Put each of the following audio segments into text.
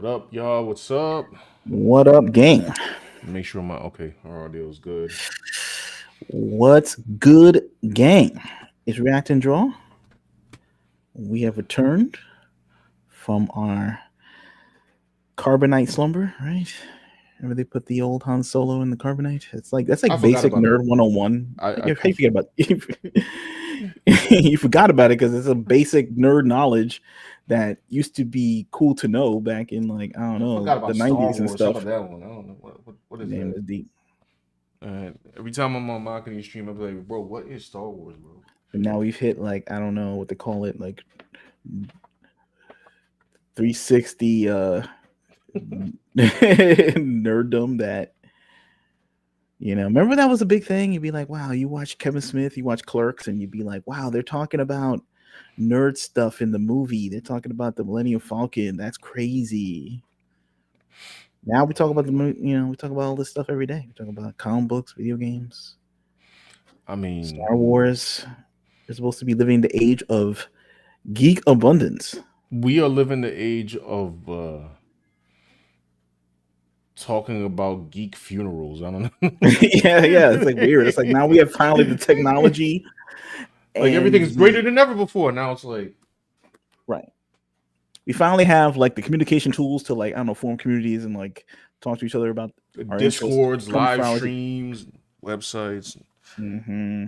What up, y'all? What's up? What up, gang? Make sure our audio is good. What's good, gang? It's React and Draw. We have returned from our carbonite slumber, right? Remember they put the old Han Solo in the carbonite? That's I like forgot basic about nerd that. 101. I How you forget about you forgot about it because it's a basic nerd knowledge that used to be cool to know back in like I don't I know forgot the about Star 90s and Wars. How about stuff. that one? I don't know what is Name that. is deep. Every time I'm on marketing stream, I'm like, bro, what is Star Wars, bro? But now we've hit like I don't know what they call it, like 360 nerddom that remember that was a big thing. You'd be like, wow, you watch Kevin Smith, you watch Clerks, and you'd be like, wow, they're talking about nerd stuff in the movie. They're talking about the Millennium Falcon. That's crazy. Now we talk about we talk about all this stuff every day. We talk about comic books, video games, I mean, Star Wars. We're supposed to be living the age of geek abundance. we are living the age of talking about geek funerals. I don't know. Yeah, it's like weird. It's like now we have finally the technology Like everything and is greater than ever before. Now it's like right. We finally have like the communication tools to like I don't know form communities and like talk to each other about our interests Discords, 24 live hours. streams, websites. Mm-hmm.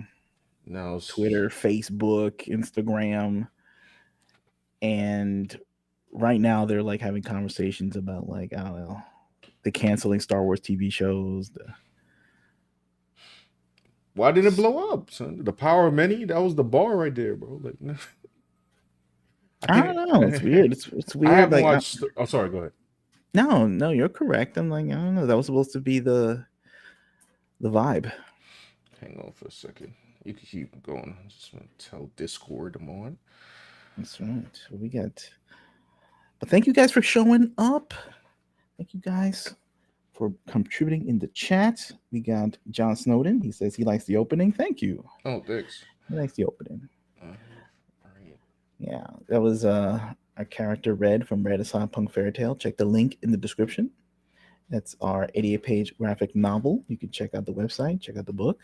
Now it's Twitter, Facebook, Instagram, and right now they're like having conversations about like I don't know the canceling Star Wars TV shows. why didn't it blow up, son? The power of many, that was the bar right there, bro. Like I I don't can't know. It's weird. It's I weird. haven't Like watched oh sorry, go ahead. no, you're correct. I'm like I don't know. That was supposed to be the vibe. Hang on for a second. You can keep going. I just want to tell Discord I'm on. That's right. We got. But thank you guys for showing up. Thank you guys for contributing in the chat. We got John Snowden. He says he likes the opening. Thank you. Oh, thanks. He likes the opening. Uh, all right. Yeah, that was a character Red from Red Cyberpunk Fairytale. Check the link in the description. That's our 88-page graphic novel. You can check out the website, check out the book.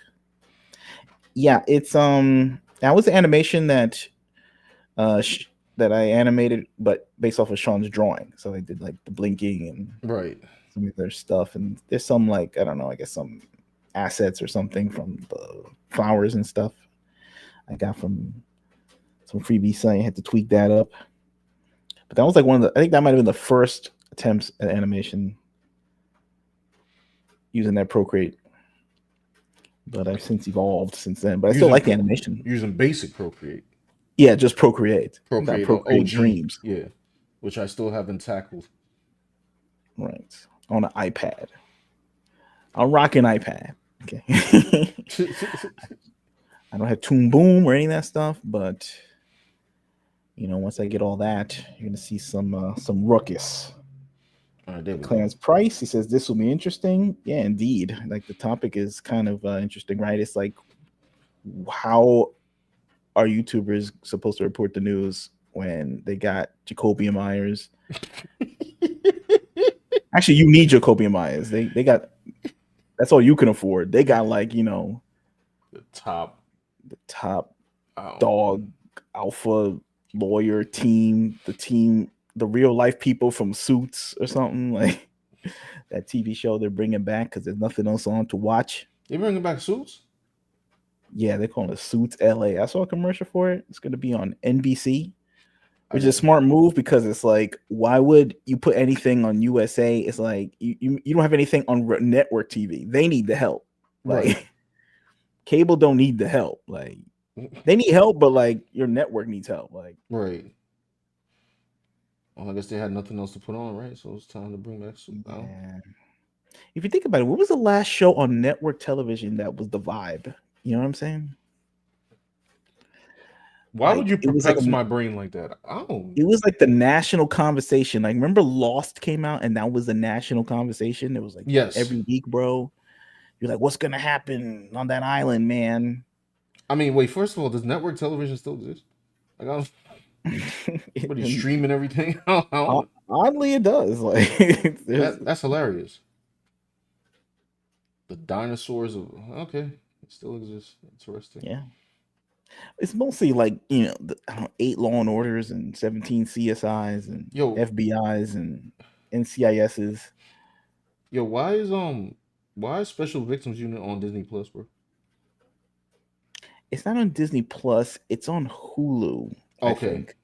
Yeah, it's that was the animation that I animated, but based off of Sean's drawing. So I did like the blinking and Right. some of their stuff, and there's some like I don't know, I guess some assets or something from the flowers and stuff I got from some freebie site. I had to tweak that up, but that was like one of the. I think that might have been the first attempts at animation using that Procreate. But I've since evolved since then. But I still like the animation. Using basic Procreate. Yeah, just Procreate. Not Procreate Procreate OG. Dreams. Yeah. Which I still haven't tackled. Right. On an iPad. I'll rock an iPad. Okay. I don't have Toon Boom or any of that stuff, but once I get all that, you're gonna see some ruckus. All right, there we Clarence go. Price, he says this will be interesting. Yeah, indeed. Like the topic is kind of interesting, right? It's like how are YouTubers supposed to report the news when they got Jacoby Myers? Actually, you need Jacoby Myers. They got that's all you can afford. They got like the top dog alpha lawyer team, the real life people from Suits or something like that TV show they're bringing back because there's nothing else on to watch. They bringing back Suits? Yeah, they're calling it Suits LA. I saw a commercial for it. It's going to be on NBC, which is a smart move because it's like, why would you put anything on USA? It's like you don't have anything on network TV. They need the help. Like right. Cable don't need the help. Like they need help, but like your network needs help. Like right. Well, I guess they had nothing else to put on, right? So it's time to bring back Suits. Yeah. If you think about it, what was the last show on network television that was the vibe? You know what I'm saying? Why would you perplex my brain like that? It was like the national conversation. Like, remember Lost came out and that was the national conversation? It was like every week, bro. You're like, what's gonna happen on that island, man? I mean, wait, first of all, does network television still exist? Like, everybody's streaming everything. I Oddly, it does. Like, there's That's hilarious. The dinosaurs of okay, it still exists. Interesting. yeah. It's mostly like I don't know, 8 Law and Orders and 17 CSIs and Yo, FBIs and NCISs. yo, why is Special Victims Unit on Disney Plus, bro? It's not on Disney Plus. It's on Hulu, I Okay. think.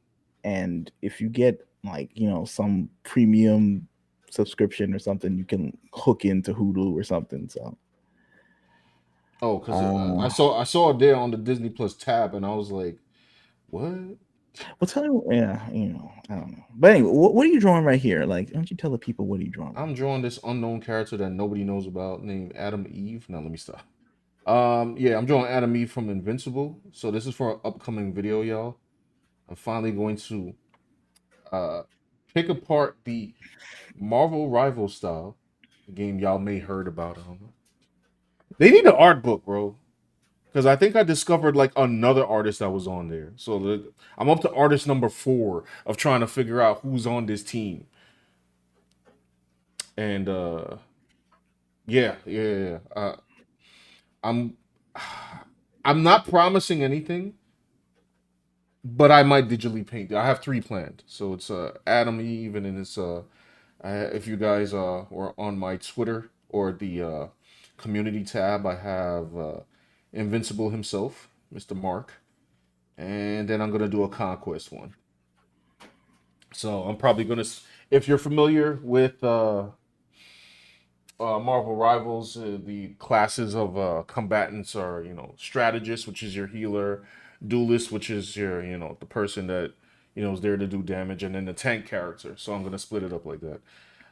And if you get like some premium subscription or something, you can hook into Hulu or something. So, Oh, because uh, I saw it there on the Disney Plus tab, and I was like, what? well, tell you, yeah, I don't know. But anyway, what are you drawing right here? Like, why don't you tell the people what are you drawing right I'm here? drawing this unknown character that nobody knows about named Adam Eve. Now let me stop. Yeah, I'm drawing Adam Eve from Invincible. So this is for an upcoming video, y'all. I'm finally going to uh pick apart the Marvel Rival style, the game y'all may heard about. I don't know. They need an art book, bro. Because I think I discovered like another artist that was on there. So I'm up to artist number 4 of trying to figure out who's on this team. And yeah. I'm I'm not promising anything, but I might digitally paint. I have 3 planned. So it's Adam Eve, and then it's if you guys were on my Twitter or the community tab, I have Invincible himself, Mr. Mark, and then I'm gonna do a conquest one. So I'm probably gonna. If you're familiar with Marvel Rivals, the classes of combatants are strategist, which is your healer, duelist, which is your the person that is there to do damage, and then the tank character. So I'm gonna split it up like that.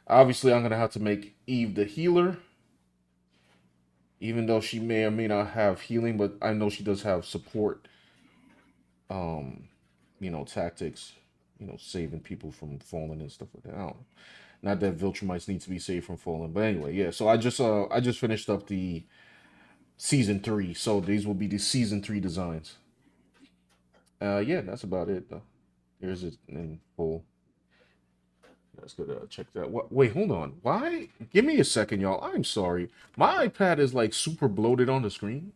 Obviously, I'm gonna have to make Eve the healer, even though she may or may not have healing, but I know she does have support. Um, tactics, saving people from falling and stuff like that. I don't know. Not that Viltrumites need to be saved from falling, but anyway, yeah. So I just finished up the season 3, so these will be the season 3 designs. Yeah, that's about it though. Here's it in full. Let's go check that. What? Wait, hold on. Why? Give me a second, y'all. I'm sorry. My iPad is like super bloated on the screen.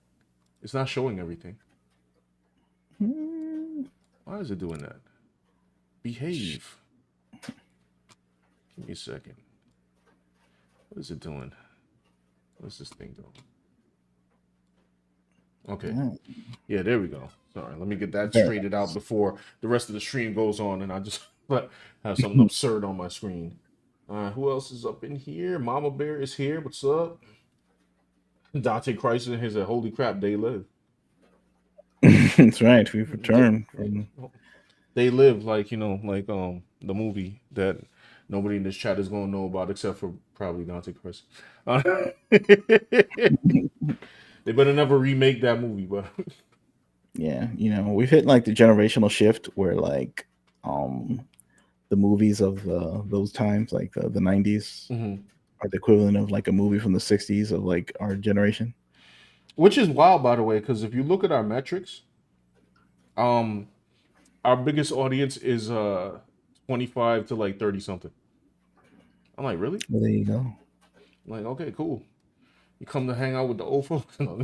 It's not showing everything. Hmm. Why is it doing that? Behave. Give me a second. What is it doing? What's this thing doing? Okay. Yeah, Yeah, there we go. Sorry, let me get that very straightened out nice. before the rest of the stream goes on, and I just have something absurd on my screen. Who else is up in here? Mama Bear is here. What's up? Dante Christ in here said, "Holy crap, they live." That's right. We've They, returned from. they live like like the movie that nobody in this chat is gonna know about except for probably Dante Christ. They better never remake that movie, but Yeah, we've hit like the generational shift where like um the movies of those times, like the 90s, Mhm. are the equivalent of like a movie from the 60s of like our generation. Which is wild, by the way, because if you look at our metrics, um, our biggest audience is 25 to like 30 something. I'm like, really? Well, there you go. I'm like, okay, cool. You come to hang out with the old folks? No,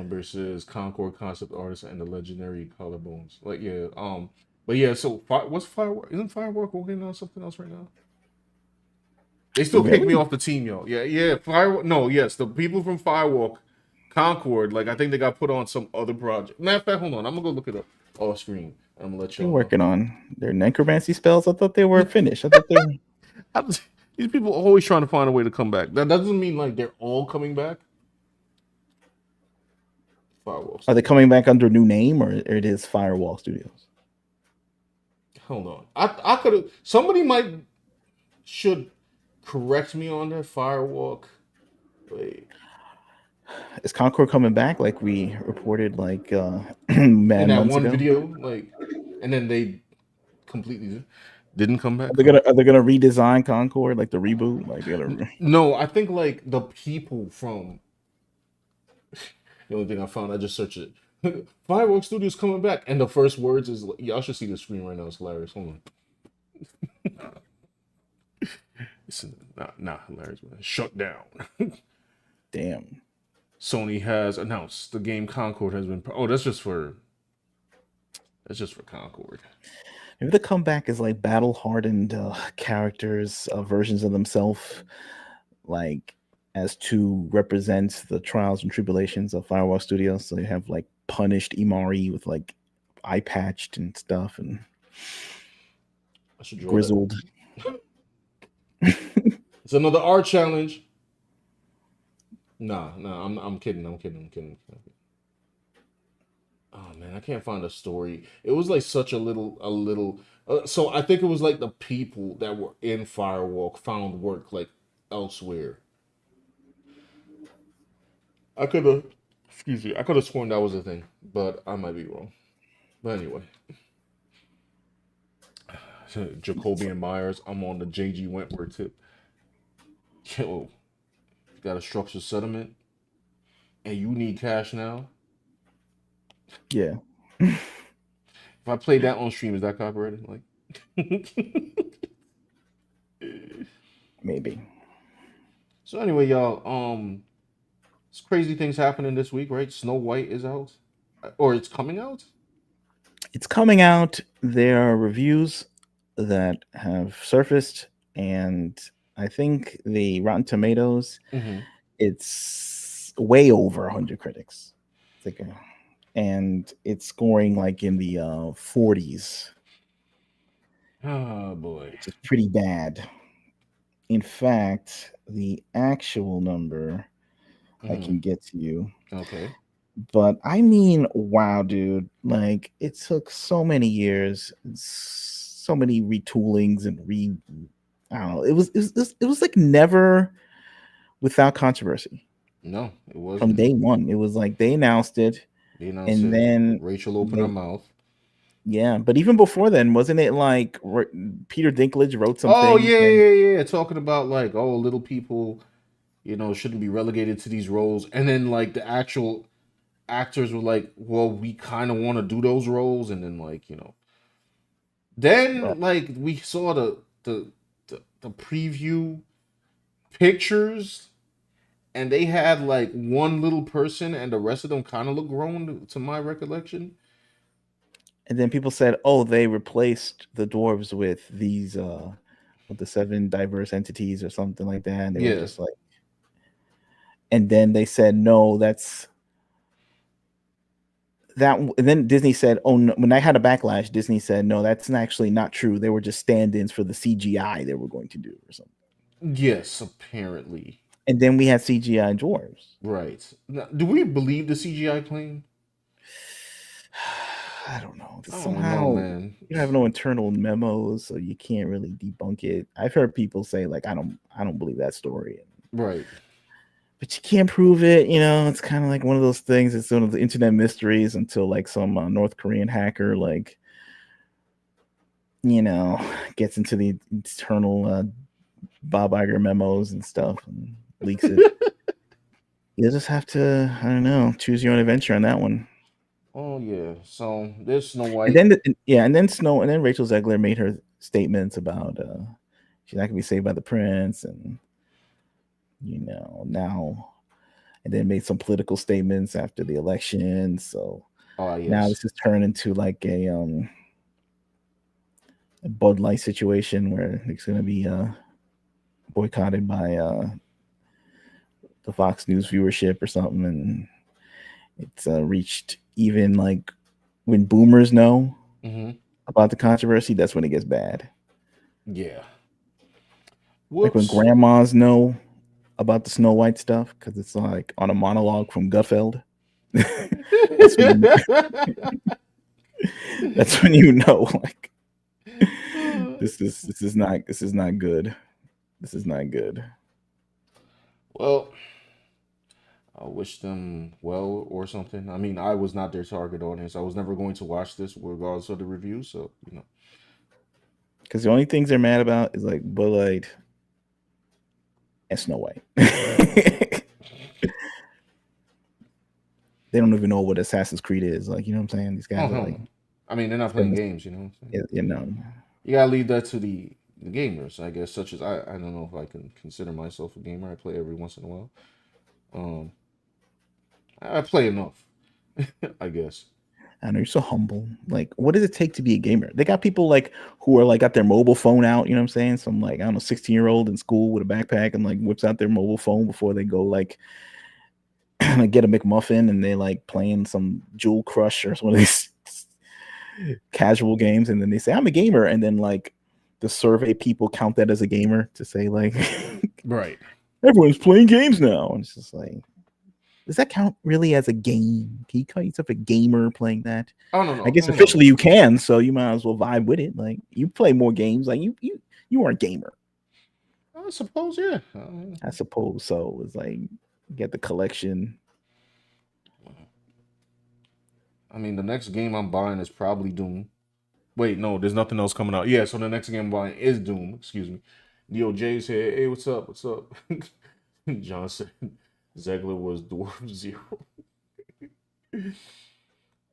Bear says Concord concept artist and the legendary collarbones. Like, yeah, but yeah. So, what's firework? Isn't firework working on something else right now? They still kick me Really? off the team, yo. Yeah. Firework. No, yes, the people from Firewalk, Concord. Like, I think they got put on some other project. Matter of fact, hold on. I'm gonna go look it up off screen. I'm gonna let They're y'all know. working on their necromancy spells. I thought they were finished. I thought they were. These people are always trying to find a way to come back. That doesn't mean like they're all coming back. Firewall Are they Studio. coming back under a new name, or it is Firewall Studios? Hold on. I could have. Somebody might should correct me on that. Firewalk. Wait. Is Concord coming back like we reported like In mad that months one ago? video, like, and then they completely didn't come back. Are they gonna redesign Concord like the reboot? Like they're gonna. No, I think like the people from the only thing I found, I just searched it. Fireworks Studios coming back, and the first words is y'all should see the screen right now. It's hilarious. Hold on, it's not hilarious, man. Shut down. Damn. Sony has announced the game Concord has been. Oh, that's just for Concord. Maybe the comeback is like battle hardened characters, versions of themselves, like as to represent the trials and tribulations of Firewall Studios. So you have like punished Imari with like eye patched and stuff, and I should draw that. grizzled. It's another art challenge. Nah, I'm kidding. I'm kidding. I'm kidding. Oh man, I can't find a story. It was like such a little. So I think it was like the people that were in Firewalk found work like elsewhere. I could have, excuse me, I could have sworn that was a thing, but I might be wrong. But anyway, Jacoby and Myers, I'm on the JG Wentworth tip. Yo, you got a structured settlement, and you need cash now. Yeah, If I play that on stream, is that copyrighted? Like, maybe. so anyway, y'all, it's crazy things happening this week, right? Snow White is out, or it's coming out. It's coming out. There are reviews that have surfaced, and I think the Rotten Tomatoes, Mm-hmm. it's way over 100 critics. It's like and it's scoring like in the 40s, Oh boy. which is pretty bad. In fact, the actual number I Mm-hmm. can get to you, Okay. but I mean, wow, dude! Like it took so many years, so many retoolings and I don't know. It was like never without controversy No, it from wasn't. day one. It was like they announced it, They announced and it. then Rachel opened her they mouth. yeah. But even before then, wasn't it like Peter Dinklage wrote some Oh things yeah, and yeah, yeah. Talking about like, oh, little people, shouldn't be relegated to these roles, and then like the actual actors were like, well, we kind of want to do those roles, and then like, right. then like we saw the preview pictures, and they had like one little person, and the rest of them kind of look grown to my recollection. And then people said, "Oh, they replaced the dwarves with these with the seven diverse entities or something like that." And they were Yeah. just like, and then they said, "No, that's that." And then Disney said, "Oh, no. When I had a backlash, Disney said, no, that's actually not true. They were just stand-ins for the CGI they were going to do or something." Yes, apparently. And then we had CGI dwarves. Right. Now, do we believe the CGI claim? I don't know. I don't know, Somehow man. you have no internal memos, so you can't really debunk it. I've heard people say like, I don't believe that story. Right. But you can't prove it. It's kind of like one of those things. It's one of the internet mysteries until like some North Korean hacker, like, you know, gets into the internal Bob Iger memos and stuff and leaks it. You'll just have to, I don't know, choose your own adventure on that one. Oh yeah. So there's Snow And White. then, yeah, and then Rachel Zegler made her statements about she's not gonna be saved by the prince, and now, and then made some political statements after the election. So Oh now yes. this has turned into like a Bud Light situation where it's going to be boycotted by the Fox News viewership or something, and it's reached even like when boomers know Mm-hmm. about the controversy, that's when it gets bad. Yeah. Like when Whoops. grandmas know about the Snow White stuff because it's like on a monologue from Gutfeld. that's when that's when you know like this is not good. This is not good. Well, I wish them well or something. I mean, I was not their target audience. I was never going to watch this regardless of the review. So Because the only things they're mad about is like Bud Light and Snow White. they don't even know what Assassin's Creed is. Like, you know what I'm saying? These Oh guys are hell like, no. I mean, they're not playing seven- games. You know what I'm saying? you know, You gotta leave that to the gamers, I guess. Such as I don't know if I can consider myself a gamer. I play every once in a while. Um, I play enough, I guess. I know you're so humble. Like, what does it take to be a gamer? They got people like who are like got their mobile phone out. You know what I'm saying? Some like I don't know, 16-year-old in school with a backpack and like whips out their mobile phone before they go like get a McMuffin and they like playing some Jewel Crush or one of these casual games, and then they say I'm a gamer, and then like the survey people count that as a gamer to say like Right. everyone's playing games now, and it's just like does that count really as a game? Can you call yourself a gamer playing that? Oh no I no guess oh no. officially you can, so you might as well vibe with it. Like you play more games, like you are a gamer, I suppose yeah. I suppose. So it's like get the collection. I mean, the next game I'm buying is probably Doom. Wait, no, there's nothing else coming out. Yeah, so the next game I'm buying is Doom. Excuse me. DOJ said, "Hey, what's up? What's up?" John said, "Zegler was Dwarf Zero."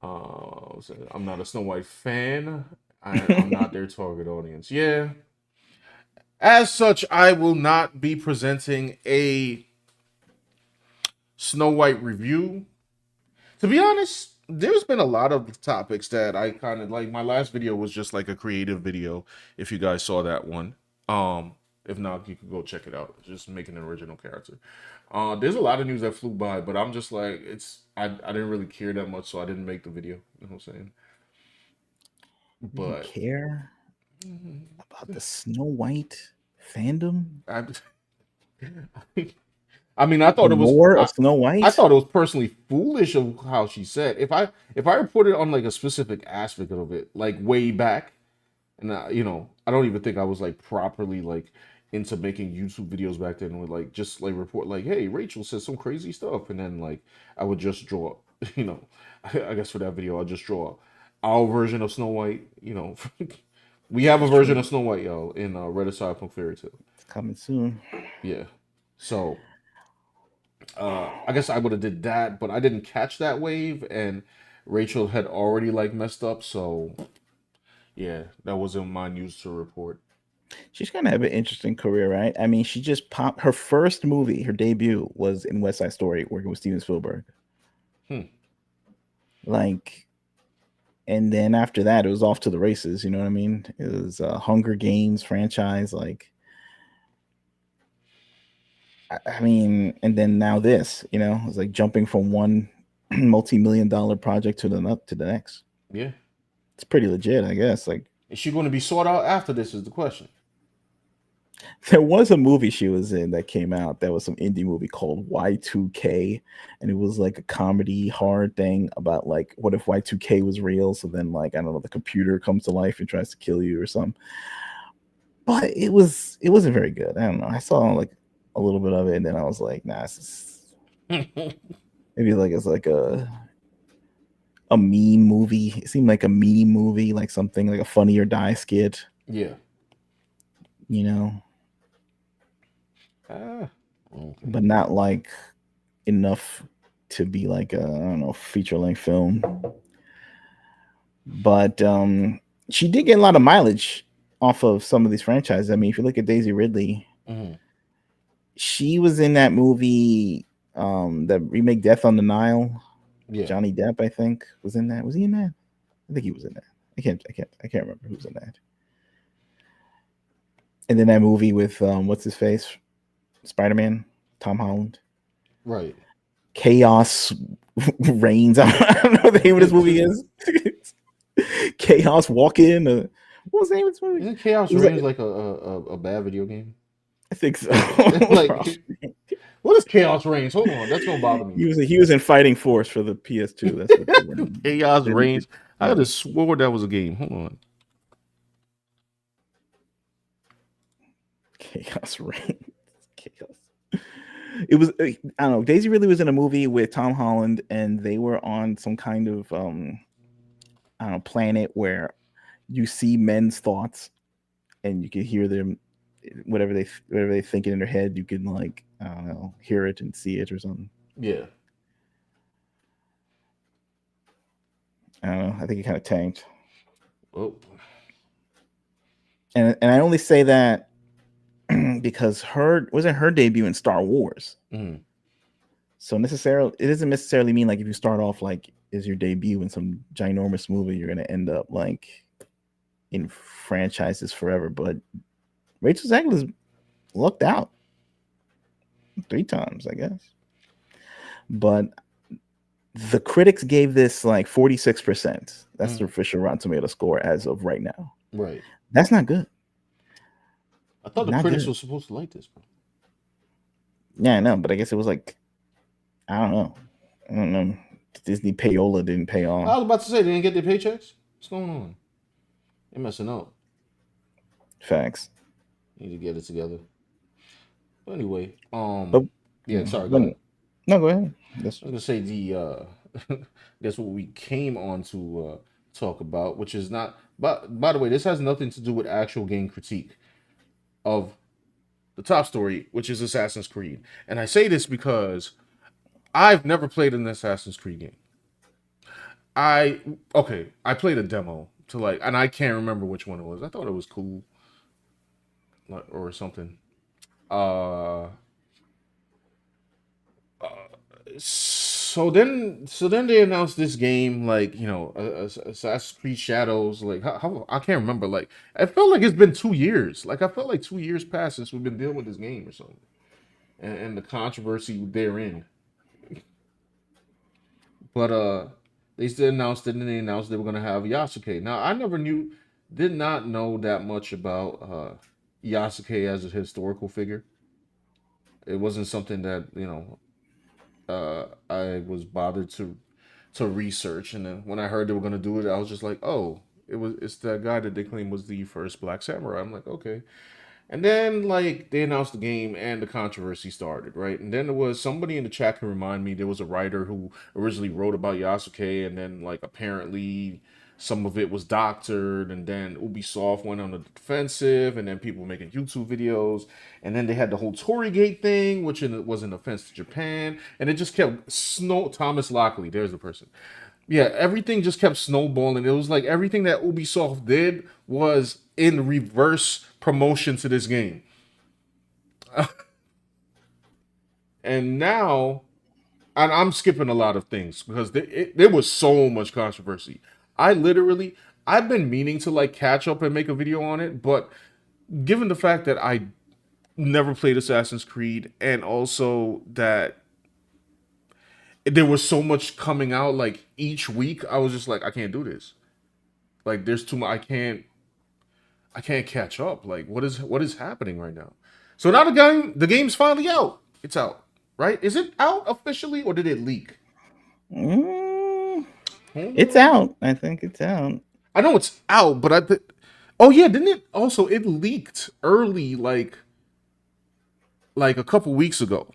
I'm not a Snow White fan. I'm not their target audience. Yeah. As such, I will not be presenting a Snow White review. To be honest, there's been a lot of topics that I kind of like. My last video was just like a creative video. If you guys saw that one, if not, you can go check it out. Just making an original character. There's a lot of news that flew by, but I'm just like, I didn't really care that much, so I didn't make the video. You know what I'm saying? You don't But care about the Snow White fandom? I, I mean, I The thought it was. lore of Snow I White? thought it was personally foolish of how she said. If I reported on like a specific aspect of it, like way back, and I don't even think I was like properly like into making YouTube videos back then. With like just like report like, hey, Rachel says some crazy stuff, and then like I would just draw. You know, I guess for that video, I'll just draw our version of Snow White. We have a It's version true. of Snow White, y'all, in Red Cyberpunk Fairytale. It's coming soon. Yeah, so I guess I would have did that, but I didn't catch that wave, and Rachel had already like messed up, so yeah, that wasn't my news to report. She's gonna have an interesting career, right? I mean, she just popped her first movie, her debut was in West Side Story, working with Steven Spielberg. Hmm. Like, and then after that, it was off to the races. You know what I mean? It was a Hunger Games franchise. Like, I mean, and then now this. You know, it's like jumping from one multi-million-dollar project to the next. Yeah, It's pretty legit, I guess. Like, is she going to be sought out after this? Is the question. there was a movie she was in that came out that was some indie movie called Y2K, and it was like a comedy horror thing about like what if Y2K was real, so then like I don't know, the computer comes to life and tries to kill you or something. But it wasn't very good. I don't know. I saw like a little bit of it and then I was like, nah, maybe like it's like a meme movie. It seemed like a meme movie, like something like a Funny or Die skit, Yeah. you know, Ah. Okay. but not like enough to be like a I don't know feature length film. But she did get a lot of mileage off of some of these franchises. I mean, if you look at Daisy Ridley, Hmm. she was in that movie, that remake Death on the Nile. Yeah. Johnny Depp, I think, was in that. Was he in that? I think he was in that. I can't remember who was in that. And then that movie with what's his face, Spider Man, Tom Holland. Right. Chaos Reigns. I don't know what the name of this movie is. Chaos Walk In. What was the name of this movie? Isn't Chaos It was like Reigns like a bad video game? I think so. Like, what is Chaos Reigns? Hold on, that's gonna bother me. He was in Fighting Force for the PS2. That's what they were in. Chaos Then he did, Reigns. I could have swore that was a game. Hold on. Chaos Reigns. Chaos. It was I don't know. Daisy Ridley was in a movie with Tom Holland, and they were on some kind of I don't know planet where you see men's thoughts, and you can hear them whatever they thinking in their head. You can like I don't know hear it and see it or something. Yeah. I don't know. I think it kind of tanked. Oh, And I only say that because her wasn't her debut in Star Wars. mm, So necessarily, it doesn't necessarily mean like if you start off like is your debut in some ginormous movie, you're gonna end up like in franchises forever. But Rachel Zegler's lucked out 3 times, I guess. But the critics gave this like 46%. That's the mm, official Rotten Tomato score as of right now. right. That's not good. I thought the Not critics good. were supposed to like this, bro. Yeah, I know, but I guess it was like I don't know. I don't know. Disney payola didn't pay I off. was about to say they didn't get their paychecks. What's going on? They're messing up. Facts. Need to get it together. But anyway, But yeah. Sorry. Go when ahead. no, go ahead. That's I was gonna say the that's what we came on to talk about, which is not. But by the way, this has nothing to do with actual game critique of the top story, which is Assassin's Creed. And I say this because I've never played an Assassin's Creed game. I okay, I played a demo to like, and I can't remember which one it was. I thought it was cool, like, or something. Uh, so then they announced this game, like Assassin's Creed Shadows. Like how I can't remember. Like I felt like it's been 2 years. Like I felt like 2 years passed since we've been dealing with this game or something, and the controversy therein. But they still announced it, and they announced they were gonna have Yasuke. Now I never knew, did not know that much about Yasuke as a historical figure. It wasn't something that I was bothered to research, and then when I heard they were gonna do it, I was just like, oh, it's that guy that they claim was the first Black Samurai. I'm like, okay. And then like they announced the game and the controversy started, right? And then there was somebody in the chat can remind me there was a writer who originally wrote about Yasuke, and then like apparently some of it was doctored, and then Ubisoft went on the defensive, and then people were making YouTube videos, and then they had the whole Torygate thing, which was an offense to Japan, and it just kept snow. Thomas Lockley, there's the person. Yeah, everything just kept snowballing. It was like everything that Ubisoft did was in reverse promotion to this game. And now, and I'm skipping a lot of things because there was so much controversy. I literally, I've been meaning to like catch up and make a video on it, but given the fact that I never played Assassin's Creed and also that there was so much coming out like each week, I was just like, I can't do this. Like, there's too much. I can't catch up. Like, what is happening right now? So now the game's finally out. It's out, right? Is it out officially or did it leak? mm, Hold it's on. out. I think it's out. I know it's out, but oh yeah, didn't it also it leaked early, like a couple weeks ago,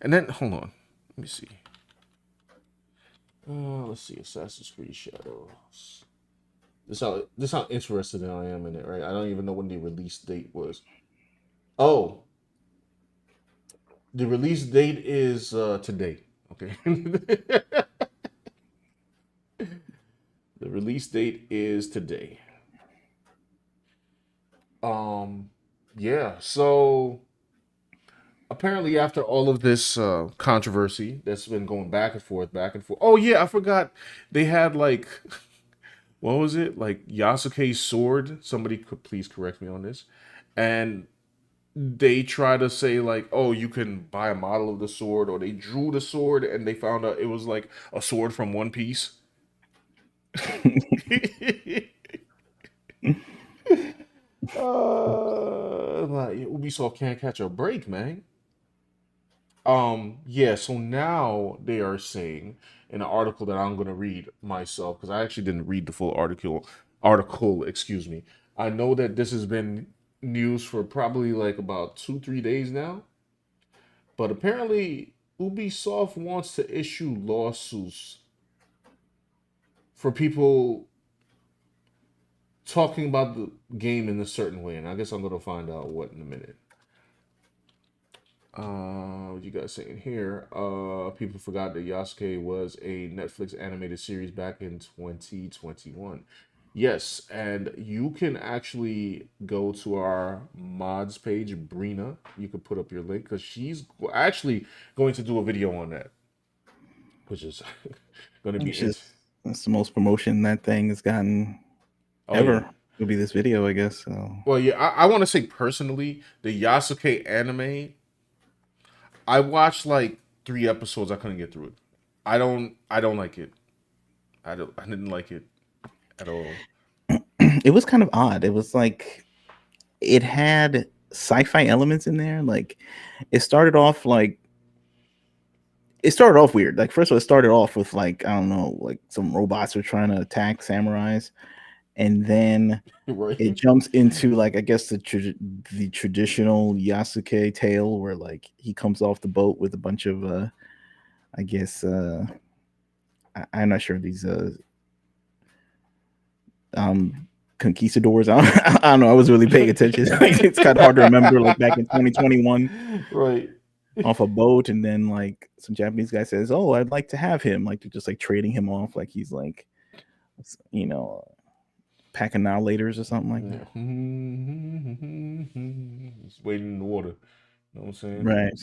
and then hold on, let me see. Let's see, Assassin's Creed Shadows. This how interested I am in it, right? I don't even know when the release date was. Oh, the release date is today. Okay. The release date is today. Um yeah, so apparently after all of this controversy that's been going back and forth, back and forth. Oh yeah, I forgot they had like what was it? Like Yasuke's sword. Somebody could please correct me on this. And they try to say like, oh, you can buy a model of the sword, or they drew the sword and they found out it was like a sword from One Piece. Like Ubisoft can't catch a break, man. Yeah, so now they are saying in an article that I'm gonna read myself, because I actually didn't read the full article, excuse me. I know that this has been news for probably like about 2, 3 days now, but apparently Ubisoft wants to issue lawsuits for people talking about the game in a certain way, and I guess I'm gonna find out what in a minute. What you guys saying here? People forgot that Yasuke was a Netflix animated series back in 2021. Yes, and you can actually go to our mods page, Brina. You can put up your link because she's actually going to do a video on that, which is going to be It's int. just that's the most promotion that thing has gotten Oh yeah. ever. It'll be this video, I guess. So Well, yeah. I want to say personally, the Yasuke anime. I watched like 3 episodes. I couldn't get through it. I don't like it. I didn't like it at all. it was kind of odd. It was like it had sci-fi elements in there. Like it started off like it started off weird. Like first of all, it started off with like I don't know, like some robots were trying to attack samurais, and then it Right. jumps into like I guess the traditional Yasuke tale where like he comes off the boat with a bunch of I guess I'm not sure these um conquistadors. I don't know. I was really paying attention. Like, it's kind of hard to remember. Like back in 2021, Right. off a boat, and then like some Japanese guy says, "Oh, I'd like to have him." Like they're just like trading him off, like he's like you know pack annihilators or something like Yeah. that. Just waiting in the water. You know what I'm saying? Right.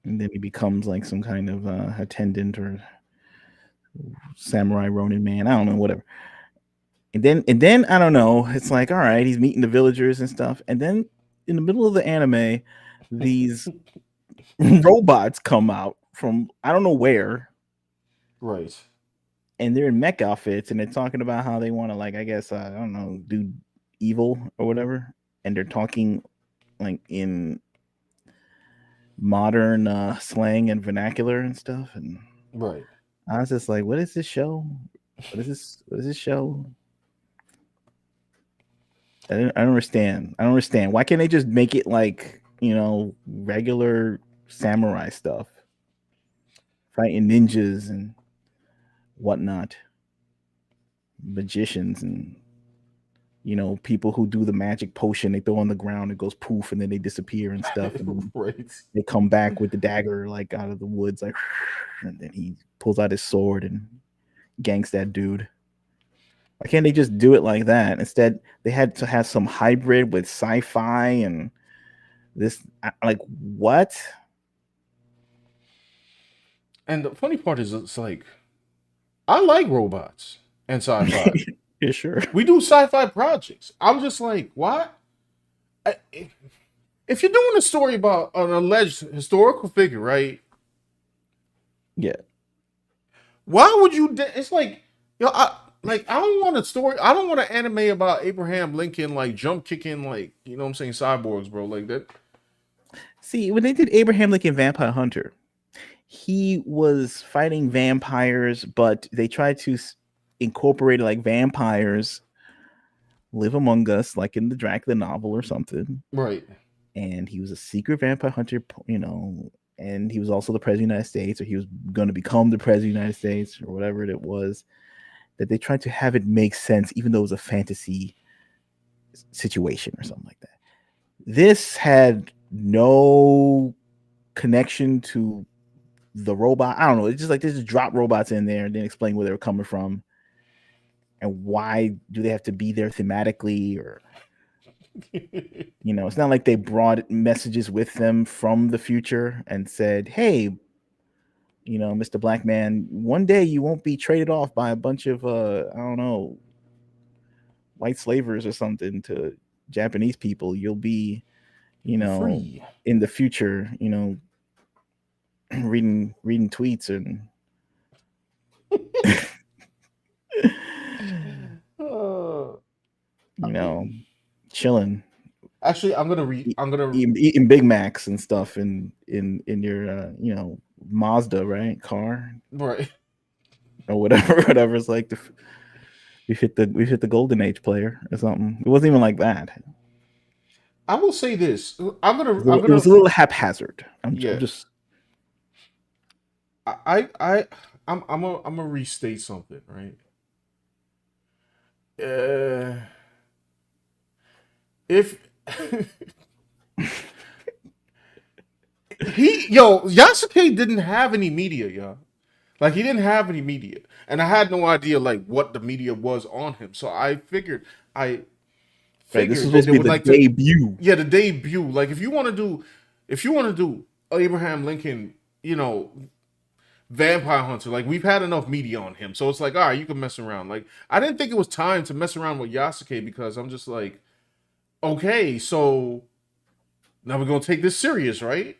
And then he becomes like some kind of attendant or samurai Ronin man. I don't know, whatever. And then I don't know. It's like, all right, he's meeting the villagers and stuff. And then in the middle of the anime, these robots come out from I don't know where, Right. and they're in mech outfits, and they're talking about how they want to, like, I guess I don't know, do evil or whatever. And they're talking like in modern slang and vernacular and stuff. And Right. I was just like, what is this show? What is this? What is this show? I don't understand. I don't understand. Why can't they just make it like, regular samurai stuff, fighting ninjas and whatnot, magicians and people who do the magic potion they throw on the ground, it goes poof, and then they disappear and stuff, and then Right. they come back with the dagger like out of the woods, like, and then he pulls out his sword and ganks that dude. Why can't they just do it like that? Instead, they had to have some hybrid with sci-fi and this, like, what? And the funny part is, it's like I like robots and sci-fi. Yeah, sure. We do sci-fi projects. I'm just like, what? I- If you're doing a story about an alleged historical figure, right? Yeah. Why would you? It's like, I don't want a story. I don't want an anime about Abraham Lincoln like jump kicking like what I'm saying cyborgs, bro. Like that. See, when they did Abraham Lincoln Vampire Hunter, he was fighting vampires, but they tried to incorporate like vampires live among us, like in the Dracula novel or something. Right. And he was a secret vampire hunter, and he was also the president of the United States, or he was going to become the president of the United States, or whatever it was. That they tried to have it make sense, even though it was a fantasy situation or something like that. This had no connection to the robot. I don't know. It's just like they just drop robots in there and then explain where they're coming from and why do they have to be there thematically, or it's not like they brought messages with them from the future and said, "Hey, Mr. Black Man, one day you won't be traded off by a bunch of I don't know, white slavers or something to Japanese people. You'll be, You'll be free. in the future, reading tweets and Uh, you know, chilling, actually, I'm gonna read. I'm gonna eating Big Macs and stuff in your Mazda, right, car right. or whatever whatever. It's like we've hit the golden age player or something. It wasn't even like that. I will say this. It was a little haphazard. I'm Yeah. just I I I'm gonna restate something, right? Uh, if Yasuke didn't have any media, yo. Like he didn't have any media, and I had no idea like what the media was on him. So I Right, this figured was that supposed they to be would the like to, debut. yeah, the debut. Like if you want to do Abraham Lincoln, Vampire Hunter, like we've had enough media on him, so it's like, all right, you can mess around. Like I didn't think it was time to mess around with Yasuke because I'm just like, okay, so now we're gonna take this serious, right?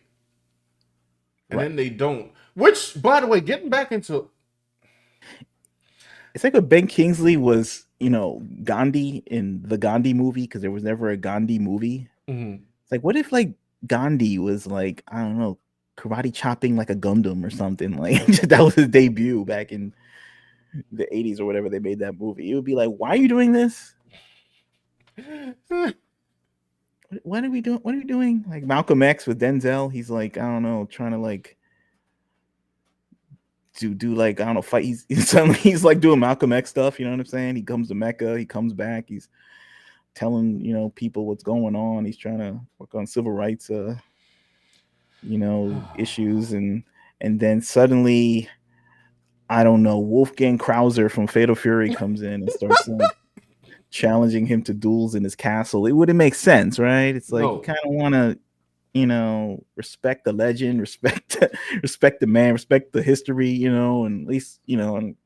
And Right. then they don't. Which, by the way, getting back into, It's like what Ben Kingsley was, Gandhi in the Gandhi movie, because there was never a Gandhi movie. mhm. It's like, what if like Gandhi was like, I don't know, karate chopping like a Gundam or something? Like that was his debut back in the 80s or whatever they made that movie. It would be like, why are you doing this? What are we doing? What are we doing? Like Malcolm X with Denzel, he's like, I don't know, trying to like do like, I don't know, fight. Suddenly he's like doing Malcolm X stuff. You know what I'm saying? He comes to Mecca, he comes back, he's telling people what's going on. He's trying to work on civil rights, issues, and then suddenly, I don't know, Wolfgang Krauser from Fatal Fury comes in and starts like challenging him to duels in his castle. It wouldn't make sense, right? It's like you No, kind of want to, respect the legend, respect respect the man, respect the history, and at least, and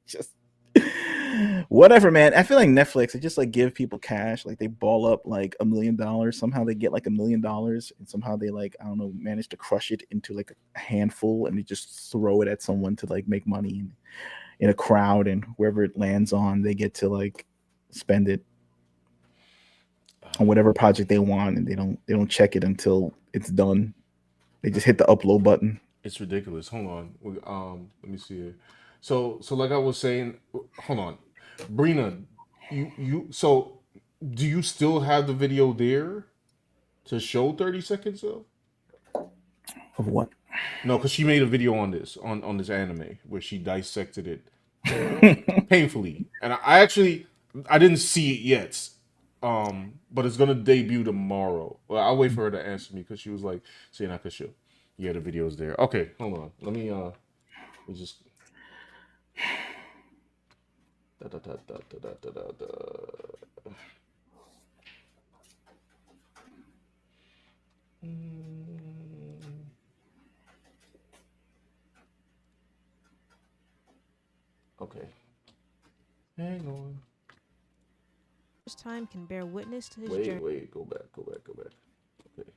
just whatever, man. I feel like Netflix, they just like give people cash, like they ball up like $1 million. Somehow they get like $1 million, and somehow they like, I don't know, manage to crush it into like a handful, and they just throw it at someone to like make money in a crowd, and whoever it lands on, they get to like spend it on whatever project they want, and they don't check it until it's done. They just hit the upload button. it's ridiculous. Hold on. Let me see here. So like I was saying, hold on, Brina, so do you still have the video there to show 30 seconds of? Of what? No, because she made a video on this anime where she dissected it painfully, and I actually I didn't see it yet. But it's gonna debut tomorrow. Well, I'll wait for her to answer me because she was like saying I could show. Yeah, the video's there. Okay, hold on. Let me just da, da, da, da, da, da, da, da. Mm, okay, hang on. First time can bear witness to his journey. Wait, go back. Okay,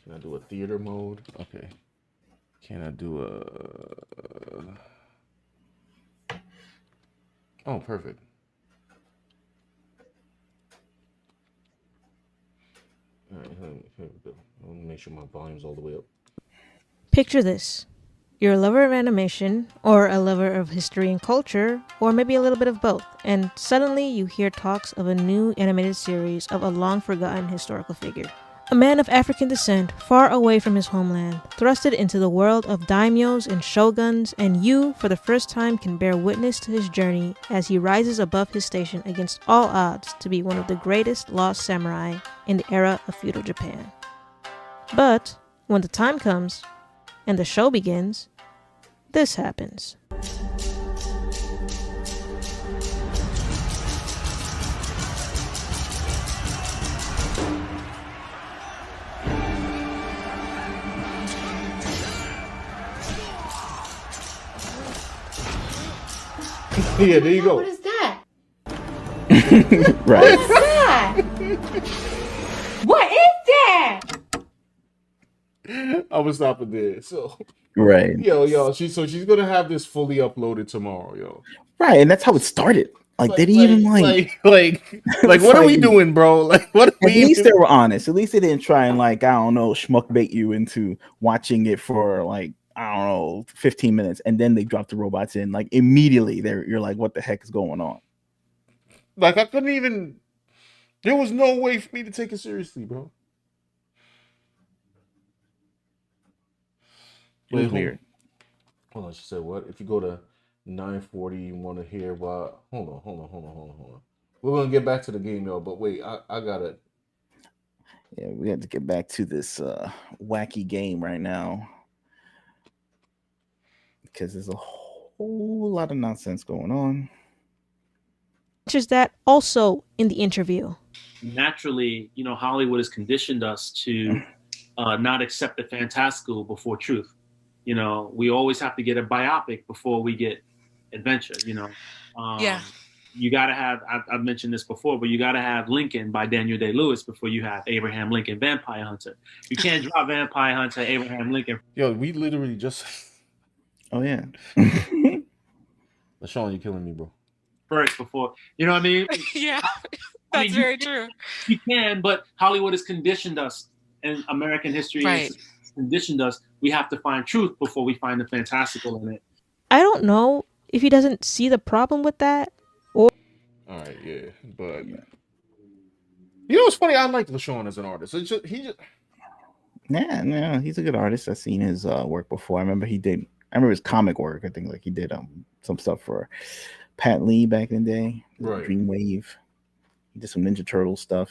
can I do a theater mode? Okay, can I do a? Oh, perfect. All right, here we go. Let me make sure my volume's all the way up. Picture this. You're a lover of animation, or a lover of history and culture, or maybe a little bit of both, and suddenly you hear talks of a new animated series of a long forgotten historical figure. A man of African descent, far away from his homeland, thrusted into the world of daimyos and shoguns, and you, for the first time, can bear witness to his journey as he rises above his station against all odds to be one of the greatest lost samurai in the era of feudal Japan. But, when the time comes, and the show begins, this happens. Yeah, there you What go. is that? What Right. is that? What is that? I was stopping there. So, Right. yo, she's gonna have this fully uploaded tomorrow, yo. Right. And that's how it started. Like they Like, didn't even like, like like, like, like, it's what are like we doing, bro? Like, what are at we least they even? were honest. At least they didn't try and like, I don't know, schmuck bait you into watching it for like, I don't know, 15 minutes, and then they drop the robots in like immediately. You're like, what the heck is going on? Like, I couldn't even. There was no way for me to take it seriously, bro. It Wait, was weird. hold on. She said what? If you go to 940, you want to hear what? Hold on. We're gonna get back to the game, yo. But wait, I got it. Yeah, we have to get back to this wacky game right now because there's a whole lot of nonsense going on. Just that also in the interview. Naturally, Hollywood has conditioned us to not accept the fantastical before truth. We always have to get a biopic before we get adventure. Yeah. You got to have. I've mentioned this before, but you got to have Lincoln by Daniel Day-Lewis before you have Abraham Lincoln Vampire Hunter. You can't drop Vampire Hunter Abraham Lincoln Yo, we literally just. Oh yeah. LaShawn, you killing me, bro. first before. You know what I mean? Yeah, I that's mean, very true. You can, but Hollywood has conditioned us, and American history Right. has conditioned us. We have to find truth before we find the fantastical in it. I don't know if he doesn't see the problem with that. All right, yeah, but what's funny? I like LaShawn as an artist. It's just, Yeah, no, he's a good artist. I've seen his work before. I remember his comic work. I think like he did some stuff for Pat Lee back in the day, Right. Dreamwave. He did some Ninja Turtle stuff.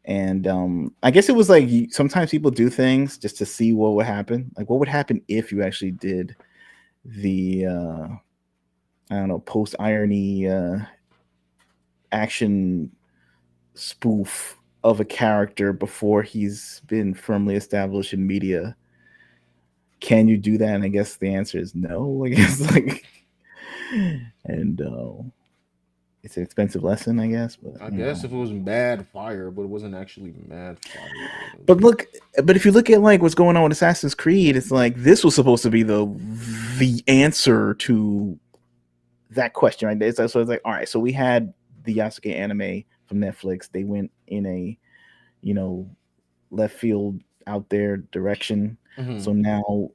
And I guess it was like sometimes people do things just to see what would happen. Like what would happen if you actually did the I don't know, post irony action spoof of a character before he's been firmly established in media. Can you do that? And I guess the answer is no. I guess and it's an expensive lesson, I guess. But I guess if it was Mad Fire, but it wasn't actually Mad Fire. But if you look at like what's going on with Assassin's Creed, it's like this was supposed to be the answer to that question, right? So it's like, all right, so we had the Yasuke anime from Netflix. They went in a, left field out there direction. Mm-hmm. So now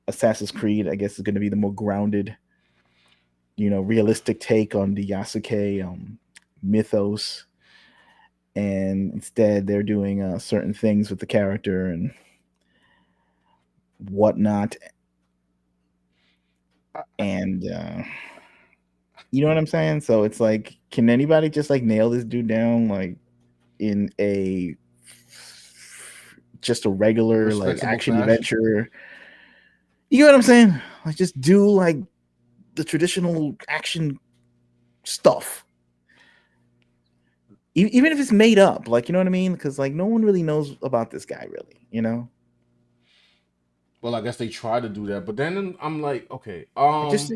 Assassin's Creed, I guess, is going to be the more grounded, realistic take on the Yasuke mythos. And instead, they're doing certain things with the character and whatnot. And you know what I'm saying? So it's like, can anybody just like nail this dude down like in just a regular like action adventure? You know what I'm saying? Like just do like the traditional action stuff. Even if it's made up, like, you know what I mean? Because like no one really knows about this guy, really, Well, I guess they try to do that, but then I'm like, okay, just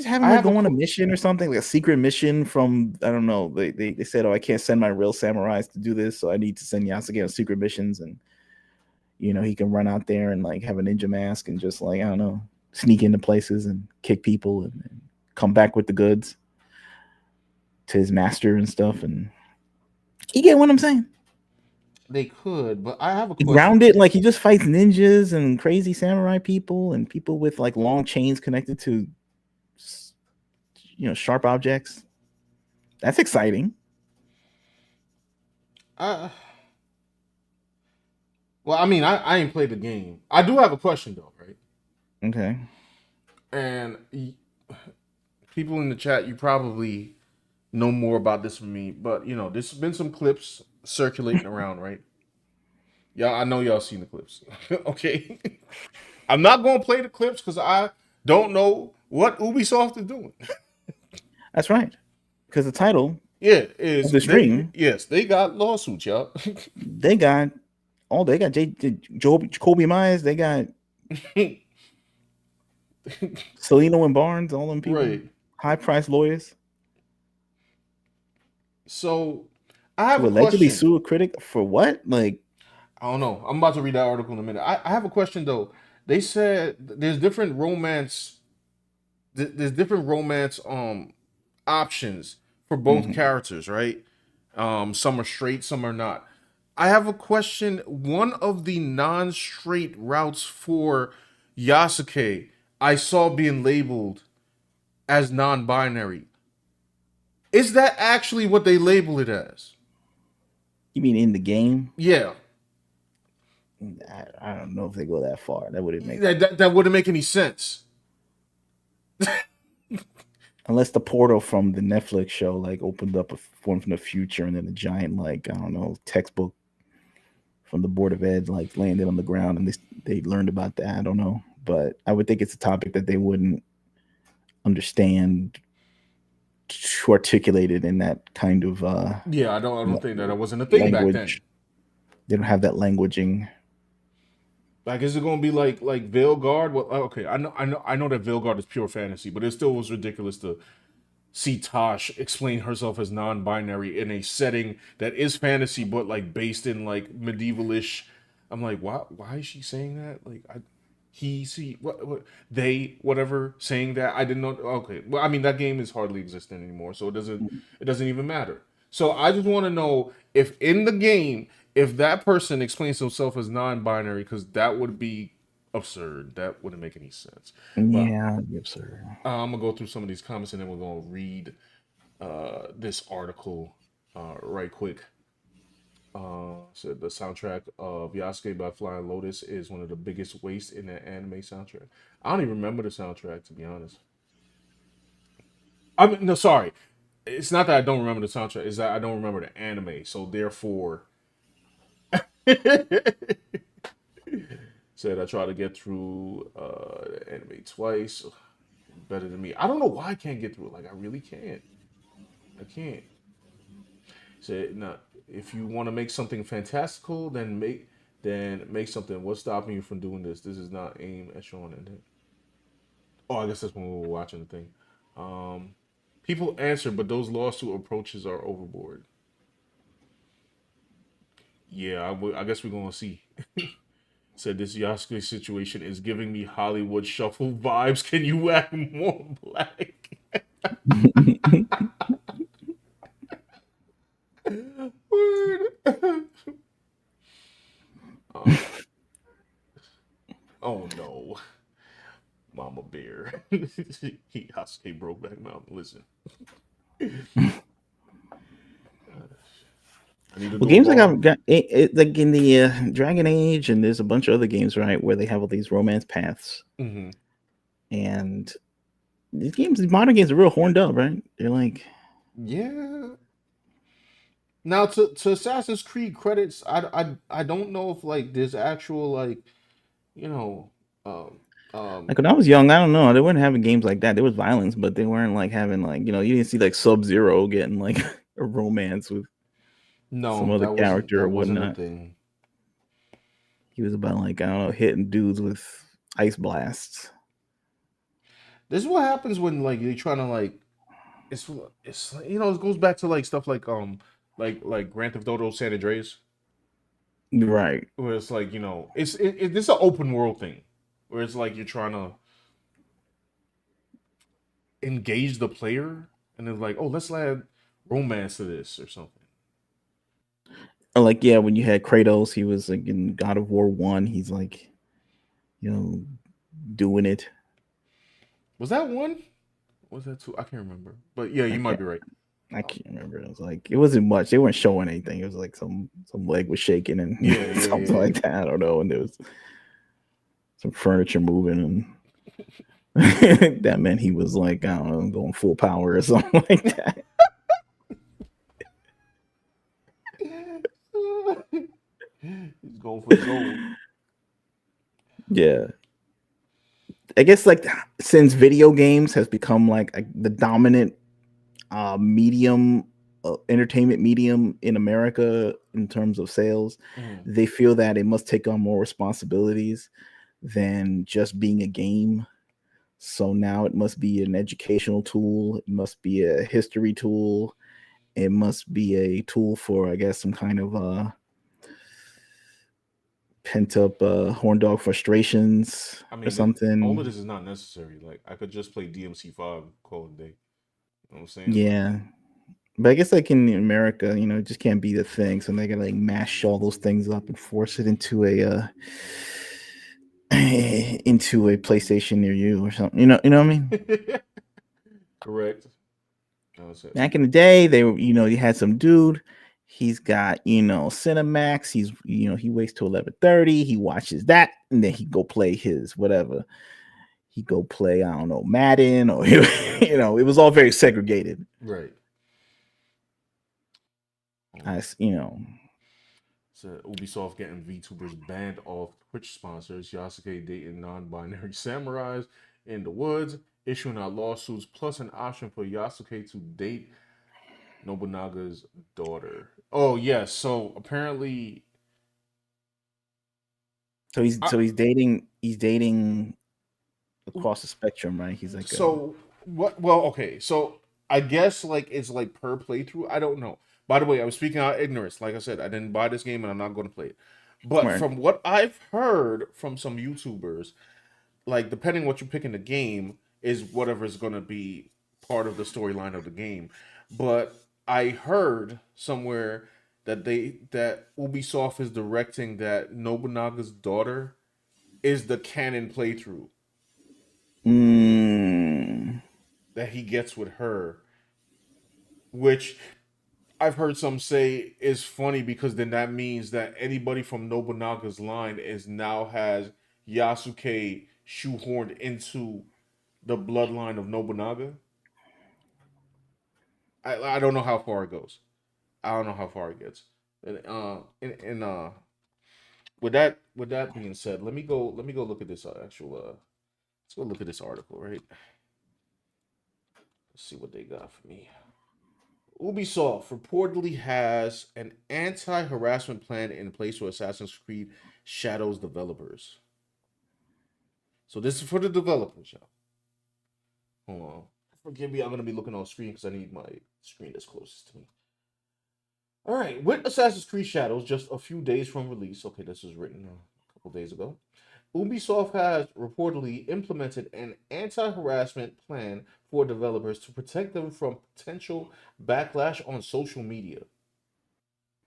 have him like go on a mission or something, like a secret mission from I don't know. They said, oh, I can't send my real samurais to do this, so I need to send Yasuke on secret missions, and he can run out there and like have a ninja mask and just like I don't know, sneak into places and kick people and come back with the goods to his master and stuff. And you get what I'm saying? They could, but I have a question. Grounded, like he just fights ninjas and crazy samurai people and people with like long chains connected to, sharp objects. That's exciting. Well, I mean, I ain't played the game. I do have a question though, right? Okay. And people in the chat, you probably know more about this than me, but there's been some clips circulating around, right? Y'all, I know y'all seen the clips. Okay. I'm not gonna play the clips because I don't know what Ubisoft is doing. That's right. Because the title is the stream. They got lawsuits, y'all. They got Jacoby Myers, they got Celino and Barnes, all them people, right. High priced lawyers. So I have allegedly sue a critic for what? Like, I don't know. I'm about to read that article in a minute. I have a question though. They said there's different romance. There's different romance options for both characters, right? Some are straight, some are not. I have a question. One of the non-straight routes for Yasuke, I saw being labeled as non-binary. Is that actually what they label it as? You mean in the game? Yeah. I don't know if they go that far. That wouldn't make that wouldn't make any sense. Unless the portal from the Netflix show like opened up a form from the future and then a giant like I don't know textbook from the board of ed like landed on the ground and they learned about that. I don't know, but I would think it's a topic that they wouldn't understand articulated in that kind of Yeah, I don't think that wasn't a thing back then. language. They don't have that languaging. Like, is it gonna be like Veilguard? Well, okay, I know that Veilguard is pure fantasy, but it still was ridiculous to see Tosh explain herself as non-binary in a setting that is fantasy, but like based in like medievalish. I'm like, why is she saying that? Like, he, see, what they, whatever, saying that. I didn't know. Okay, well, I mean, that game is hardly existent anymore, so it doesn't even matter. So I just want to know if in the game, if that person explains himself as non-binary, because that would be absurd. That wouldn't make any sense. But Yeah, absurd. I'm gonna go through some of these comments and then we're gonna read this article right quick. So the soundtrack of Yasuke by Flying Lotus is one of the biggest wastes in the anime soundtrack. I don't even remember the soundtrack, to be honest. I mean, no, sorry. It's not that I don't remember the soundtrack. It's that I don't remember the anime. So therefore, said I tried to get through the anime twice. Better than me. I don't know why I can't get through it. Like, I really can't. I can't. Said, no, if you want to make something fantastical, then make something. What's stopping you from doing this? This is not aimed at showing it. Oh, I guess that's when we were watching the thing. People answer, but those lawsuit approaches are overboard. Yeah, I guess we're gonna see. Said this Yasuke situation is giving me Hollywood Shuffle vibes. Can you act more black? Word. Oh no, Mama Bear. Yasuke broke back mountain. Listen. I need to Well, do a games like bar. I've got like in the Dragon Age, and there's a bunch of other games, right, where they have all these romance paths, Mm-hmm. and these modern games are real horned up, right? They're like, Yeah. Now to Assassin's Creed credits, I don't know if like there's actual like you know um like um when I was young, I don't know, they weren't having games like that. There was violence, but they weren't like having like you didn't see like Sub-Zero getting like a romance with some no, other that wasn't character that or wasn't a whatnot. thing. He was about like I don't know, hitting dudes with ice blasts. This is what happens when like you're trying to like it's it goes back to like stuff like Grand Theft Auto San Andreas Right. where it's like this is an open world thing where it's like you're trying to engage the player and it's like, oh, let's add romance to this or something. Or like yeah, when you had Kratos, he was like in God of War 1, he's like, doing it. Was that one? Was that two? I can't remember. But yeah, you might be right. I can't remember. It was like it wasn't much. They weren't showing anything. It was like some leg was shaking and something like that. I don't know. And there was some furniture moving, and that meant he was like I don't know, going full power or something like that. He's going for the gold. Yeah. I guess like since video games has become like the dominant medium, entertainment medium in America in terms of sales, they feel that it must take on more responsibilities than just being a game. So now it must be an educational tool. It must be a history tool. It must be a tool for, I guess, some kind of pent up horn dog frustrations or something. All of this is not necessary. Like I could just play DMC5 call it a day. You know what I'm saying? Yeah. But I guess like in America, it just can't be the thing. So they gotta like mash all those things up and force it into a PlayStation near you or something. You know what I mean? Correct. Back in the day, they were, you had some dude. He's got, Cinemax. He's, he waits till 11:30. He watches that, and then he go play his whatever. He go play, I don't know, Madden, or it was all very segregated. Right. So Ubisoft getting VTubers banned off Twitch sponsors. Yasuke dating non-binary samurais in the woods, issuing out lawsuits, plus an option for Yasuke to date Nobunaga's daughter. Oh yes, so apparently, So he's I, so he's dating across the spectrum, right? He's like a so what? Well, okay, so I guess like it's like per playthrough. I don't know. By the way, I was speaking out of ignorance. Like I said, I didn't buy this game and I'm not going to play it. But right. from what I've heard from some YouTubers, like depending what you pick in the game is whatever is going to be part of the storyline of the game. But I heard somewhere that Ubisoft is directing that Nobunaga's daughter is the canon playthrough Mm, that he gets with her, which I've heard some say is funny because then that means that anybody from Nobunaga's line is now has Yasuke shoehorned into the bloodline of Nobunaga. I don't know how far it goes. I don't know how far it gets. And with that being said, let me go look at this actual let's go look at this article, right? Let's see what they got for me. Ubisoft reportedly has an anti-harassment plan in place for Assassin's Creed Shadows developers. So this is for the developers, y'all. Hold on. Forgive me, I'm gonna be looking on screen because I need my screen that's closest to me. All right, with Assassin's Creed Shadows just a few days from release. Okay, this was written a couple days ago. Ubisoft has reportedly implemented an anti-harassment plan for developers to protect them from potential backlash on social media.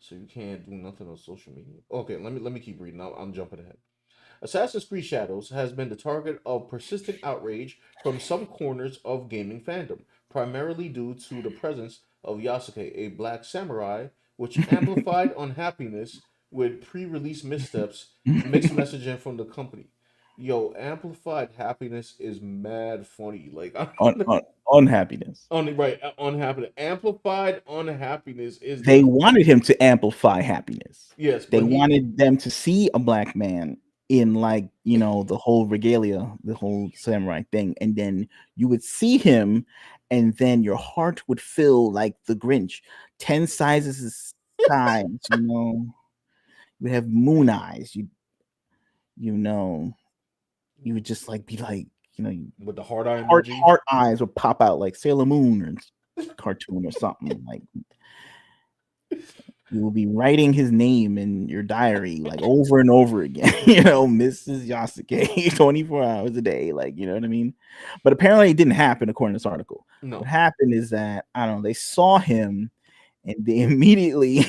So you can't do nothing on social media. Okay, let me keep reading. I'm jumping ahead. Assassin's Creed Shadows has been the target of persistent outrage from some corners of gaming fandom, primarily due to the presence of Yasuke, a black samurai, which amplified unhappiness with pre-release missteps, mixed messaging from the company. Yo, amplified happiness is mad funny. Like unhappiness. unhappiness. Amplified unhappiness is They the wanted him to amplify happiness. yes, They but he wanted them to see a black man in, like, the whole regalia, the whole samurai thing, and then you would see him, and then your heart would fill like the Grinch, 10 sizes of size. You would have moon eyes. You know, you would just like be like, with the hard eye heart emoji. heart eyes would pop out like Sailor Moon or cartoon or something. Like, you will be writing his name in your diary like over and over again. Mrs. Yasuke, 24 hours a day. Like, you know what I mean? But apparently it didn't happen according to this article. What No. happened is that, I don't know, they saw him and they immediately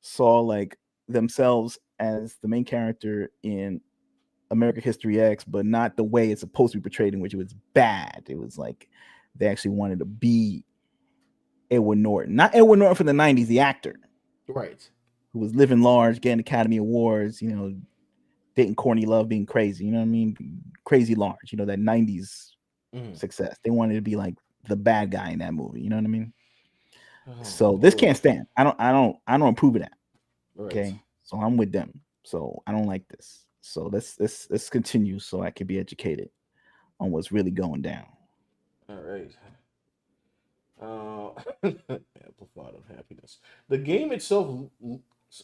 saw like themselves as the main character in American History X, but not the way it's supposed to be portrayed, in which it was bad. It was like they actually wanted to be Edward Norton, not Edward Norton from the 90s, the actor Right. who was living large, getting Academy Awards, dating Courtney Love, being crazy, you know what I mean? Crazy large, that 90s Mhm. success. They wanted to be like the bad guy in that movie, you know what I mean? Oh So this can't boy. stand. I don't approve of that. Right. Okay. So I'm with them. So I don't like this. So let's continue so I can be educated on what's really going down. All right. Amplified unhappiness. The game itself,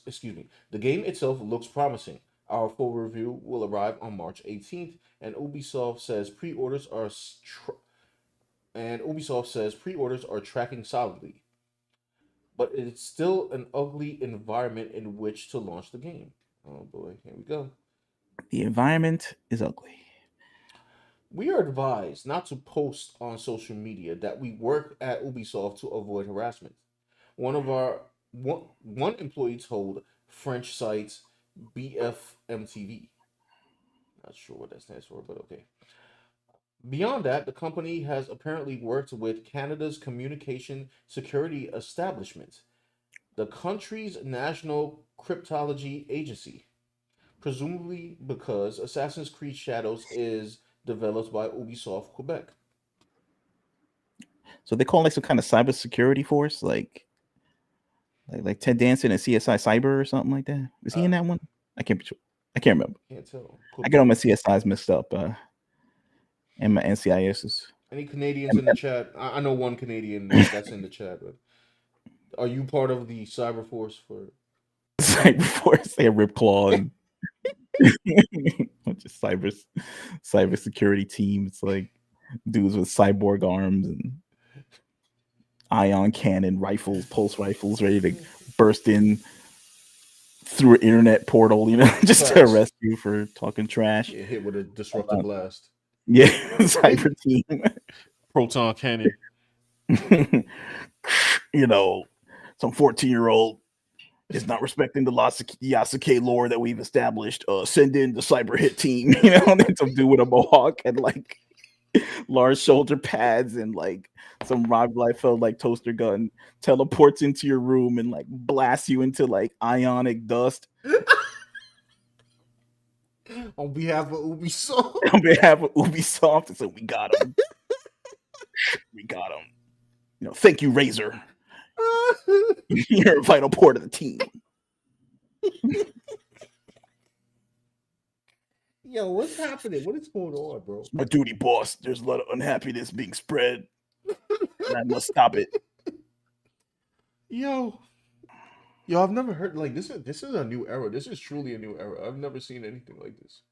excuse me, the game itself looks promising. Our full review will arrive on March 18th, and Ubisoft says pre-orders are tracking solidly, but it's still an ugly environment in which to launch the game. Oh boy, here we go. The environment is ugly. We are advised not to post on social media that we work at Ubisoft to avoid harassment. One employee told French site BFMTV. Not sure what that stands for, but okay. Beyond that, the company has apparently worked with Canada's Communication Security Establishment, the country's national cryptology agency, presumably because Assassin's Creed Shadows is developed by Ubisoft Quebec. So they call like some kind of cybersecurity force, like like Ted Danson and CSI Cyber or something like that. Is he in that one? I can't be sure. I can't remember. Can't tell. I get all my CSIs messed up, and my NCISs. Any Canadians in the chat? I know one Canadian that's in the chat, but are you part of the cyber force for Cyber Force, they have Ripclaw and just cyber security team. It's like dudes with cyborg arms and ion cannon rifles, pulse rifles, ready to burst in through an internet portal, just to arrest you for talking trash. get hit with a disruptive blast? Yeah, cyber team. Proton cannon. Some 14-year-old is not respecting the Yasuke lore that we've established. Send in the cyber hit team, and some dude with a mohawk and like large shoulder pads and like some Rob Liefeld like toaster gun teleports into your room and like blasts you into like ionic dust. On behalf of Ubisoft. On behalf of Ubisoft, so we got him. We got him. Thank you, Razor. You're a vital part of the team. Yo, what's happening? What is going on, bro? It's my duty, boss. There's a lot of unhappiness being spread, and I must stop it. Yo, I've never heard like this. This is a new era. This is truly a new era. I've never seen anything like this.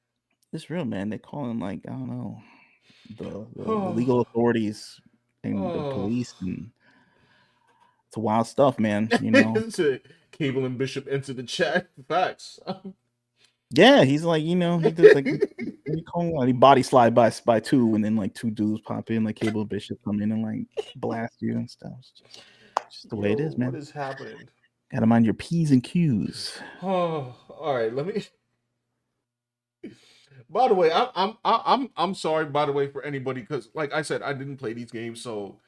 It's real, man. They call him like, I don't know, the legal authorities and the police, and it's wild stuff, man. Cable and Bishop into the chat. Facts. Yeah, he's like, he does like he body slide by two, and then like two dudes pop in, like Cable and Bishop come in and like blast you and stuff. It's just the way it is, man. What is happening? Gotta mind your P's and Q's. Oh, all right. Let me. By the way, I'm sorry. By the way, for anybody, because like I said, I didn't play these games, so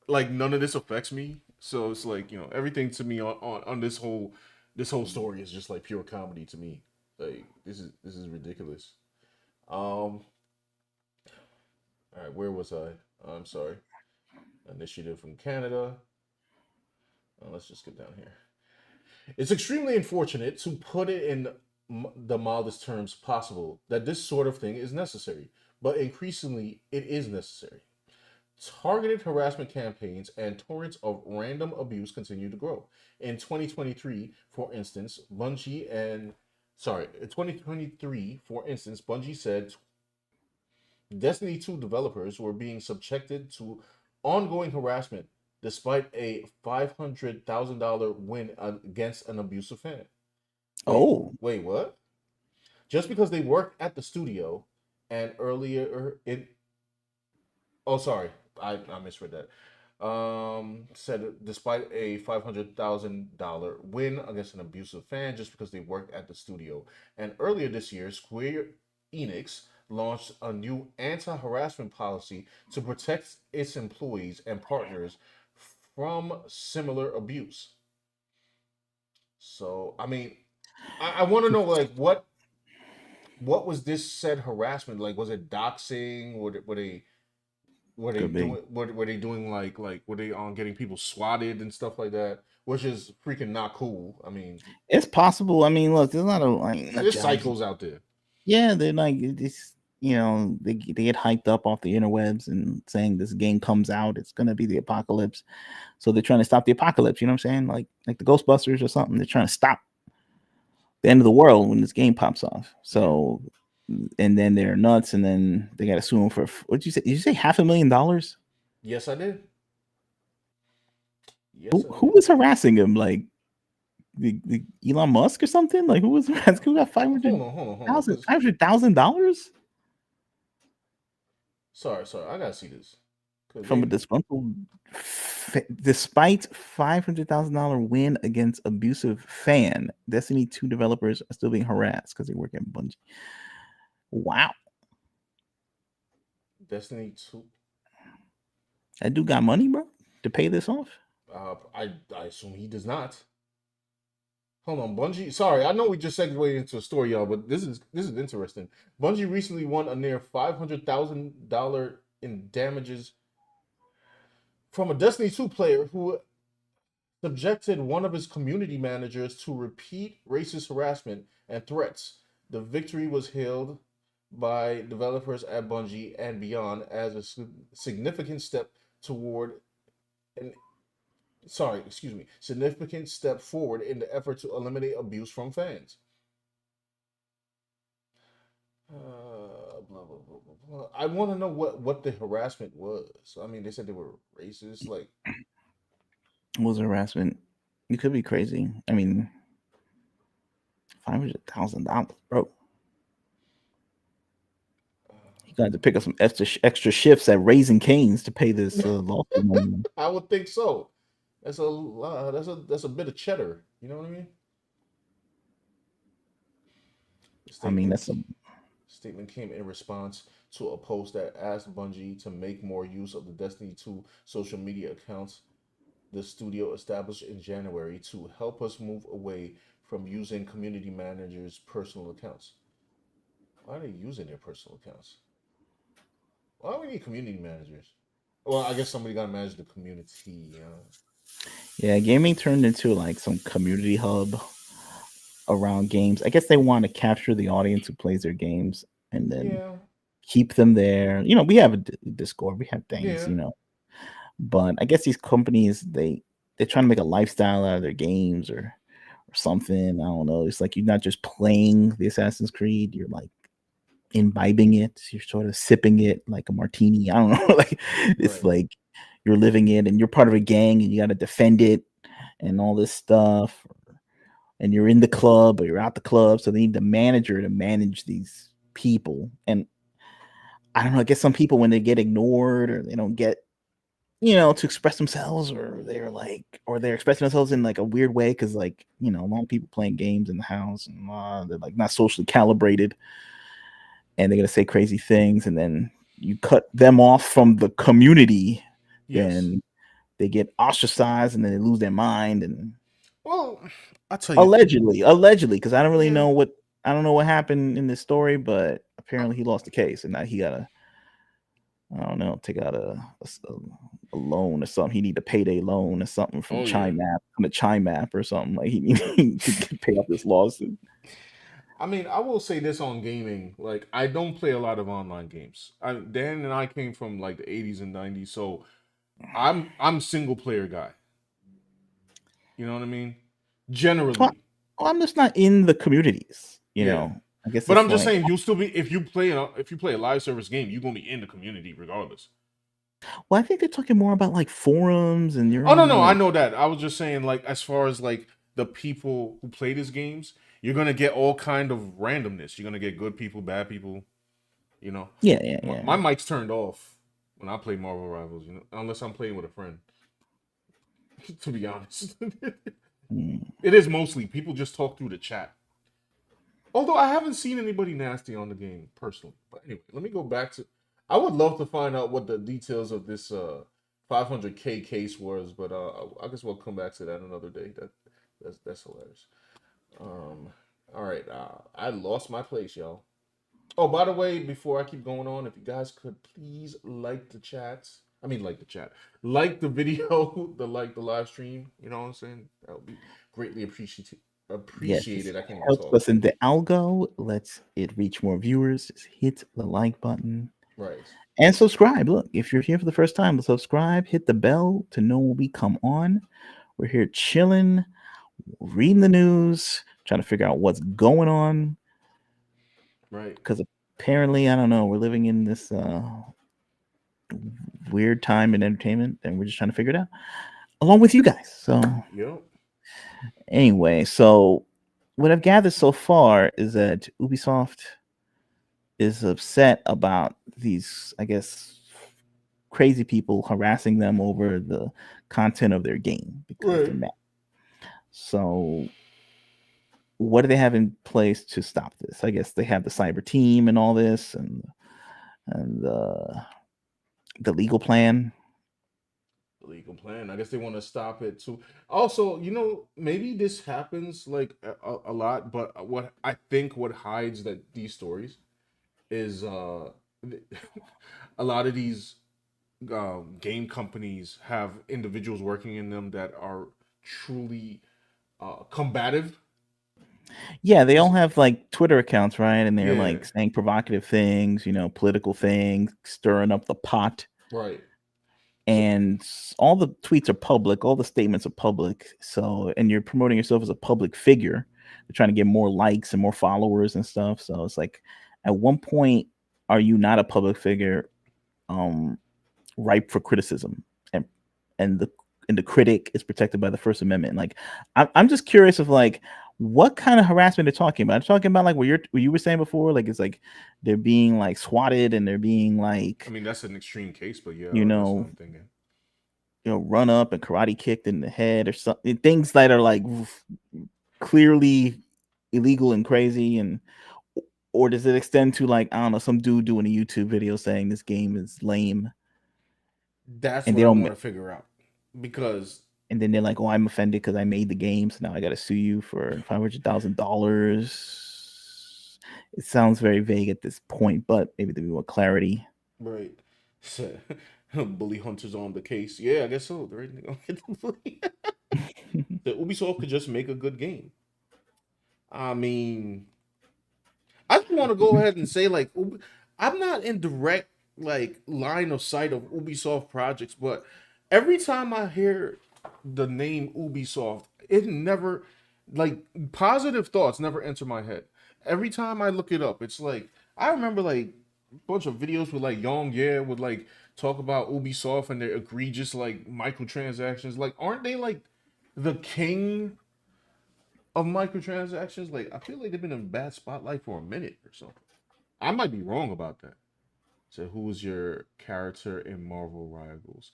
like none of this affects me. So it's like everything to me on this whole story is just like pure comedy to me. Like this is ridiculous. All right, where was I? I'm sorry. Initiative from Canada. Let's just get down here. It's extremely unfortunate, to put it in the mildest terms possible, that this sort of thing is necessary, but increasingly it is necessary. Targeted harassment campaigns and torrents of random abuse continue to grow. In 2023, for instance, Bungie said Destiny 2 developers were being subjected to ongoing harassment despite a $500,000 win against an abusive fan. Wait, what? Just because they worked at the studio and earlier I misread that. Said despite a $500,000 win against an abusive fan just because they worked at the studio. And earlier this year, Square Enix launched a new anti-harassment policy to protect its employees and partners from similar abuse. So, I mean, I want to know, like, what was this said harassment? Like, was it doxing? Were they doing like were they on getting people swatted and stuff like that, which is freaking not cool. I mean, it's possible. I mean, look, there's a lot of there's cycles out there. Yeah, they're like this. They get hyped up off the interwebs and saying this game comes out, it's gonna be the apocalypse. So they're trying to stop the apocalypse. You know what I'm saying? Like the Ghostbusters or something. They're trying to stop the end of the world when this game pops off. So, and then they're nuts, and then they got to sue them for, what did you say? Did you say $500,000? Yes, I did. Yes, who was harassing him? Like the Elon Musk or something? Like who was harassing? Who got $500,000? Sorry, I gotta see this. From a disgruntled, despite $500,000 win against abusive fan, Destiny 2 developers are still being harassed because they work at Bungie. Wow. Destiny 2. That dude got money, bro, to pay this off? I assume he does not. Hold on, Bungie. Sorry, I know we just segued into a story, y'all, but this is interesting. Bungie recently won a near $500,000 in damages from a Destiny 2 player who subjected one of his community managers to repeat racist harassment and threats. The victory was hailed by developers at Bungie and beyond as a significant step toward an significant step forward in the effort to eliminate abuse from fans. Blah, blah, blah, blah, blah. I want to know what the harassment was. I mean, they said they were racist. Like, Was harassment? You could be crazy. I mean, $500,000, bro. You got to pick up some extra shifts at Raising Cane's to pay this lawsuit money. I would think so. That's a that's a bit of cheddar. You know what I mean? I mean, Statement that's a statement came in response to a post that asked Bungie to make more use of the Destiny 2 social media accounts the studio established in January to help us move away from using community managers' personal accounts. Why are they using their personal accounts? Why do we need community managers? Well, I guess somebody got to manage the community. yeah. Gaming turned into like some community hub around games. I guess they want to capture the audience who plays their games and then Yeah, keep them there. We have a Discord, we have things, yeah, but I guess these companies they're trying to make a lifestyle out of their games or something. I don't know. It's like you're not just playing the Assassin's Creed, you're like imbibing it. You're sort of sipping it like a martini. I don't know. Like it's right. like you're living it and you're part of a gang and you got to defend it and all this stuff. And you're in the club or you're out the club. So they need the manager to manage these people. And I don't know, I guess some people when they get ignored or they don't get, to express themselves or they're expressing themselves in like a weird way because like, a lot of people playing games in the house and they're like not socially calibrated and they're gonna say crazy things and then you cut them off from the community, Yes. then they get ostracized and then they lose their mind and Well, I tell you, allegedly, because yeah. I don't know what happened in this story, but apparently he lost the case and now he gotta, I don't know, take out a loan or something. He need a payday loan or something from Oh yeah. the Chime app or something. Like he could pay off this lawsuit. I mean, I will say this on gaming. Like, I don't play a lot of online games. Dan and I came from like the 80s and 90s, so I'm single player guy. You know what I mean? Well, Generally, I'm just not in the communities, yeah. I guess But it's I'm just like, saying, you'll still be if you play a live service game, you're gonna be in the community regardless. well, I think they're talking more about like forums and you're Oh no, on no, I like, know that. I was just saying, like, as far as like the people who play these games, you're gonna get all kind of randomness. You're gonna get good people, bad people. You know, yeah, yeah, my yeah. mic's turned off when I play Marvel Rivals. You know, unless I'm playing with a friend. To be honest, Mm. it is mostly people just talk through the chat. Although I haven't seen anybody nasty on the game personally. But anyway, let me go back to. I would love to find out what the details of this 500K case was, but I guess we'll come back to that another day. That's hilarious. Um, all right, I lost my place, y'all. Oh, by the way, before I keep going on, if you guys could please like the chats. I mean, like the chat, like the video, the live stream. You know what I'm saying? That would be greatly appreciated. Yes, this Appreciated. I can't even helps talk. us in the algo, lets it reach more viewers. Just hit the like button Right. and subscribe. Look, if you're here for the first time, subscribe, hit the bell to know when we come on. We're here chilling, reading the news, trying to figure out what's going on. Right. Because apparently, I don't know, we're living in this weird time in entertainment, and we're just trying to figure it out along with you guys. So, Yep. anyway, so what I've gathered so far is that Ubisoft is upset about these, I guess, crazy people harassing them over the content of their game because they're Right. mad. So, what do they have in place to stop this? I guess they have the cyber team and all this, and the legal plan. Legal plan. I guess they want to stop it too. Also, maybe this happens like a lot, but what I think what hides that these stories is a lot of these game companies have individuals working in them that are truly combative. Yeah, they all It's- have like Twitter accounts, right? And they're yeah, like saying provocative things, political things, stirring up the pot. right. So And all the tweets are public, all the statements are public. So, and you're promoting yourself as a public figure. You're trying to get more likes and more followers and stuff. So it's like, at one point, are you not a public figure, um, ripe for criticism? And the critic is protected by the First Amendment. Like, I'm just curious of like what kind of harassment they're talking about. They're talking about like what you were saying before, like it's like they're being like swatted and they're being like, I mean, that's an extreme case, but yeah, you that's what know, I'm thinking. run up and karate kicked in the head or something, things that are like clearly illegal and crazy. And or does it extend to like, I don't know, some dude doing a YouTube video saying this game is lame, That's and what they I don't, want to figure out because and then they're like, "Oh, I'm offended because I made the game, so now I got to sue you for $500,000." It sounds very vague at this point, but maybe there'll be more clarity. right. So, bully hunters on the case. Yeah, I guess so. They're gonna get the bully. The Ubisoft could just make a good game. I mean, I just want to go ahead and say like I'm not in direct like line of sight of Ubisoft projects, but every time I hear the name Ubisoft, it never like positive thoughts never enter my head. Every time I look it up, it's like I remember like a bunch of videos with like Young Yeah would like talk about Ubisoft and their egregious like microtransactions. Like, aren't they like the king of microtransactions? Like, I feel like they've been in a bad spotlight for a minute or something. I might be wrong about that. So, who was your character in Marvel Rivals?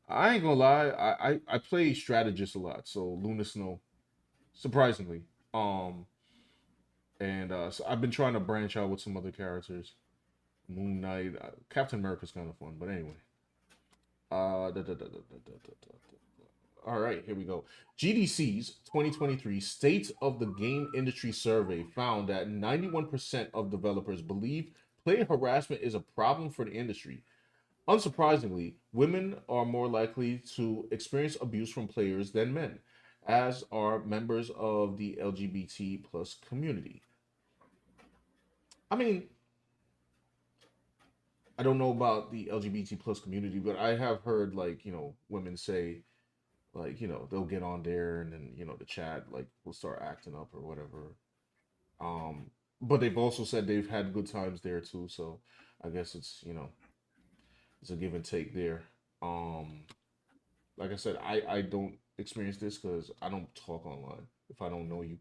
I ain't gonna lie, I play strategist a lot, so Luna Snow, surprisingly. Um, and so I've been trying to branch out with some other characters. Moon Knight, Captain America's kind of fun, but anyway. All right, here we go. GDC's 2023 State of the Game Industry Survey found that 91% of developers believe player harassment is a problem for the industry. Unsurprisingly, women are more likely to experience abuse from players than men, as are members of the LGBT plus community. I mean, I don't know about the LGBT plus community, but I have heard like, women say like, they'll get on there and then, the chat like will start acting up or whatever. Um, but they've also said they've had good times there too, so I guess it's a give and take there. Um, like I said, I don't experience this because I don't talk online if I don't know you.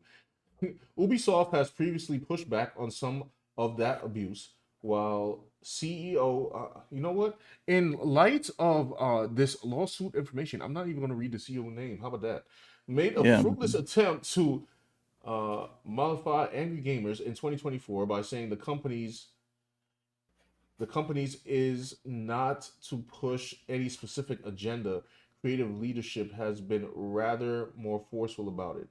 Ubisoft has previously pushed back on some of that abuse, while CEO, you know what? In light of this lawsuit information, I'm not even going to read the CEO name. How about that? Made a Yeah, fruitless attempt to mollify angry gamers in 2024 by saying the company's is not to push any specific agenda. Creative leadership has been rather more forceful about it.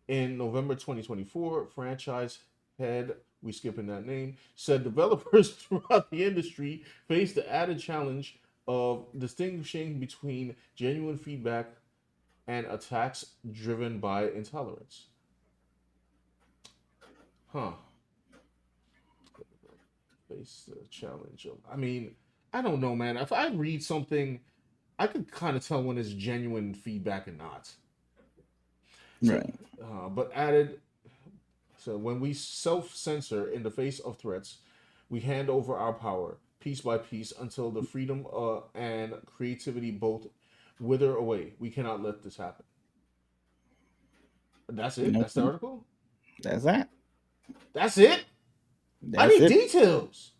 In November 2024, franchise head, we skipping that name, said developers throughout the industry face the added challenge of distinguishing between genuine feedback and attacks driven by intolerance. Huh. Face the challenge of, I mean, I don't know, man. If I read something, I could kind of tell when it's genuine feedback and not. So, right. but added, so when we self censor in the face of threats, we hand over our power piece by piece until the freedom and creativity both wither away. We cannot let this happen. That's it. Nope. That's the article. That's that. That's it. I That's need it. details.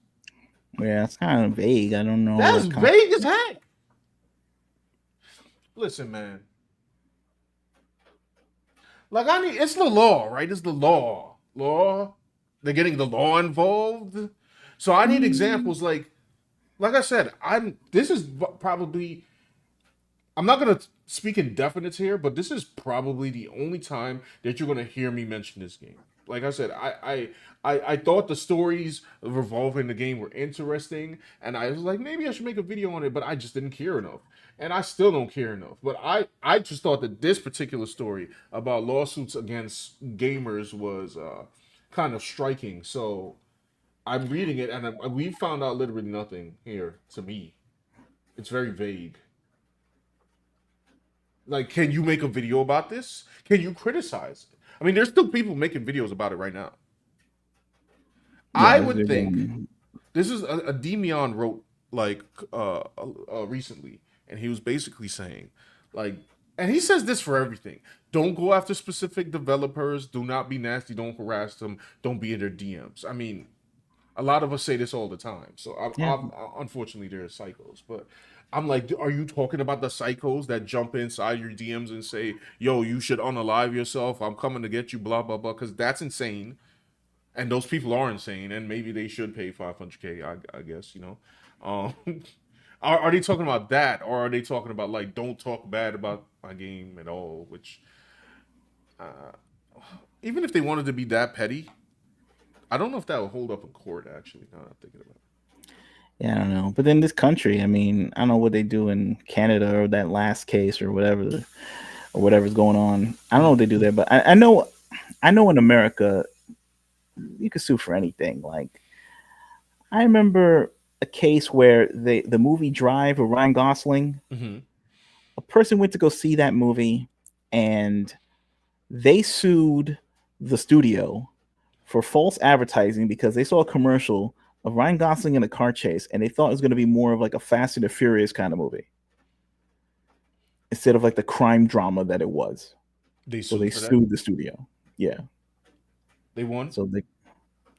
Yeah, it's kind of vague. I don't know That's what kind. vague as heck. Listen, man. Like I need. It's the law, right? It's the law. Law. They're getting the law involved. So I need examples like I said, this is probably I'm not gonna speak in definites here, but this is probably the only time that you're gonna hear me mention this game. Like I said, I thought the stories revolving the game were interesting, and I was like, maybe I should make a video on it, but I just didn't care enough, and I still don't care enough. But I just thought that this particular story about lawsuits against gamers was kind of striking. So I'm reading it, and we found out literally nothing here. To me, it's very vague. Like, can you make a video about this? Can you criticize it? I mean, there's still people making videos about it right now. Yeah, I there's would think been this is a Demion wrote like recently, and he was basically saying, like, and he says this for everything: don't go after specific developers, do not be nasty, don't harass them, don't be in their DMs. I mean, a lot of us say this all the time. So yeah. unfortunately, there are psychos, but I'm like, are you talking about the psychos that jump inside your DMs and say, "Yo, you should unalive yourself. I'm coming to get you." Blah blah blah. Because that's insane, and those people are insane, and maybe they should pay 500K. I guess Um, are they talking about that, or are they talking about like, don't talk bad about my game at all? Which, uh, even if they wanted to be that petty, I don't know if that would hold up in court. Actually, now that I'm thinking about it. Yeah, I don't know. But then this country, I mean, I don't know what they do in Canada or that last case or whatever, or whatever's going on. I don't know what they do there, but I know in America you could sue for anything. Like I remember a case where the movie Drive with Ryan Gosling, Mm-hmm. a person went to go see that movie and they sued the studio for false advertising because they saw a commercial of Ryan Gosling in a car chase and they thought it was going to be more of like a Fast and the Furious kind of movie instead of like the crime drama that it was. They So sued they for that. sued the studio. Yeah. They won. So they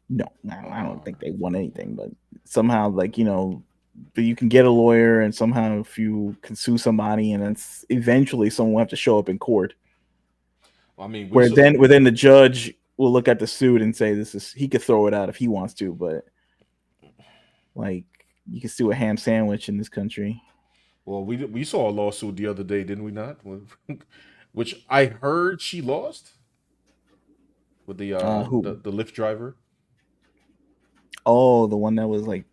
no, I don't think they won anything, but somehow like but you can get a lawyer and somehow if you can sue somebody and then eventually someone will have to show up in court. I mean, Where then the judge will look at the suit and say he could throw it out if he wants to, but like you can sue a ham sandwich in this country. well, we saw a lawsuit the other day, didn't we not? Which I heard she lost with the Who? the Lyft driver. Oh, the one that was like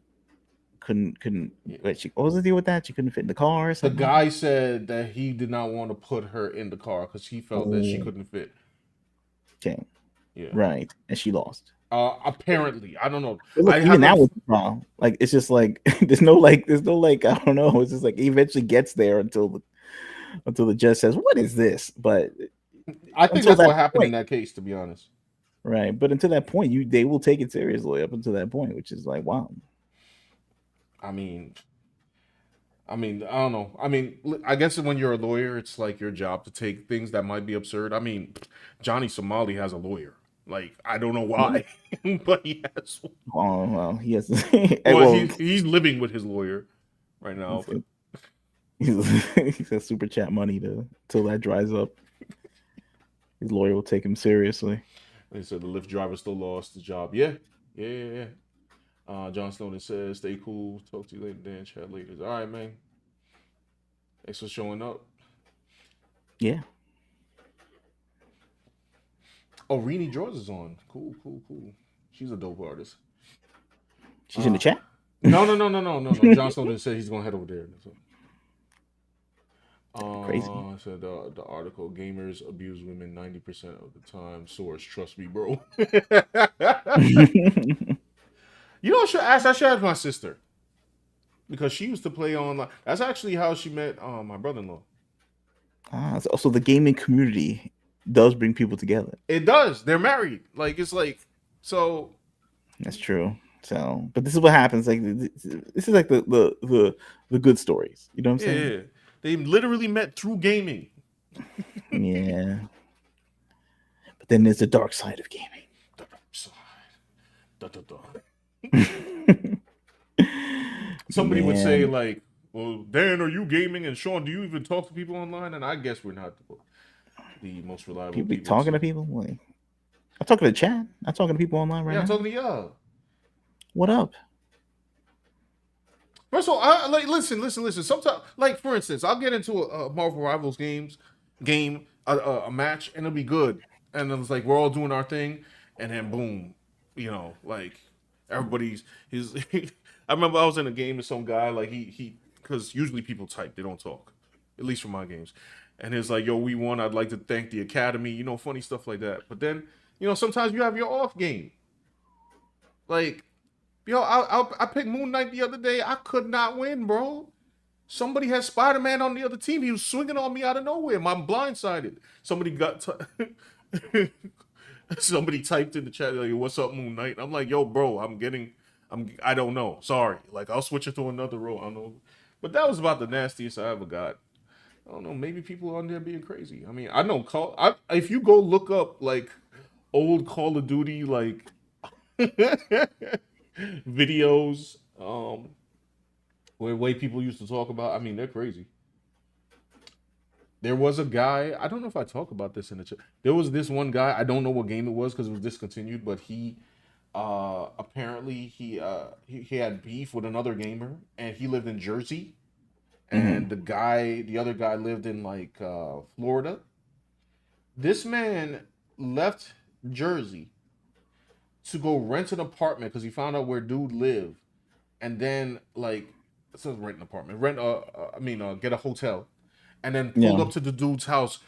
couldn't. Yeah. What was the deal with that? She couldn't fit in the car or The something. guy said that he did not want to put her in the car because he felt that she couldn't fit. Okay. Yeah. Right, and she lost. Apparently, I don't know. But look, even that was wrong. Like it's just like there's no like I don't know. It's just like he eventually gets there until the judge says, "What is this?" But I think until that's what that happened in point. that case, to be honest. Right, but until that point, they will take it seriously up until that point, which is like wow. I mean, I don't know. I mean, I guess when you're a lawyer, it's like your job to take things that might be absurd. I mean, Johnny Somali has a lawyer. Like, I don't know why, but he has one. Oh well, he has. Well, he's living with his lawyer right now. But he says super chat money till that dries up. His lawyer will take him seriously. they said the Lyft driver still lost the job. Yeah. John Snowden says, "Stay cool. Talk to you later, Dan. Chat later." All right, man. Thanks for showing up. Yeah. Oh, Rini Draws is on. Cool. She's a dope artist. She's in the chat? No. John Snowden said he's gonna head over there. Crazy. Said the article: gamers abuse women 90% of the time. Source: trust me, bro. You know, I should ask my sister because she used to play online. That's actually how she met my brother-in-law. So the gaming community does bring people together. It does. They're married. Like it's like so. That's true. So, but this is what happens. Like this is like the good stories. You know what I'm saying? Yeah. They literally met through gaming. Yeah. But then there's the dark side of gaming. The dark side. Somebody would say like, "Well, Dan, are you gaming?" And Sean, do you even talk to people online? And I guess we're not the most reliable people. Be talking to people. Like, I'm talking to the chat. I'm talking to people online right now. I'm talking to y'all. What up? First of all, listen. Sometimes, like for instance, I'll get into a Marvel Rivals game, a match, and it'll be good. And it's like we're all doing our thing, and then boom, like everybody's his. I remember I was in a game with some guy like he because usually people type, they don't talk, at least for my games, and it's like, yo, we won. I'd like to thank the academy, funny stuff like that. But then sometimes you have your off game, like I picked Moon Knight the other day. I could not win, bro. Somebody had Spider Man on the other team. He was swinging on me out of nowhere. I'm blindsided. Somebody got. Somebody typed in the chat like, "What's up, Moon Knight?" I'm like, "Yo, bro, I don't know. Sorry. Like, I'll switch it to another role. I don't know." But that was about the nastiest I ever got. I don't know. Maybe people on there being crazy. I mean, I know if you go look up like old Call of Duty like videos, where way people used to talk about. I mean, they're crazy. There was a guy. I don't know if I talk about this in the chat. There was this one guy. I don't know what game it was because it was discontinued. But he, apparently he had beef with another gamer, and he lived in Jersey, and the other guy lived in like Florida. This man left Jersey to go rent an apartment because he found out where dude lived, and then like it says rent an apartment, get a hotel, and then pulled Yeah. up to the dude's house,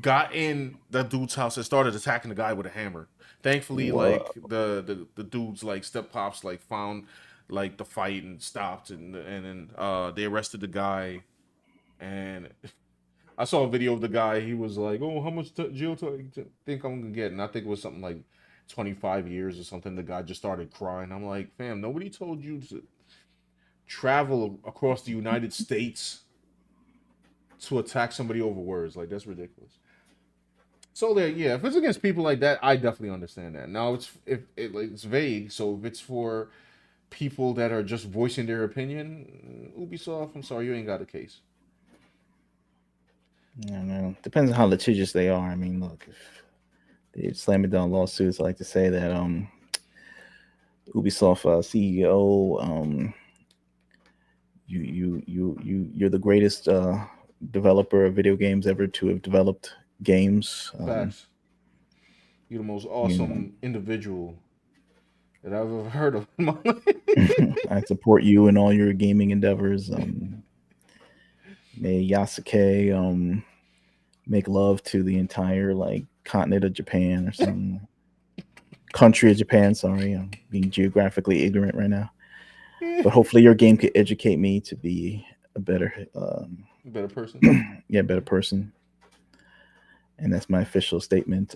got in the dude's house and started attacking the guy with a hammer. Thankfully, Whoa. like the dude's like step pops like found like the fight and stopped, and then they arrested the guy. And I saw a video of the guy. He was like, "Oh, how much jail time you think I'm gonna get?" And I think it was something like 25 years or something. The guy just started crying. I'm like, "Fam, nobody told you to travel across the United States to attack somebody over words. Like, that's ridiculous." So there, yeah. If it's against people like that, I definitely understand that. Now it's vague. So if it's for people that are just voicing their opinion, Ubisoft, I'm sorry, you ain't got a case. I don't know. Depends on how litigious they are. I mean, look, if they slam it down lawsuits, I like to say that Ubisoft CEO, you're the greatest developer of video games ever to have developed games. Facts. You're the most You awesome individual that I've ever heard of in my life. know, I support you in all your gaming endeavors. May Yasuke make love to the entire like continent of Japan or something. Country of Japan, sorry. I'm being geographically ignorant right now. But hopefully your game could educate me to be a better Better person. yeah, better person. And that's my official statement.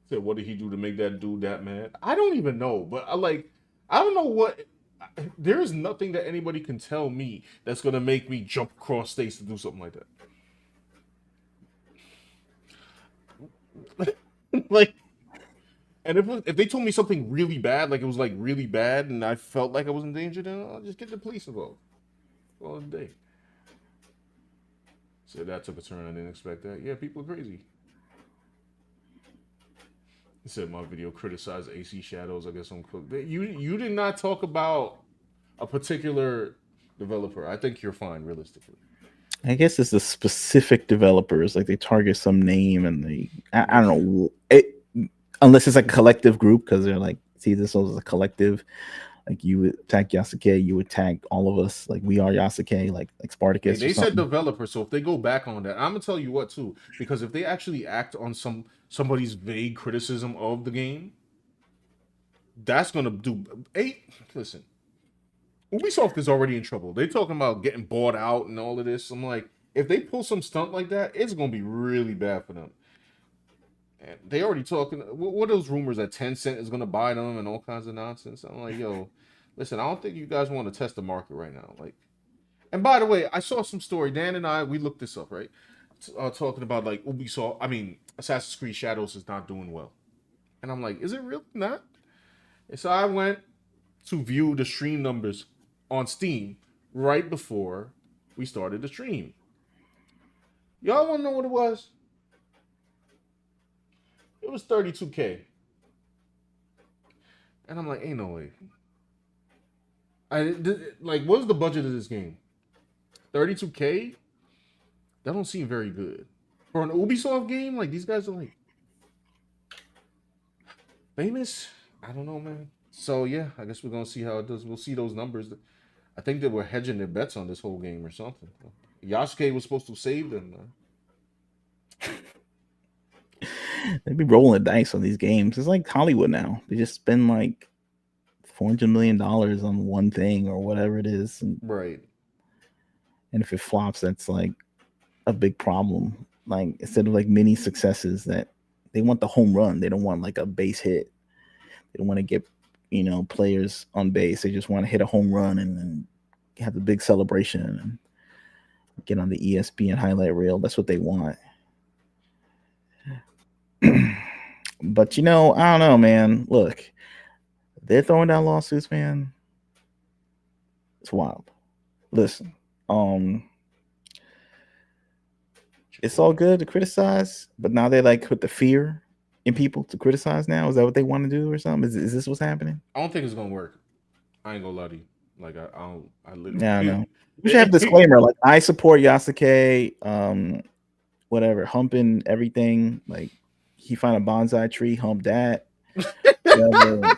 Said, what did he do to make that dude that mad? I don't even know, but I don't know what. There is nothing that anybody can tell me that's gonna make me jump across states to do something like that. Like, and if they told me something really bad, like it was like really bad, and I felt like I was in danger, then I'll just get the police involved. All day. So that took a turn. I didn't expect that. Yeah, people are crazy. He said my video criticized AC Shadows. I guess I'm cooked. You did not talk about a particular developer. I think you're fine, realistically. I guess it's the specific developers, like they target some name and I don't know unless it's like a collective group because they're like, see, this was a collective. Like you would attack Yasuke, you would tag all of us. Like we are Yasuke, like Spartacus. They said developer, so if they go back on that, I'm gonna tell you what too. Because if they actually act on somebody's vague criticism of the game, that's gonna do. Listen, Ubisoft is already in trouble. They're talking about getting bought out and all of this. I'm like, if they pull some stunt like that, it's gonna be really bad for them. And they already talking. What are those rumors that Tencent is gonna buy them and all kinds of nonsense? I'm like, yo, listen, I don't think you guys want to test the market right now. Like, and by the way, I saw some story. Dan and I, we looked this up, right? Talking about like Ubisoft. I mean, Assassin's Creed Shadows is not doing well, and I'm like, is it really not? And so I went to view the stream numbers on Steam right before we started the stream. Y'all want to know what it was? It was 32K. And I'm like, ain't no way. Like, what's the budget of this game? 32K? That don't seem very good. For an Ubisoft game, like these guys are like famous. I don't know, man. So yeah, I guess we're gonna see how it does. We'll see those numbers. I think they were hedging their bets on this whole game or something. Yasuke was supposed to save them, man. They be rolling the dice on these games. It's like Hollywood now. They just spend like $400 million on one thing or whatever it is. Right. And if it flops, that's like a big problem. Like instead of like mini successes, that they want the home run. They don't want like a base hit. They don't want to get, players on base. They just want to hit a home run and then have the big celebration and get on the ESPN highlight reel. That's what they want. But I don't know, man. Look, they're throwing down lawsuits, man. It's wild. Listen, it's all good to criticize, but now they like put the fear in people to criticize now. Is that what they want to do or something? Is this what's happening? I don't think it's gonna work. I ain't gonna lie to you. Like I don't. I literally. Yeah, I know. We should have a disclaimer. Like I support Yasuke. Whatever, humping everything. Like he found a bonsai tree, hump that. I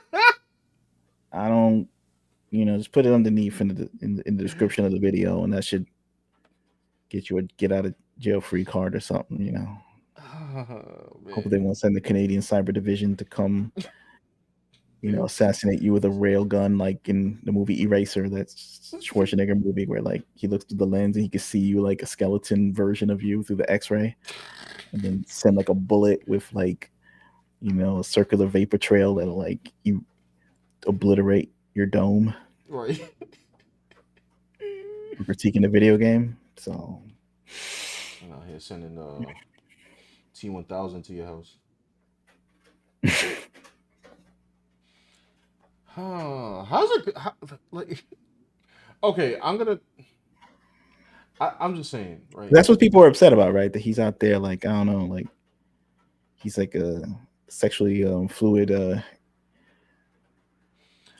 don't. Just put it underneath in the description of the video, and that should get you a get out of jail free card or something. Hopefully they won't send the Canadian Cyber Division to come, assassinate you with a rail gun, like in the movie Eraser, that's Schwarzenegger movie, where like he looks through the lens and he can see you like a skeleton version of you through the X-ray, and then send like a bullet with like, a circular vapor trail that'll like you obliterate your dome. Right. Critiquing the video game, so I'm out here sending T1000 to your house. How's it like? Okay, I'm just saying, right? That's what people are upset about, right? That he's out there, like I don't know, like he's like a sexually fluid.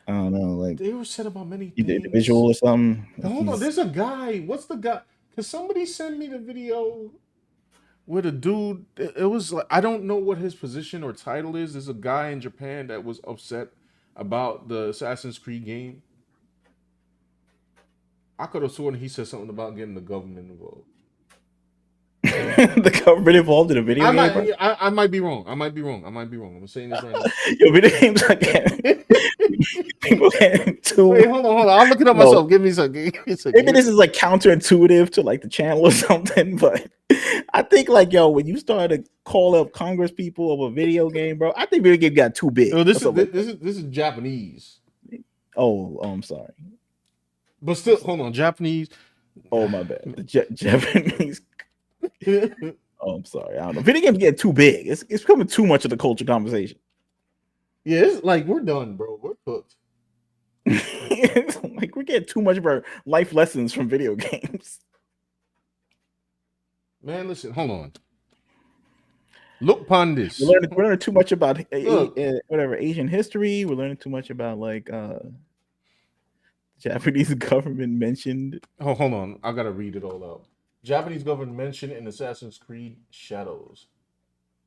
I don't know, like they were said about many either things. individual or something. Now, hold on, there's a guy. What's the guy? Can somebody send me the video where the dude? It was like I don't know what his position or title is. There's a guy in Japan that was upset about the Assassin's Creed game. I could have sworn he said something about getting the government involved. The government involved in a video game? I might be wrong. I'm saying this right now. Yo, video games are getting people getting too. Wait, hold on. I'll look it up myself. Give me some. Maybe this is like counterintuitive to like the channel or something, but I think like when you start to call up Congress people over a video game, bro, I think video game got too big. No, this is Japanese. Oh, I'm sorry. But still, hold on, Japanese. Oh my bad, Japanese. Oh, I'm sorry. I don't know. Video games get too big. It's becoming too much of the culture conversation. Yeah, it's like we're done, bro. We're cooked. Like we're getting too much of our life lessons from video games. Man, listen, hold on. Look upon this. We're learning too much about whatever Asian history. We're learning too much about like Japanese government mentioned. Oh, hold on. I gotta read it all out. Japanese government mentioned in Assassin's Creed Shadows.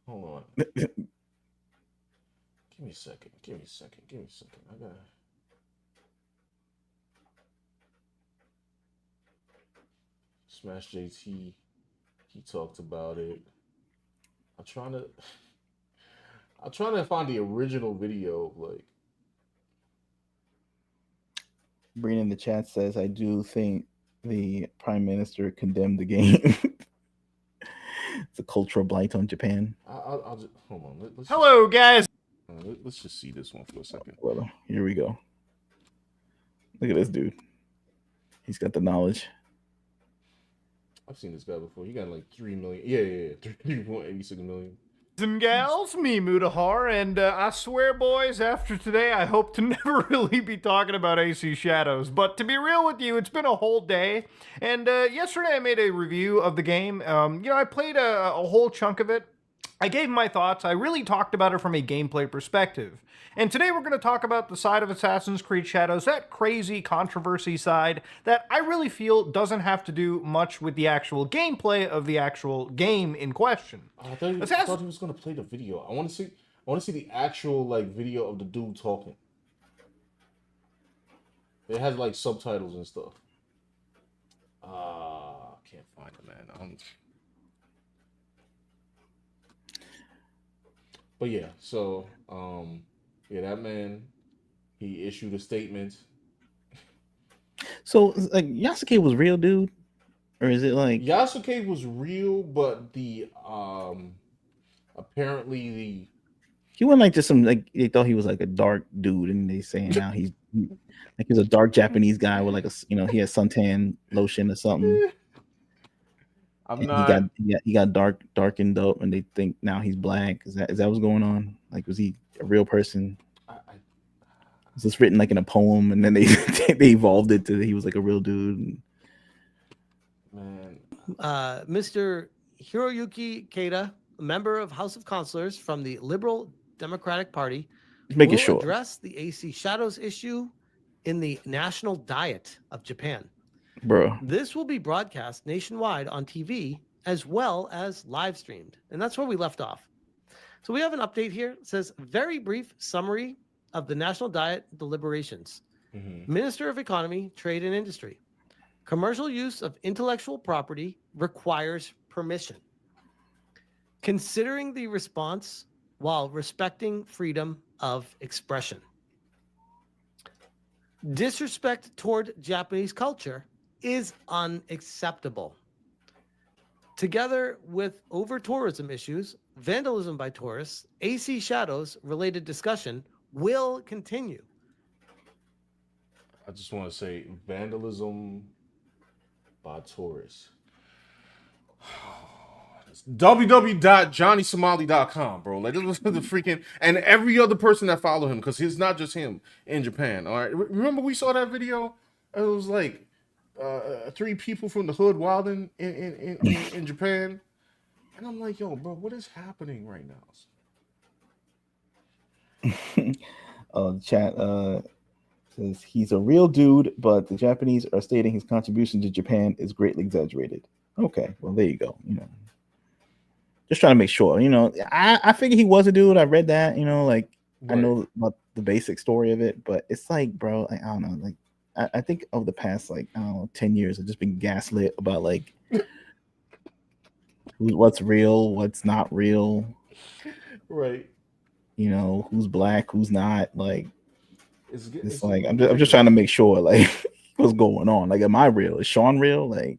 Hold on. Give me a second. I gotta. Smash JT. He talked about it. I'm trying to find the original video. Like, Breen in the chat says, "I do think the prime minister condemned the game." It's a cultural blight on Japan. I'll just hold on. Hello, guys. Let's just see this one for a second. Well, here we go. Look at this dude. He's got the knowledge. I've seen this guy before. He got like 3 million. Yeah. 3.86 million. And gals, me Mutahar, and I swear, boys, after today, I hope to never really be talking about AC Shadows. But to be real with you, it's been a whole day, and yesterday I made a review of the game. I played a whole chunk of it, I gave my thoughts. I really talked about it from a gameplay perspective. And today we're going to talk about the side of Assassin's Creed Shadows, that crazy controversy side that I really feel doesn't have to do much with the actual gameplay of the actual game in question. I thought he was gonna play the video. I want to see. I want to see the actual like video of the dude talking. It has like subtitles and stuff. Can't find it, man. But yeah, so yeah, that man, he issued a statement. So like Yasuke was real, dude, or is it like Yasuke was real, but the apparently the he wasn't like just some like they thought he was like a dark dude, and they saying now like he's a dark Japanese guy with like he has suntan lotion or something. I'm And not. he got darkened up, and they think now he's black. Is that what's going on? Like, was he a real person? Was this written like in a poem, and then they they evolved it to he was like a real dude? Man, Mr. Hiroyuki Keita, a member of House of Councilors from the Liberal Democratic Party, Make it will short. address the AC Shadows issue in the National Diet of Japan. Bro, This will be broadcast nationwide on TV as well as live streamed. And that's where we left off. So we have an update here. It says, very brief summary of the National Diet deliberations. Minister of Economy, Trade and Industry. Commercial use of intellectual property requires permission. Considering the response while respecting freedom of expression. Disrespect toward Japanese culture is unacceptable. Together with over-tourism issues, vandalism by tourists, AC Shadows related discussion will continue. I just want to say vandalism by tourists. www.johnnysomali.com, bro. Like, this was the freaking, and every other person that followed him, because it's not just him in Japan. All right, remember we saw that video? It was like 3 people from the hood wilding in Japan, and I'm like, yo, bro, what is happening right now? Chat says he's a real dude, but the Japanese are stating his contribution to Japan is greatly exaggerated. Okay, well there you go. Just trying to make sure. I figured he was a dude. I read that. Like Right. I know about the basic story of it, but it's like, bro, like, I don't know. Like I think over the past 10 years, I've just been gaslit about like what's real, what's not real. Right. Who's black, who's not. Like It's like I'm just trying to make sure like what's going on. Like, am I real? Is Sean real? Like,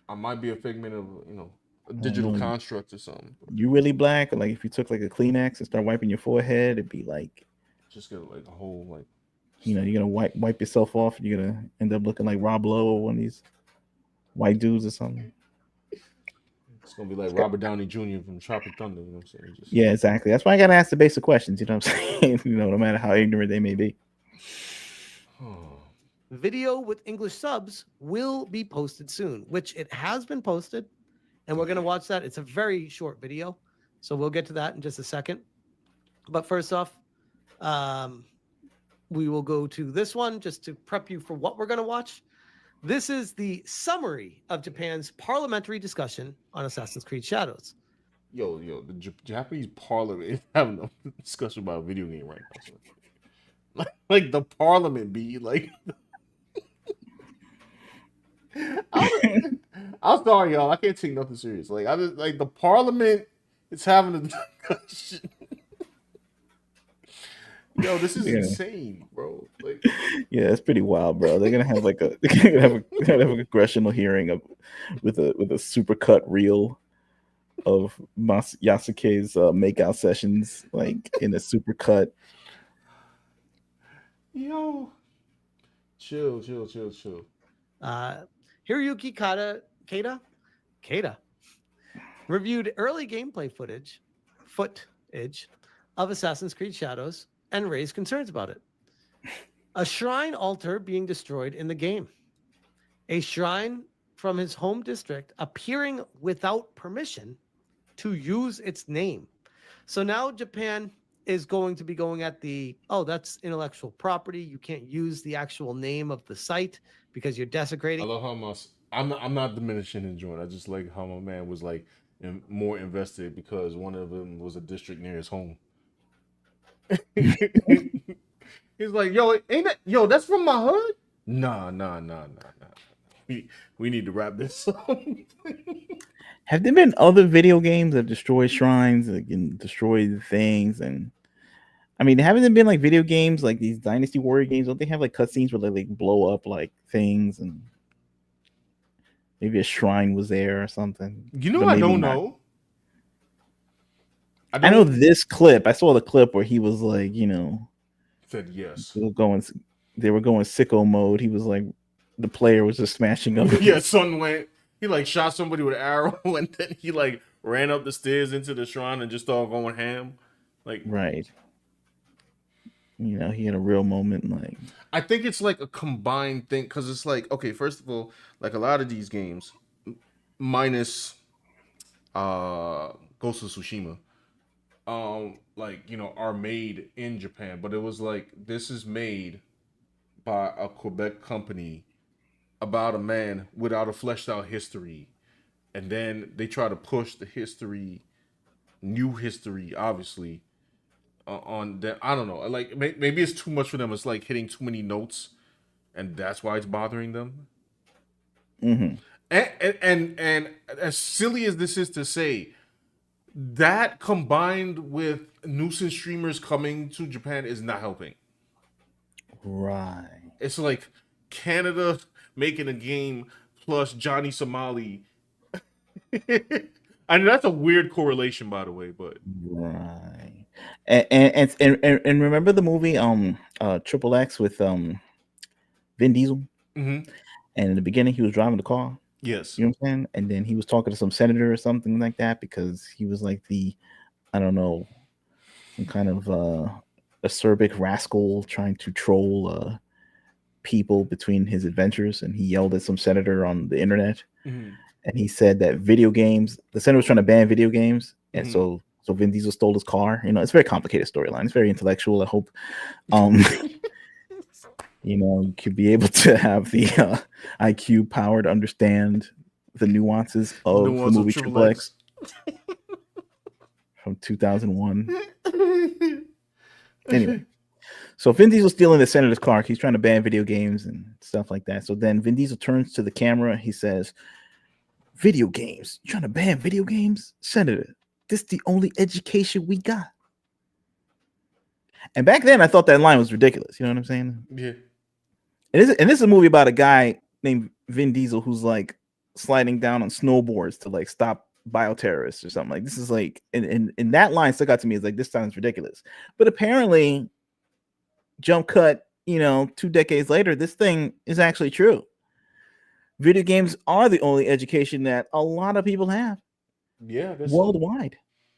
I might be a figment of a digital construct or something. You really black? Or like if you took like a Kleenex and start wiping your forehead, it'd be like just get like a whole like you're gonna wipe yourself off and you're gonna end up looking like Rob Lowe or one of these white dudes or something. It's gonna be like Robert Downey Jr. from Tropic Thunder, you know what I'm saying? Yeah, exactly. That's why I gotta ask the basic questions, you know what I'm saying? No matter how ignorant they may be. Video with English subs will be posted soon, which it has been posted, and we're going to watch that. It's a very short video, so we'll get to that in just a second. But first off, we will go to this one just to prep you for what we're going to watch. This is the summary of Japan's parliamentary discussion on Assassin's Creed Shadows. Yo, the Japanese parliament is having a discussion about a video game right now. Like the parliament be like. I'm sorry, y'all. I can't take nothing serious. Like I just like the parliament is having a discussion. Yo, this is insane, bro. Like, yeah, it's pretty wild, bro. They're gonna have like a they're gonna have a congressional hearing with a supercut reel of Yasuke's makeout sessions, like in a supercut. Yo, chill. Hiroyuki Keita reviewed early gameplay footage of Assassin's Creed Shadows and raised concerns about it. A shrine altar being destroyed in the game. A shrine from his home district appearing without permission to use its name. So now Japan is going to be going at that's intellectual property. You can't use the actual name of the site because you're I desecrating. love how much I'm not diminishing enjoying. I just like how my man was like more invested because one of them was a district near his home. He's like, yo, ain't that that's from my hood? Nah. We need to wrap this up. Have there been other video games that destroy shrines and destroy things? And I mean, haven't there been like video games like these Dynasty Warrior games? Don't they have like cutscenes where they like blow up like things and maybe a shrine was there or something? You know, But I maybe don't not. know. I know this clip. I saw the clip where he was like, Said yes. they were going sicko mode. He was like, the player was just smashing up. Yeah, son went. He like shot somebody with an arrow, and then he like ran up the stairs into the shrine and just started going ham. Like, Right. He had a real moment. Like, I think it's like a combined thing because it's like, okay, first of all, like a lot of these games, minus Ghost of Tsushima, are made in Japan, but it was like this is made by a Quebec company about a man without a fleshed out history, and then they try to push the new history, obviously, on that. I don't know, like maybe it's too much for them. It's like hitting too many notes, and that's why it's bothering them. mm-hmm. And as silly as this is to say, that combined with nuisance streamers coming to Japan is not helping. Right. It's like Canada making a game plus Johnny Somali. I mean, that's a weird correlation, by the way, but Right. And remember the movie Triple X with Vin Diesel? Mm-hmm. And in the beginning he was driving the car. Yes. You know what I'm saying? And then he was talking to some senator or something like that because he was like I don't know, some kind of acerbic rascal trying to troll people between his adventures, and he yelled at some senator on the internet. Mm-hmm. And he said that the senator was trying to ban video games, and Mm-hmm. so Vin Diesel stole his car. It's a very complicated storyline. It's very intellectual. I hope you could be able to have the IQ power to understand the nuances of the movie Triple X from 2001. Anyway, so Vin Diesel stealing the senator's car. He's trying to ban video games and stuff like that. So then Vin Diesel turns to the camera. He says, "Video games? You trying to ban video games, Senator? This is the only education we got." And back then, I thought that line was ridiculous. You know what I'm saying? Yeah. And this is a movie about a guy named Vin Diesel who's like sliding down on snowboards to like stop bioterrorists or something. Like this is like, and that line stuck out to me as like, this sounds ridiculous. But apparently, jump cut, 2 decades later, this thing is actually true. Video games are the only education that a lot of people have. Yeah, worldwide.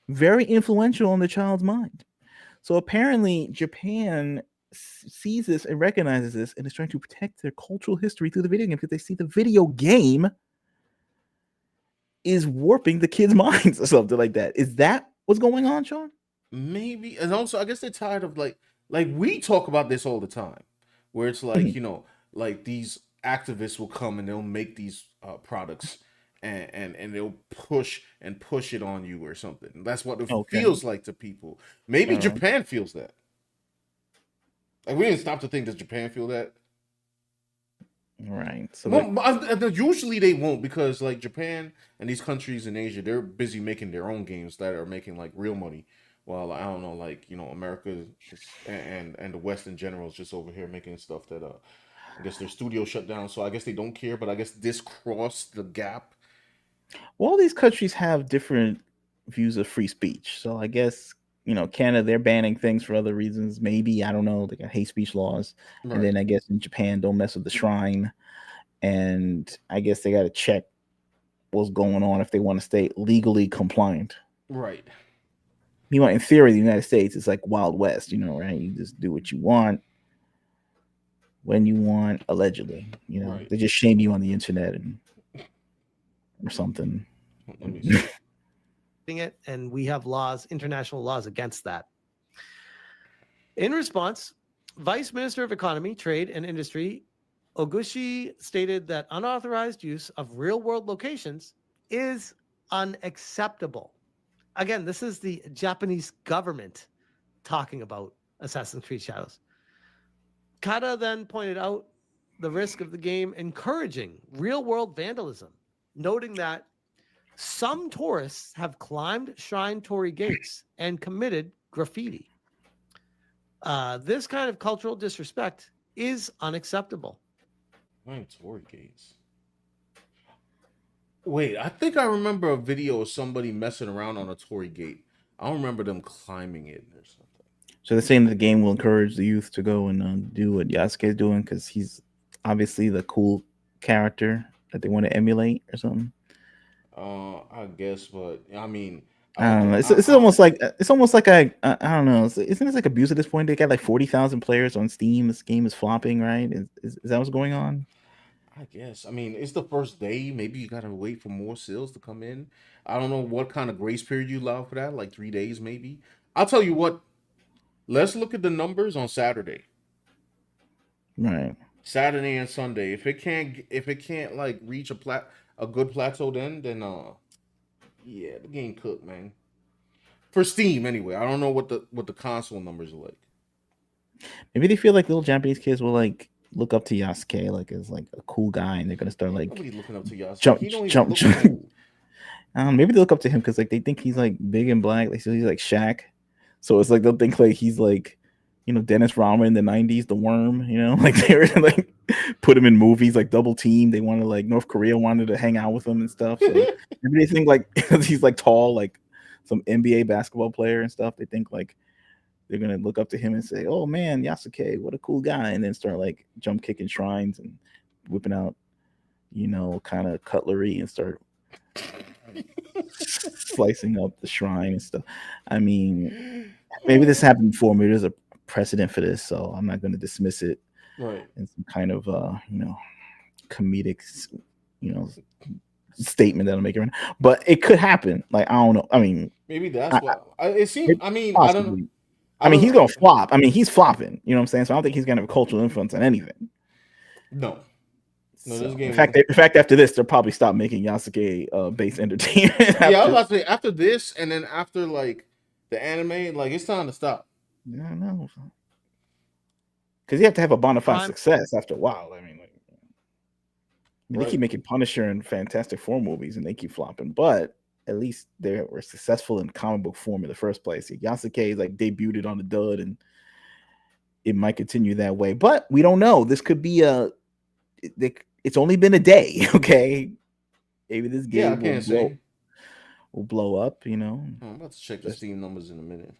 Very influential on the child's mind. So apparently Japan sees this and recognizes this and is trying to protect their cultural history through the video game because they see the video game is warping the kids' minds or something like that. Is that what's going on, Sean? Maybe. And also, I guess they're tired of like we talk about this all the time, where it's like, like these activists will come and they'll make these products and they'll push it on you or something. That's what it feels like to people. Maybe Japan feels that. Like, we didn't stop to think, does Japan feel that? Right. So usually they won't, because like Japan and these countries in Asia, they're busy making their own games that are making like real money. While I don't know, like, America and the West in general is just over here making stuff that I guess their studio shut down, so I guess they don't care. But I guess this crossed the gap. Well, all these countries have different views of free speech. So I guess, Canada, they're banning things for other reasons. Maybe, I don't know, they got hate speech laws. Right. And then I guess in Japan, don't mess with the shrine. And I guess they got to check what's going on if they want to stay legally compliant. Right. Meanwhile, in theory, the United States is like Wild West, right? You just do what you want, when you want, allegedly. Right. They just shame you on the internet or something. Let me see. it, and we have laws, international laws against that. In response, Vice Minister of Economy, Trade and Industry Oguchi stated that unauthorized use of real-world locations is unacceptable. Again, this is the Japanese government talking about Assassin's Creed Shadows. Kata then pointed out the risk of the game encouraging real-world vandalism, noting that some tourists have climbed Shrine Torii gates and committed graffiti. This kind of cultural disrespect is unacceptable. Torii gates. Wait, I think I remember a video of somebody messing around on a Torii gate. I don't remember them climbing it or something. So they're saying that the game will encourage the youth to go and do what Yasuke is doing because he's obviously the cool character that they want to emulate or something. I guess, but I mean, I don't know. It's almost like I don't know. Isn't it like abuse at this point? They got like 40,000 players on Steam. This game is flopping, right? Is that what's going on? I guess. I mean, it's the first day. Maybe you gotta wait for more sales to come in. I don't know what kind of grace period you allow for that. Like 3 days, maybe. I'll tell you what. Let's look at the numbers on Saturday. Right. Saturday and Sunday. If it can't like reach a good plateau, then yeah, the game cooked, man. For Steam, anyway. I don't know what the console numbers are like. Maybe they feel like little Japanese kids will like look up to Yasuke like as like a cool guy, and they're gonna start like Nobody's looking up to Yasuke. jump. Maybe they look up to him because like they think he's like big and black. Like so he's like Shaq. So it's like they'll think like he's like, you know, Dennis Rodman in the 90s, the Worm, you know, like they were like put him in movies like Double Team. They wanted like North Korea wanted to hang out with him and stuff. So maybe they think like because he's like tall, like some NBA basketball player and stuff. They think like they're gonna look up to him and say, "Oh man, Yasuke, what a cool guy," and then start like jump kicking shrines and whipping out, you know, kind of cutlery and start slicing up the shrine and stuff. I mean, maybe this happened before. Maybe there's a precedent for this, so I'm not going to dismiss it. Right. In some kind of you know, comedic, you know, statement that I'm making right now. But it could happen. Like I don't know. I mean, maybe that's what it seems. I mean, possibly. I don't know. I mean, he's gonna flop. I mean, he's flopping. You know what I'm saying? So I don't think he's gonna have a cultural influence on anything. No. No, So, this game. In fact, after this, they'll probably stop making Yasuke based entertainment. Yeah, I was about to say after this, and then after like the anime, like it's time to stop. Yeah, no, because you have to have a bona fide success after a while. I mean, like, they keep making Punisher and Fantastic Four movies, and they keep flopping. But at least they were successful in comic book form in the first place. Yasuke is like debuted on the dud, and it might continue that way. But we don't know. This could be it's only been a day, okay? Maybe this game will blow up, you know. I'm about to check the Steam numbers in a minute.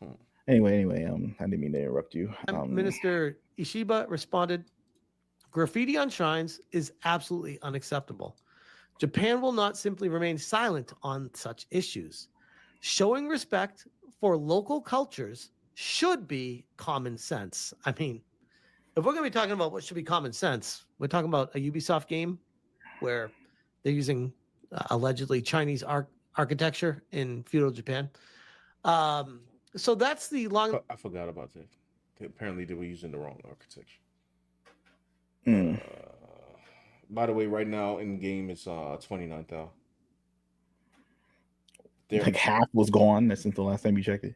Anyway, I didn't mean to interrupt you. Minister Ishiba responded, "Graffiti on shrines is absolutely unacceptable. Japan will not simply remain silent on such issues. Showing respect for local cultures should be common sense." I mean, if we're going to be talking about what should be common sense, we're talking about a Ubisoft game where they're using allegedly Chinese architecture in feudal Japan. So that's the long. I forgot about that. Apparently, they were using the wrong architecture. By the way, right now in game it's 29,000. Like half was gone since the last time you checked it.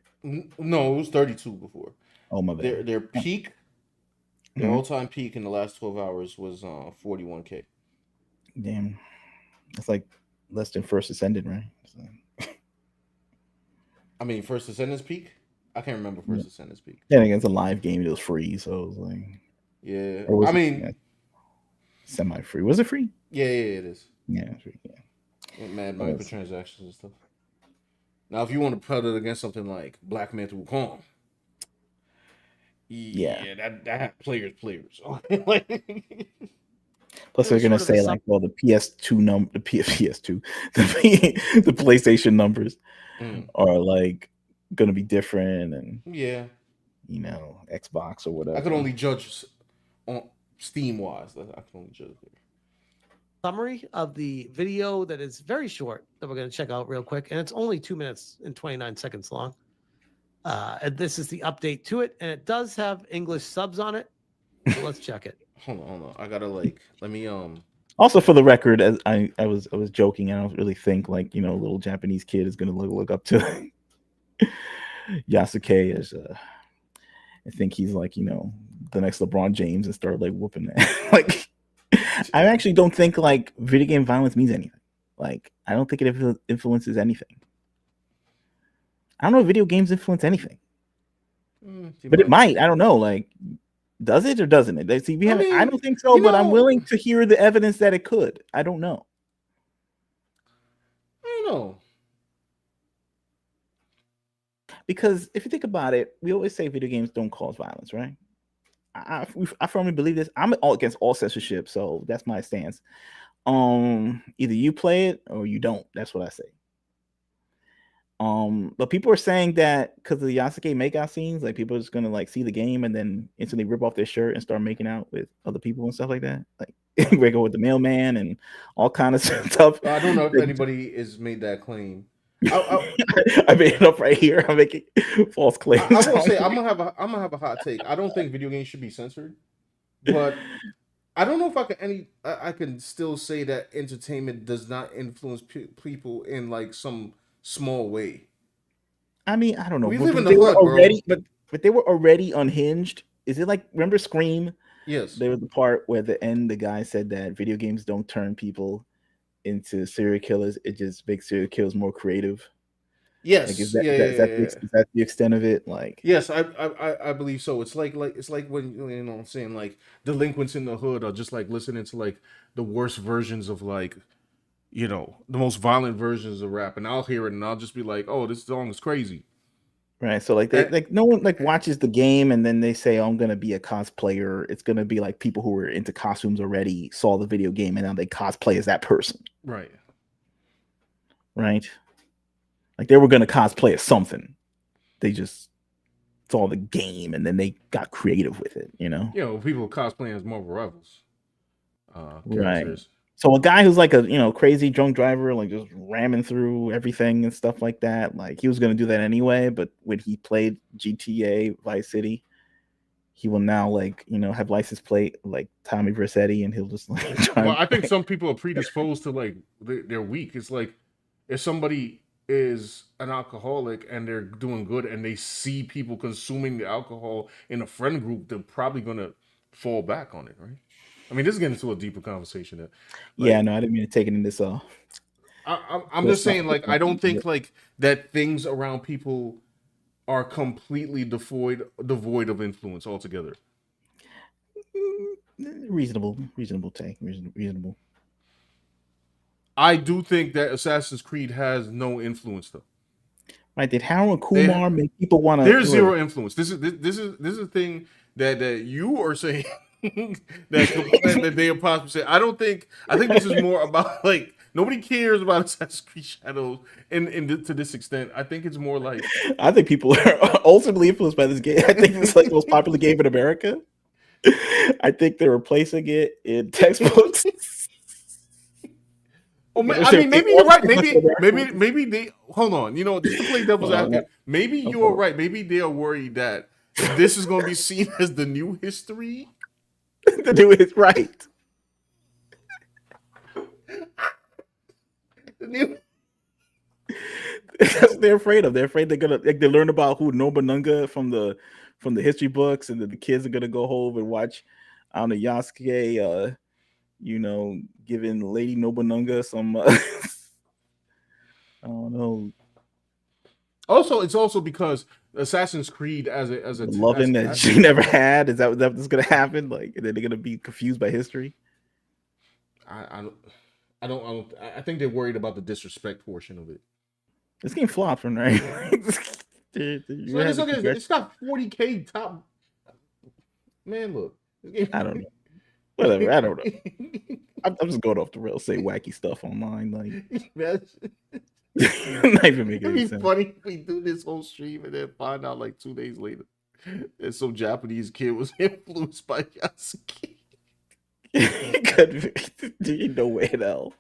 No, it was 32 before. Oh my bad. Their peak. The all-time peak in the last 12 hours was 41K. Damn. That's like less than First Ascendant, right? So. I mean, First Ascendant's peak? I can't remember First Ascendant's peak. Yeah, it's a live game. It was free, so it was like... Yeah. I mean... semi-free. Was it free? Yeah, it is. Yeah, it's free, yeah. Mad microtransactions and stuff. Now, if you want to put it against something like Black Manta Wukong... Yeah, that players. Plus, they're gonna say like, well, the PS2 the PS2, the PlayStation numbers are like gonna be different, and you know, Xbox or whatever. I could only judge on Steam wise. I can only judge there. summary of the video that is very short that we're going to check out real quick, and it's only 2 minutes and 29 seconds long. And this is the update to it, and it does have English subs on it. So let's check it. Hold on. I gotta let me Also, for the record, as I was joking, I don't really think like a little Japanese kid is gonna look up to Yasuke as I think he's like the next LeBron James and start like whooping that. Like, I actually don't think like video game violence means anything. Like, I don't think it influences anything. I don't know if video games influence anything, but it might. I don't know. Like, does it or doesn't it? See, I don't think so, but I'm willing to hear the evidence that it could. I don't know. I don't know. Because if you think about it, we always say video games don't cause violence, right? I firmly believe this. I'm all against all censorship, so that's my stance. Either you play it or you don't. That's what I say. But people are saying that because of the Yasuke makeout scenes, like people are just gonna like see the game and then instantly rip off their shirt and start making out with other people and stuff like that. Like we go with the mailman and all kind of stuff. I don't know if anybody has made that claim. I made it up right here. I'm making false claims. I will say I'm gonna have a hot take. I don't think video games should be censored, but I don't know if I can still say that entertainment does not influence people in like some small way. I mean, I don't know. We live in the hood, already, bro. But they were already unhinged. Is it like, remember Scream? Yes. There was the part where at the end the guy said that video games don't turn people into serial killers. It just makes serial killers more creative. Yes. Like, is that the extent of it? Like, yes, I believe so. It's like when I'm saying like delinquents in the hood are just like listening to like the worst versions of like the most violent versions of rap, and I'll hear it and I'll just be like, oh, this song is crazy. Right. So like no one like watches the game and then they say, oh, I'm gonna be a cosplayer. It's gonna be like people who were into costumes already saw the video game and now they cosplay as that person. Right. Right. Like they were gonna cosplay as something. They just saw the game and then they got creative with it, People cosplaying as Marvel Rivals. Right. So a guy who's like a crazy drunk driver, like just ramming through everything and stuff like that, like he was gonna do that anyway. But when he played GTA Vice City, he will now like have license plate like Tommy Vercetti, and he'll just like try. Well, I think some people are predisposed to like they're weak. It's like if somebody is an alcoholic and they're doing good and they see people consuming the alcohol in a friend group, they're probably gonna fall back on it, right? I mean, this is getting into a deeper conversation. Like, yeah, no, I didn't mean to take it in this. I'm just saying, like, I don't think like that things around people are completely devoid of influence altogether. Reasonable take. Reasonable. I do think that Assassin's Creed has no influence, though. Right? Did Harold Kumar make people want to? There's zero influence. This is a thing that you are saying. that they are possibly say. I think this is more about like nobody cares about Assassin's Creed Shadows to this extent. I think it's more like I think people are ultimately influenced by this game. I think it's like the most popular game in America. I think they're replacing it in textbooks. I mean, maybe you're right. Maybe they hold on. Just to play devil's advocate, maybe you are right. Maybe they are worried that this is going to be seen as the new history. To do it right. That's what they're afraid of. They're afraid they're gonna they learn about who Nobunaga from the history books, and then the kids are gonna go home and watch Yasuke giving Lady Nobunaga some I don't know. Also, it's also because Assassin's Creed as a loving that she never had. Is that what's gonna happen? Like, and then they're gonna be confused by history. I think they're worried about the disrespect portion of it. This game flopped, right? It's got 40K top. Man, look. I don't know. Whatever. I don't know. I'm just going off the rails, say wacky stuff online, like. Not even making any sense. It'd be funny if we do this whole stream and then find out like 2 days later that some Japanese kid was influenced by Yasuke. Do you know where hell?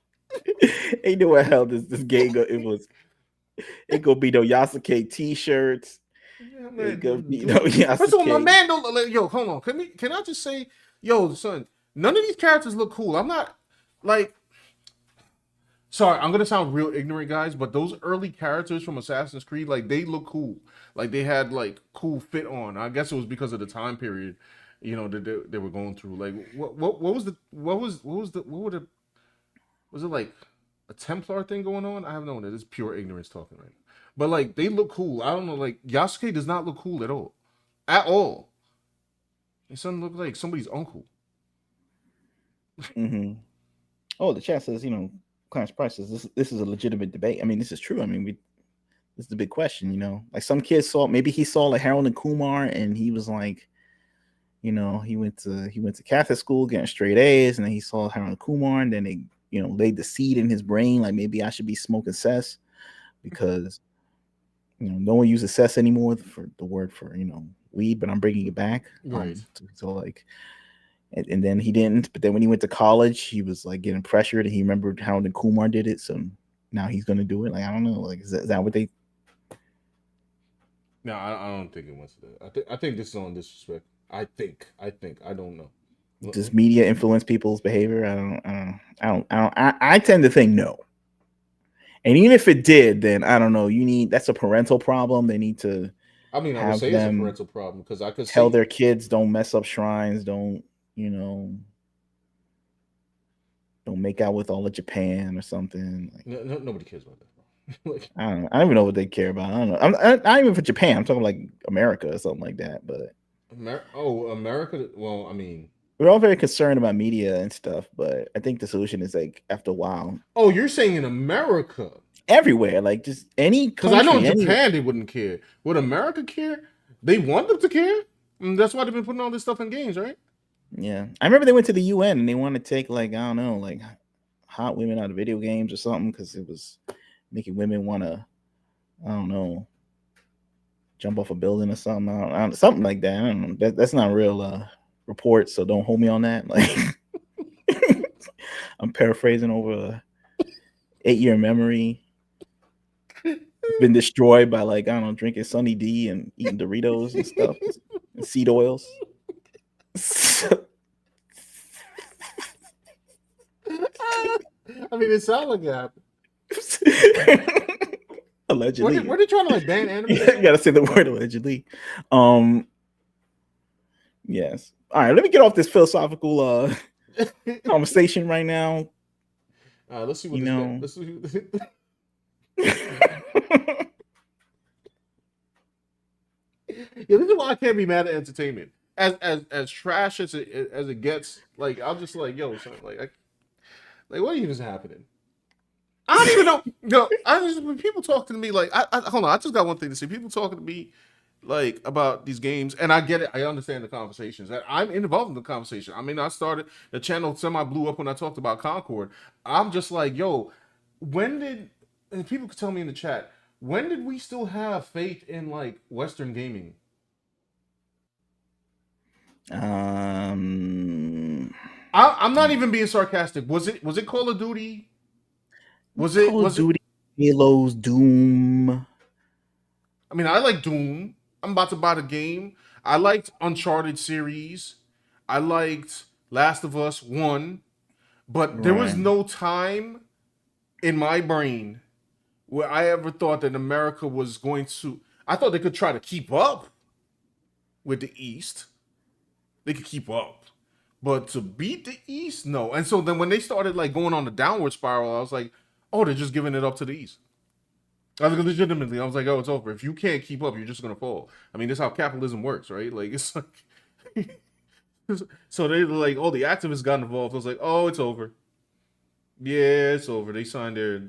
Ain't no way hell this game it gonna be no Yasuke t-shirts. Yeah, It man. gonna be no First of all, my Yasuke. man don't like, yo, hold on. Can I just say, yo, son, none of these characters look cool. I'm not like sorry, I'm gonna sound real ignorant, guys, but those early characters from Assassin's Creed, like they look cool. Like they had like cool fit on. I guess it was because of the time period, that they were going through. Like what was the what were the was it like a Templar thing going on? I have no idea. This is pure ignorance talking right now. But like they look cool. I don't know. Like Yasuke does not look cool at all, at all. His son look like somebody's uncle. Mm-hmm. Oh, the chat says, Clarence Price says this is a legitimate debate. I mean, this is true. I mean, this is the big question. Like some kids maybe he saw like Harold and Kumar, and he was like, he went to Catholic school getting straight A's, and then he saw Harold and Kumar, and then they laid the seed in his brain like maybe I should be smoking cess because no one uses cess anymore for the word for weed, but I'm bringing it back. Right. So like. And then he didn't. But then when he went to college, he was like getting pressured, and he remembered how the Kumar did it. So now he's gonna do it. Like I don't know. Like is that what they? No, I don't think it went to that. I think this is on disrespect. I think. I don't know. Does media influence people's behavior? I tend to think no. And even if it did, then I don't know. That's a parental problem. They need to. I mean, I would say it's a parental problem because I could tell their kids don't mess up shrines. Don't make out with all of Japan or something. Like, nobody cares about that. Like, I don't know. I don't even know what they care about. I don't know. I'm not even for Japan. I'm talking like America or something like that. But America. Well, I mean, we're all very concerned about media and stuff. But I think the solution is like after a while. Oh, you're saying in America? Everywhere, like just any country. Because I know in Japan they wouldn't care. Would America care? They want them to care. And that's why they've been putting all this stuff in games, right? Yeah, I remember they went to the UN and they wanted to take like I don't know, like hot women out of video games or something because it was making women want to, I don't know, jump off a building or something. Something like that. I don't know. That's not a real report, so don't hold me on that. Like I'm paraphrasing over a 8-year memory. Been destroyed by like I don't know, drinking Sunny D and eating Doritos and stuff and seed oils. I mean, it sounds like that. Allegedly. What are they trying to like ban anime? You gotta say the word allegedly. Yes. All right, let me get off this philosophical conversation right now. Let's see what let's see. Yeah, this is why I can't be mad at entertainment. As trash as it gets, like I'm just like, yo, son, like what even is happening? I don't even know. When people talk to me, like, hold on, I just got one thing to say. People talking to me, like, about these games, and I get it. I understand the conversations. I'm involved in the conversation. I mean, I started the channel blew up when I talked about Concord. I'm just like, yo, and people could tell me in the chat, when did we still have faith in like Western gaming? I'm not even being sarcastic. Was it Call of Duty? Was it Halo's Doom? I mean, I like Doom. I'm about to buy the game. I liked Uncharted series. I liked Last of Us 1. But there was no time in my brain where I ever thought that America was going to... I thought they could try to keep up with the East. They could keep up. But to beat the East, no. And so then when they started like going on the downward spiral, I was like, oh, they're just giving it up to the East. I was legitimately, I was like, oh, it's over. If you can't keep up, you're just gonna fall. I mean, that's how capitalism works, right? Like it's like so they like, oh, the activists got involved. I was like, oh, it's over. Yeah, it's over. They signed their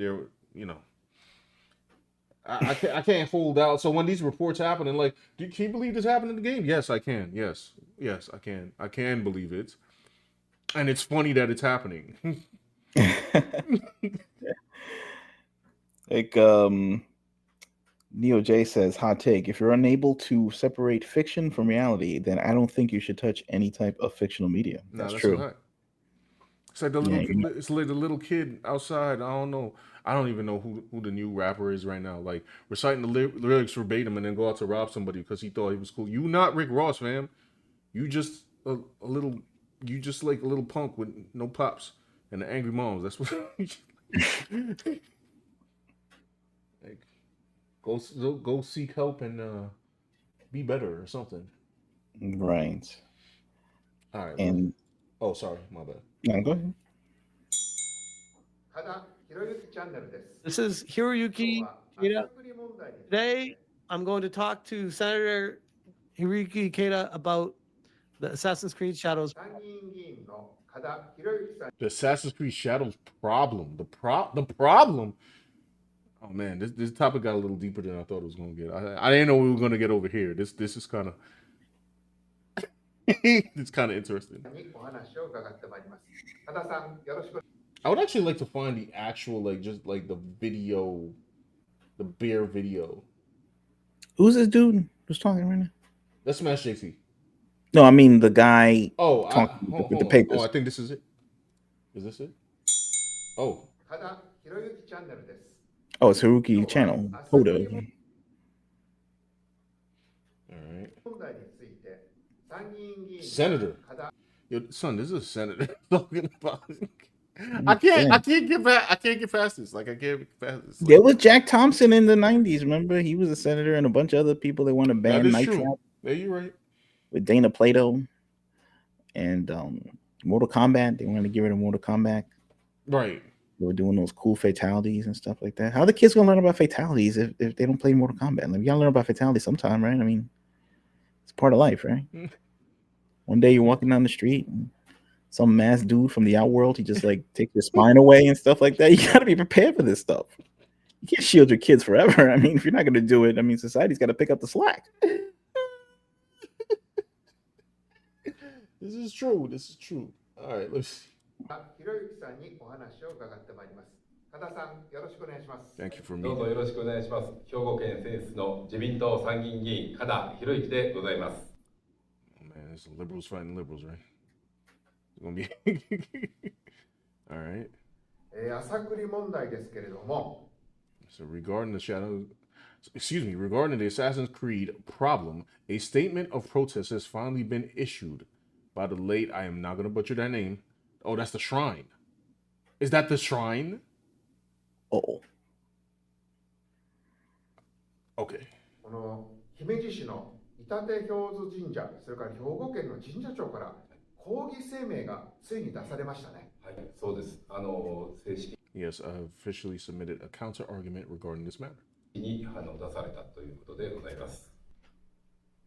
I can't hold out. So when these reports happen and like, can you believe this happened in the game? Yes, I can. Yes, I can. I can believe it. And it's funny that it's happening. Like Neo J says, hot take. If you're unable to separate fiction from reality, then I don't think you should touch any type of fictional media. That's true. It's like the Yeah, little, it's like the little kid outside. I don't know. I don't even know who the new rapper is right now. Like reciting the lyrics verbatim and then go out to rob somebody because he thought he was cool. You not Rick Ross, fam. You just a little. You just like a little punk with no pops and the angry moms. That's what. Like, go seek help and be better or something. right. All right. And Oh, sorry, my bad. no, go ahead. This is Hiroyuki Keita. Today, I'm going to talk to Senator Hiroyuki Keita about the Assassin's Creed Shadows. The Assassin's Creed Shadows problem. The problem. Oh man, this topic got a little deeper than I thought it was gonna get. I didn't know we were gonna get over here. This is kind of it's kind of interesting. I would actually like to find the actual like just like the video, the bear video. Who's this dude who's talking right now? That's Smash JT. No, I mean the guy Oh, talking hold with the on. papers. Oh, I think this is it. Is this it? Oh, Oh, it's Haruki channel. Hold up. all right. Senator. Yo, son, this is a senator talking about. I can't get past this. Like I can't get past this. Like, There was Jack Thompson in the 90s. Remember, he was a senator, and a bunch of other people. They want to that ban is Night true. Trap Yeah, you're right. with Dana Plato and Mortal Kombat. They wanted to get rid of Mortal Kombat. Right. They were doing those cool fatalities and stuff like that. How are the kids gonna learn about fatalities if they don't play Mortal Kombat? Like, you gotta learn about fatalities sometime, right? I mean, it's part of life, right? One day you're walking down the street and some mass dude from the outworld, he just like takes your spine away and stuff like that. You gotta be prepared for this stuff. You can't shield your kids forever. I mean, if you're not gonna do it, I mean, society's got to pick up the slack. This is true. This is true. All right, let's see. Thank you for どうぞ meeting. よろしくお願いします。兵庫県選出の自民党参議院議員、加田博之でございます。 Oh man, it's liberals fighting liberals, right? It's gonna be all right. 朝栗問題ですけれども、 So regarding the Assassin's Creed problem, a statement of protest has finally been issued by the late. I am not gonna butcher that name. Oh, that's the Shrine. Is that the Shrine? Oh, Okay. この姫路市の板手氷津神社、それから兵庫県の神社庁から抗議声明がついに出されましたね。はい、そうです。正式 Yes, I have officially submitted a counter argument regarding this matter. に出されたということでございます。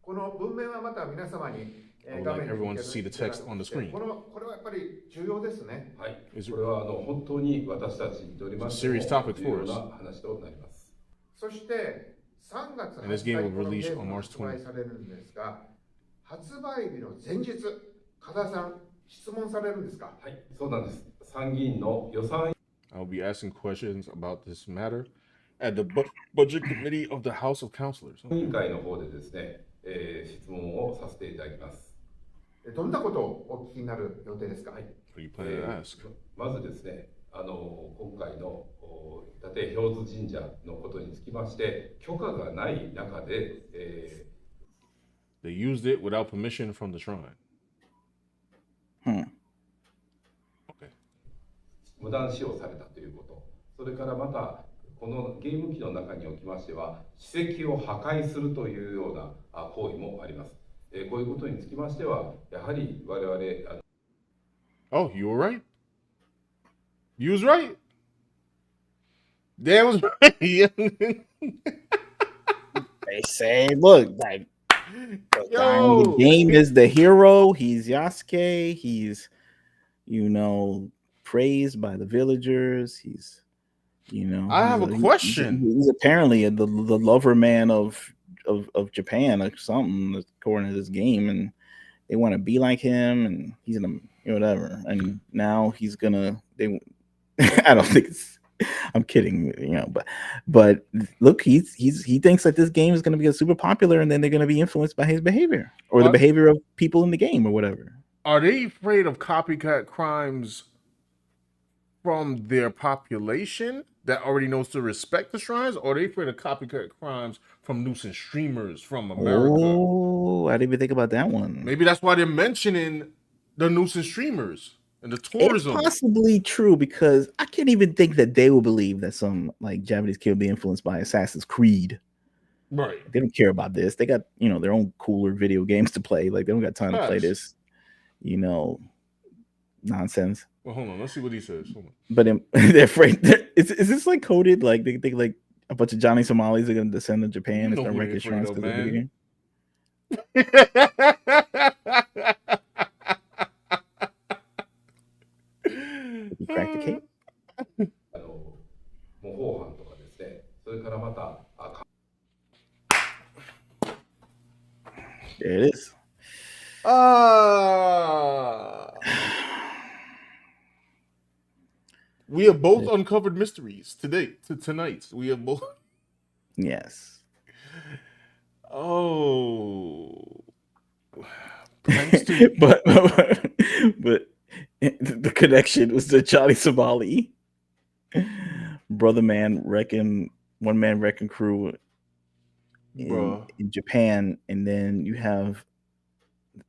この文面はまた皆様に I would like everyone to see the text on the screen. これはやっぱり重要ですね。はい、これは本当に私たちにとりましても It's a serious topic 重 for 要 us. な話となります。そして3月 And this 20日 game に will このゲ release ーム on が March 発売されるんですが、発売日の前日、加田さん、質問されるんですか？はい、そうなんです。参議院の予算 I'll be asking questions about this matter at the budget committee of the House of Councilors. 委員会の方でですね、質問をさせていただきます。どんなことをお聞きになる予定ですか？はい。 What are you planning to ask? まずですね、今回の伊達氷津神社のことにつきまして許可がない中で、They used it without permission from the shrine. Hmm. Okay. 無断使用されたということ、それからまたこのゲーム機の中におきましては史跡を破壊するというような行為もあります。こういうことにつきましてはやはり我々Oh, you were right. You was right. Dan was right. They say, look, like the guy in Yo. the game is the hero. He's Yasuke. He's, praised by the villagers. He's, I have a question. He's apparently the lover man of Japan or something, according to this game, and they want to be like him, and he's gonna whatever. And now he's gonna. I don't think it's. I'm kidding, but look, he thinks that this game is going to be super popular, and then they're going to be influenced by his behavior or the behavior of people in the game or whatever. Are they afraid of copycat crimes from their population that already knows to respect the shrines, or are they afraid of copycat crimes from nuisance streamers from America? Oh, I didn't even think about that one. Maybe that's why they're mentioning the nuisance streamers and the It's tourism. possibly true because I can't even think that they will believe that some like Japanese kid will be influenced by Assassin's Creed. Right. They don't care about this. They got, their own cooler video games to play. Like they don't got time to play this, nonsense. Well, hold on. Let's see what he says. Hold on. But they're afraid. Is this like coded? Like they think like a bunch of Johnny Somalis are going to descend to Japan and start wrecking shrines because of the video game? You crack the cake? 模倣犯とかですね。それからまた There it is. We have both uncovered mysteries tonight. We have both. Yes. Oh. but the connection was the Johnny Somali one man wrecking crew in Japan, and then you have,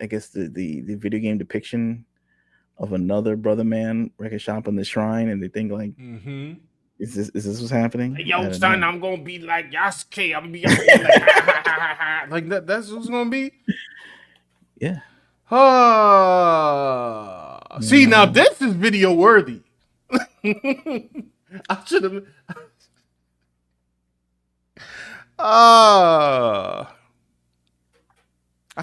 I guess, the video game depiction of another brother man wrecking shop on the shrine, and they think like, is this what's happening? Yo, son, I'm gonna be like Yasuke. I'm gonna be like that. That's what's gonna be. Yeah. See, now this is video worthy. I should have. I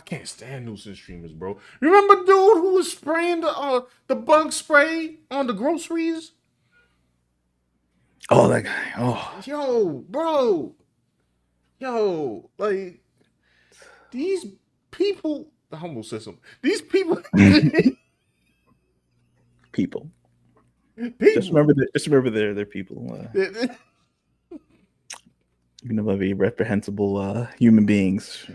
can't stand nuisance streamers, bro. Remember dude who was spraying the bug spray on the groceries? Oh, that guy. Oh. Yo, bro. Yo, like these people. I almost said something. These people. People. Just remember they're people. Be reprehensible human beings.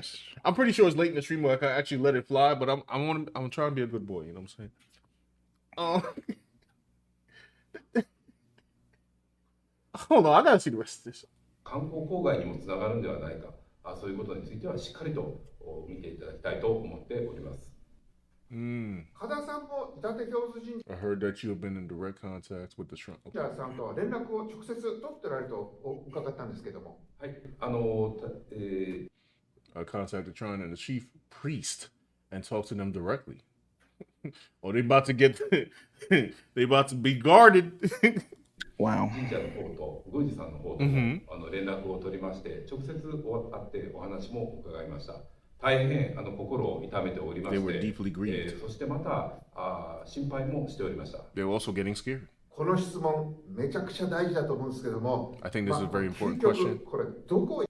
I'm pretty sure it's late in the stream where I can actually let it fly, but I'm trying to be a good boy. You know what I'm saying? Hold on, I gotta see the rest of this. 観光郊外にもつながるんではないか、そういうことについてはしっかりと見ていただきたいと思っております。加田さんも伊達教授神 I heard that you have been in direct contact with the shrine. 社さんとは連絡を直接取っておられると伺ったんですけども。はい、I contacted Shrine and the chief priest and talked to them directly. Oh, they about to be guarded. Wow. 神社の方と宮司さんの方と連絡を取りまして、直接会ってお話も伺いました。大変心を痛めておりまして、 They were deeply grieved. そしてまた心配もしておりました。 They were also getting scared. この質問めちゃくちゃ大事だと思うんですけども。I think this is a very important 結 question. 局これどこを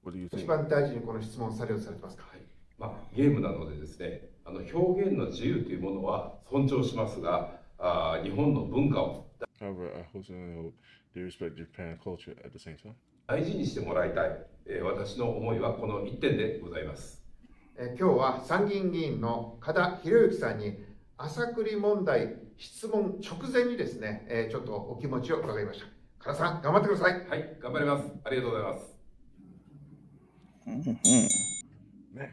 What do you think? 一番大事にこの質問されてますか？ゲームなのでですね、表現の自由というものは尊重しますが、日本の文化を However, I also know they respect Japan culture at the same time. 大事にしてもらいたい、私の思いはこの一点でございます。今日は参議院議員の加田博之さんに朝栗問題質問直前にですね、ちょっとお気持ちを伺いました。加田さん頑張ってください。はい、頑張ります。ありがとうございます。Man.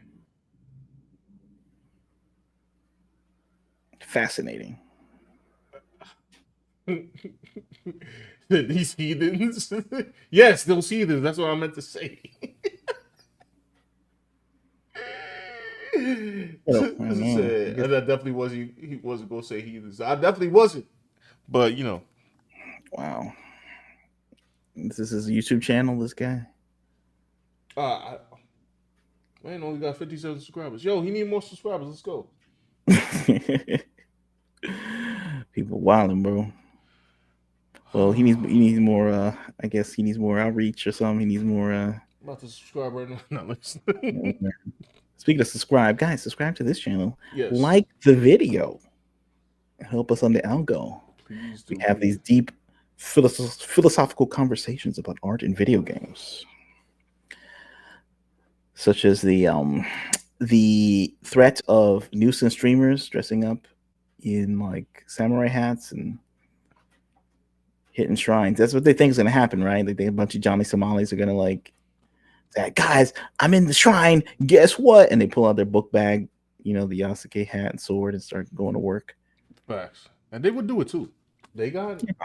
Fascinating. These heathens? Yes, those heathens. That's what I meant to say. That definitely wasn't. He wasn't going to say heathens. I definitely wasn't. But Wow. This is his YouTube channel. This guy. Man, only got 57 subscribers. Yo, he need more subscribers. Let's go. People wilding, bro. Well, he needs more. I guess he needs more outreach or something. He needs more. I'm about to subscribe right now. No, listen. Speaking of subscribe, guys, subscribe to this channel. Yes. Like the video. Help us on the algo. Please do. We have these deep philosophical conversations about art and video games, such as the threat of nuisance streamers dressing up in like samurai hats and hitting shrines. That's what they think is gonna happen, right? They think a bunch of Johnny Somalis are gonna like say, guys, I'm in the shrine. Guess what? And they pull out their book bag, the Yasuke hat and sword, and start going to work. Facts. And they would do it too. They got it.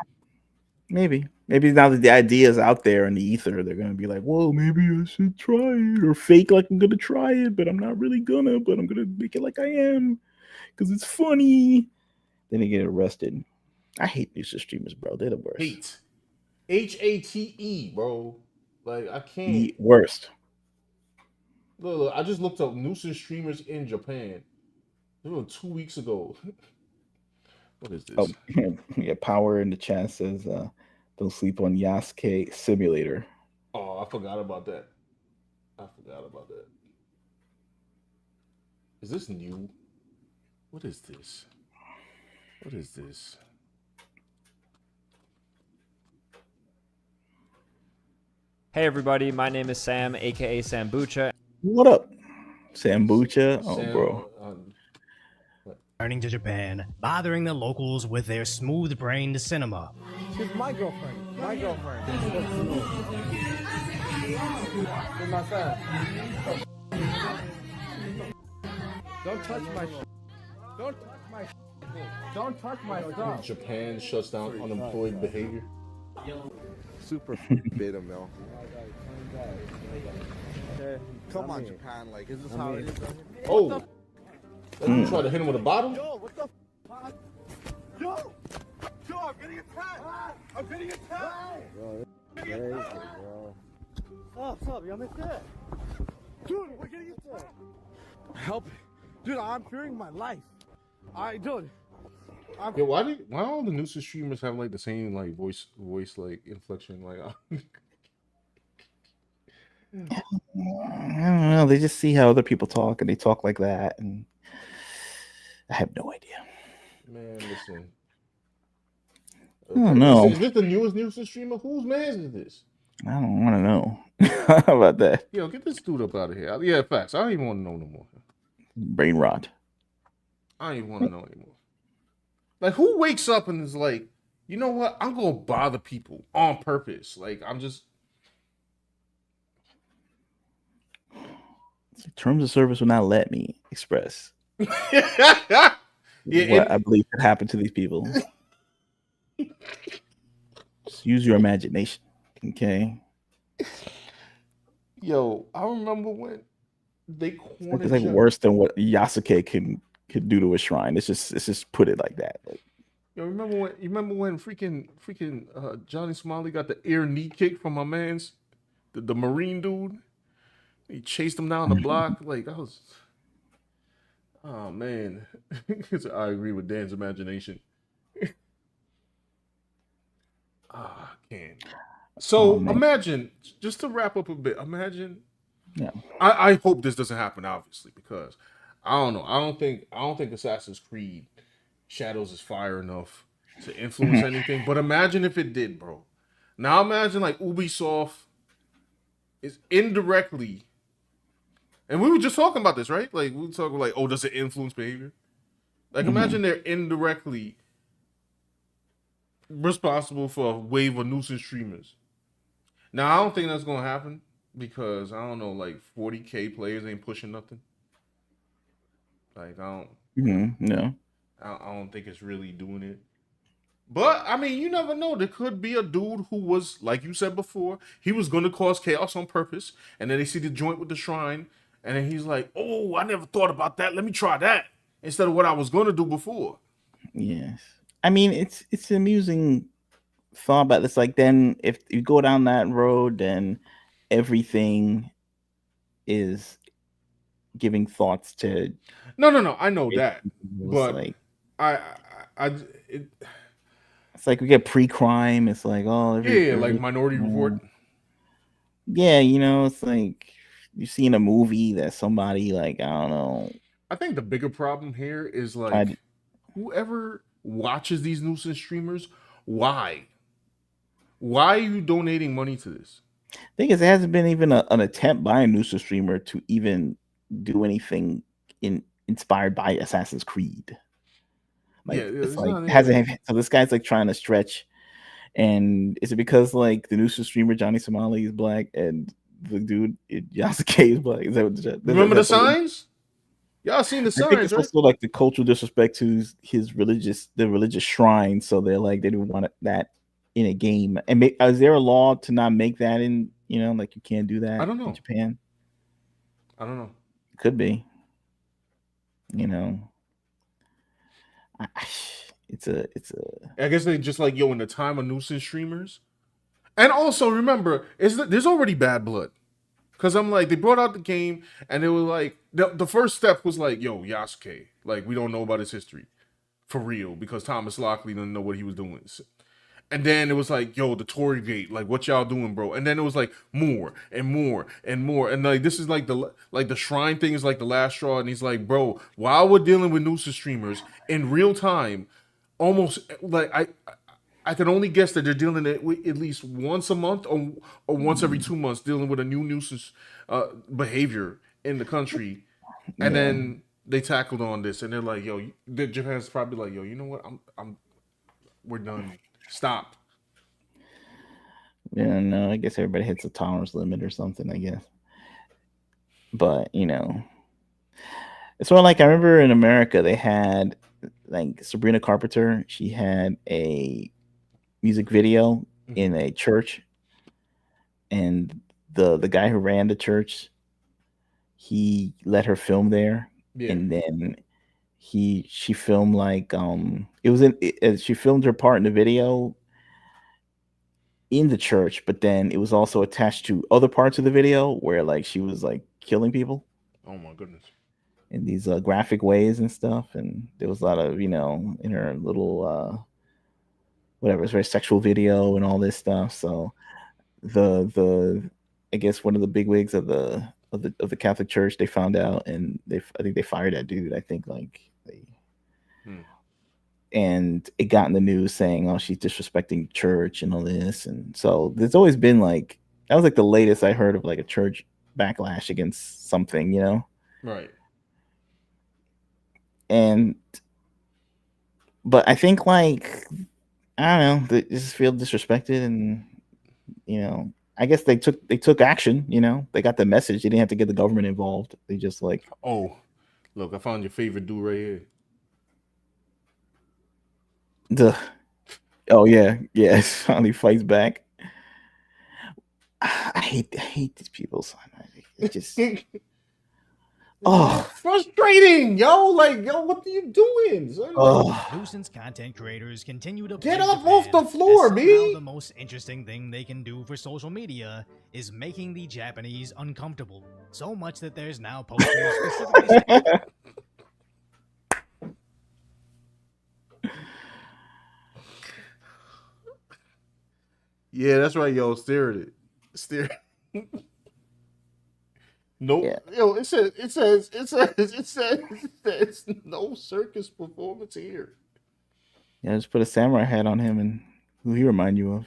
Maybe now that the idea is out there in the ether, they're gonna be like, "Whoa, maybe I should try it," or fake like I'm gonna try it, but I'm not really gonna. But I'm gonna make it like I am because it's funny. Then they get arrested. I hate these streamers, bro. They're the worst. Hate. HATE, bro. Like I can't. The worst. Look, I just looked up nuisance streamers in Japan. It was 2 weeks ago. What is this? Oh, yeah. Power in the chat says, "Don't sleep on Yasuke Simulator." Oh, I forgot about that. Is this new? What is this? Hey everybody, my name is Sam, aka Sambucha. What up, Sambucha? Oh, Sam, bro. Returning to Japan, bothering the locals with their smooth-brained cinema. She's my girlfriend. My girlfriend. With my son. Don't touch my shit. Don't touch my shit. Don't touch my stuff. Japan shuts down unemployed behavior. Super beta mill. Come on, Japan. Like, is this how it is? Oh. You try to hit him with a bottle? Yo, what the fuck? Yo, I'm getting attacked. I'm getting attacked. Bro, this is crazy, bro. What's up? Y'all missed that? Dude, we're getting attacked. Help. Dude, I'm fearing my life. Dude. Yeah, why all the nuisance streamers have like the same like voice like inflection? Like I don't know. They just see how other people talk and they talk like that, and I have no idea. Man, listen. I don't know. Is this the newest nuisance streamer? Whose man is this? I don't want to know. How about that? Yo, get this dude up out of here. Yeah, facts. I don't even want to know no more. Brain rot. I don't even want to know anymore. Like, who wakes up and is like, you know what? I'm gonna bother people on purpose. Like, I'm just. Terms of service will not let me express Yeah, what I believe could happen to these people. Just use your imagination, okay? Yo, I remember when they cornered. It's like worse than what Yasuke can do to a shrine. It's just put it like that. Like, Yo, remember when freaking Johnny Smiley got the ear knee kick from my man's the Marine dude? He chased him down the block. Like, I was, oh man. I agree with Dan's imagination. I can't. So imagine, just to wrap up a bit, imagine. Yeah. I hope this doesn't happen, obviously, because I don't know. I don't think Assassin's Creed Shadows is fire enough to influence anything. But imagine if it did, bro. Now imagine like Ubisoft is indirectly, and we were just talking about this, right? Like we were talking like, oh, does it influence behavior? Like imagine they're indirectly responsible for a wave of nuisance streamers. Now I don't think that's gonna happen because I don't know, like 40K players ain't pushing nothing. Like I don't. No. I don't think it's really doing it. But I mean, you never know. There could be a dude who was, like you said before, he was going to cause chaos on purpose, and then they see the joint with the shrine, and then he's like, "Oh, I never thought about that. Let me try that instead of what I was going to do before." Yes, I mean it's an amusing thought, but it's like then if you go down that road, then everything is giving thoughts to. No. I know that, but like, it's like we get pre-crime. It's like, oh, like Minority Report. Yeah, it's like you see in a movie that somebody like, I don't know. I think the bigger problem here is like whoever watches these nuisance streamers, why are you donating money to this? Thing is, it hasn't been even an attempt by a nuisance streamer to even do anything inspired by Assassin's Creed. Like, it's like hasn't. So this guy's like trying to stretch And is it because like the nuisance streamer Johnny Somali is black and the dude Yasuke is black? Is that what Remember the signs? Y'all seen the I think signs, it's right? also like the cultural disrespect to the religious shrine. So they're like they didn't want that in a game. And is there a law to not make that in? You know, like you can't do that. I don't know. In Japan. I don't know. Could be. You know, it's a. I guess they just like in the time of nuisance streamers, and also remember there's already bad blood, because I'm like they brought out the game and they were like the first step was like Yasuke, like we don't know about his history for real because Thomas Lockley didn't know what he was doing. And then it was like, the Tory Gate, like what y'all doing, bro? And then it was like more and more and more. And like this is like the shrine thing is like the last straw. And he's like, bro, while we're dealing with nuisance streamers in real time, almost like I can only guess that they're dealing with at least once a month or once every 2 months, dealing with a new nuisance behavior in the country. And then they tackled on this, and they're like, Japan's probably like, you know what? We're done. Stop. Yeah, no, I guess everybody hits a tolerance limit or something, I guess. But, it's sort of like I remember in America they had like Sabrina Carpenter, she had a music video in a church, and the guy who ran the church, he let her film there. Yeah. And then she filmed like she filmed her part in the video in the church, but then it was also attached to other parts of the video where like she was like killing people. Oh my goodness. In these graphic ways and stuff, and there was a lot of in her little whatever, it's very sexual video and all this stuff. So the I guess one of the bigwigs of the Catholic Church, they found out, and I think they fired that dude. I think like and it got in the news saying, oh, she's disrespecting church and all this. And so there's always been like, that was like the latest I heard of like a church backlash against something, Right. But I think like, I don't know, they just feel disrespected, and I guess they took action, they got the message. They didn't have to get the government involved. They just like, oh, look, I found your favorite dude right here. Yeah, finally fights back. I hate these people. So it just frustrating, like, what are you doing, son? Nuisance content creators continue to get up off the floor, B. The most interesting thing they can do for social media is making the Japanese uncomfortable, so much that there's now posters specifically. Yeah, that's right, stare at it. Stare. Nope. Yeah. It says no circus performance here. Yeah, just put a samurai hat on him, and who he remind you of,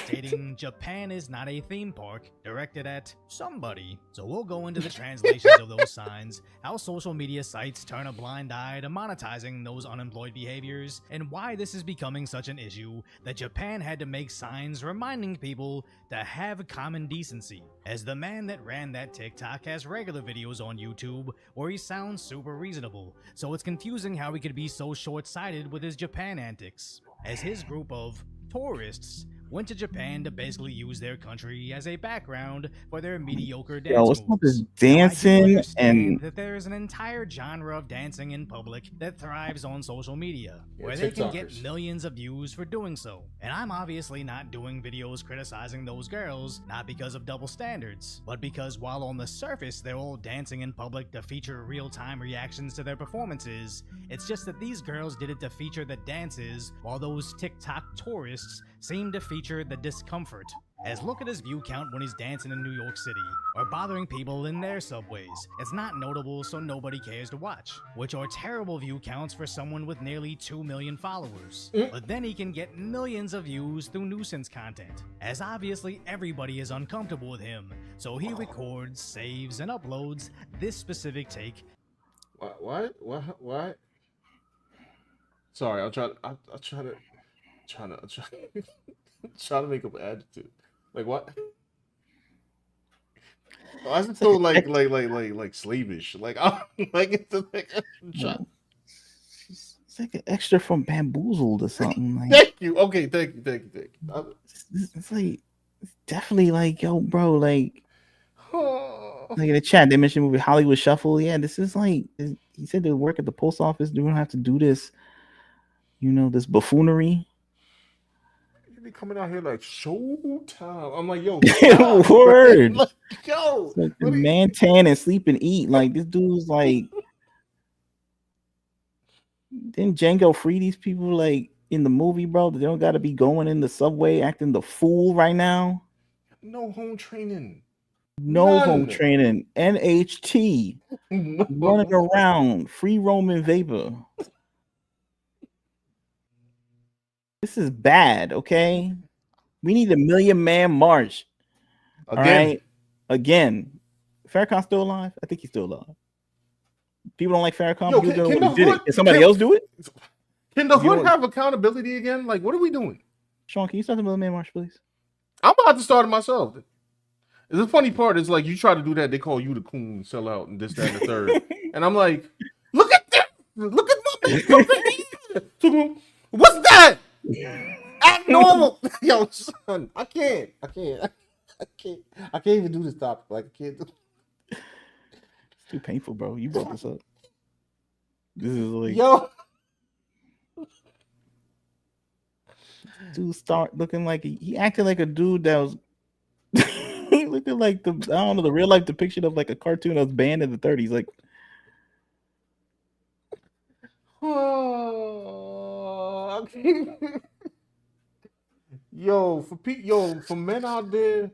Stating Japan is not a theme park directed at somebody. So we'll go into the translations of those signs, how social media sites turn a blind eye to monetizing those unemployed behaviors, and why this is becoming such an issue that Japan had to make signs reminding people to have common decency. As the man that ran that TikTok has regular videos on YouTube where he sounds super reasonable, so it's confusing how he could be so short-sighted with his Japan antics. As his group of tourists went to Japan to basically use their country as a background for their mediocre dance moves. What's this dancing and that there is an entire genre of dancing in public that thrives on social media, where they can get millions of views for doing so. And I'm obviously not doing videos criticizing those girls, not because of double standards, but because while on the surface they're all dancing in public to feature real-time reactions to their performances, it's just that these girls did it to feature the dances, while those TikTok tourists seem to feature the discomfort. As look at his view count when he's dancing in New York City, or bothering people in their subways. It's not notable, so nobody cares to watch, which are terrible view counts for someone with nearly 2 million followers. But then he can get millions of views through nuisance content, as obviously everybody is uncomfortable with him, so he records, saves, and uploads this specific take What? Sorry, I'll try to try to make up an adjective. Like what? Why is it so like slavish? Like I'm like it's like I'm trying. It's like an extra from Bamboozled or something. Like, Thank you. Okay, thank you. it's like it's definitely like, yo, bro, like in the chat they mentioned movie Hollywood Shuffle. Yeah, this is like he said they work at the post office. They don't have to do this, this buffoonery. You be coming out here like showtime. I'm like, yo, stop, Word. Like, yo, It's like the man tan and sleep and eat. Like this dude's like, didn't Django free these people like in the movie, bro? They don't got to be going in the subway acting the fool right now. no home training. No None. home training. NHT. No. Running around. Free Roman vapor. This is bad, okay? We need a 1,000,000-man march. Again. All right? Again. Farrakhan's still alive? I think he's still alive. People don't like Farrakhan because they don't did it. Can somebody else do it? Can the hood have accountability again? Like, what are we doing? Sean, can you start the 1,000,000-man march, please? I'm about to start it myself. The funny part is like you try to do that, they call you the coon, sell out, and this, that, and the third. And I'm like, look at this! Look at my what's that? Act normal. Yo, son, I can't even do this topic. Like I can't do It's too painful, bro. You brought this up. This is like yo. Dude start looking like he acted like a dude that was looking like the real life depiction of like a cartoon that was banned in the 30s. Like, For men out there,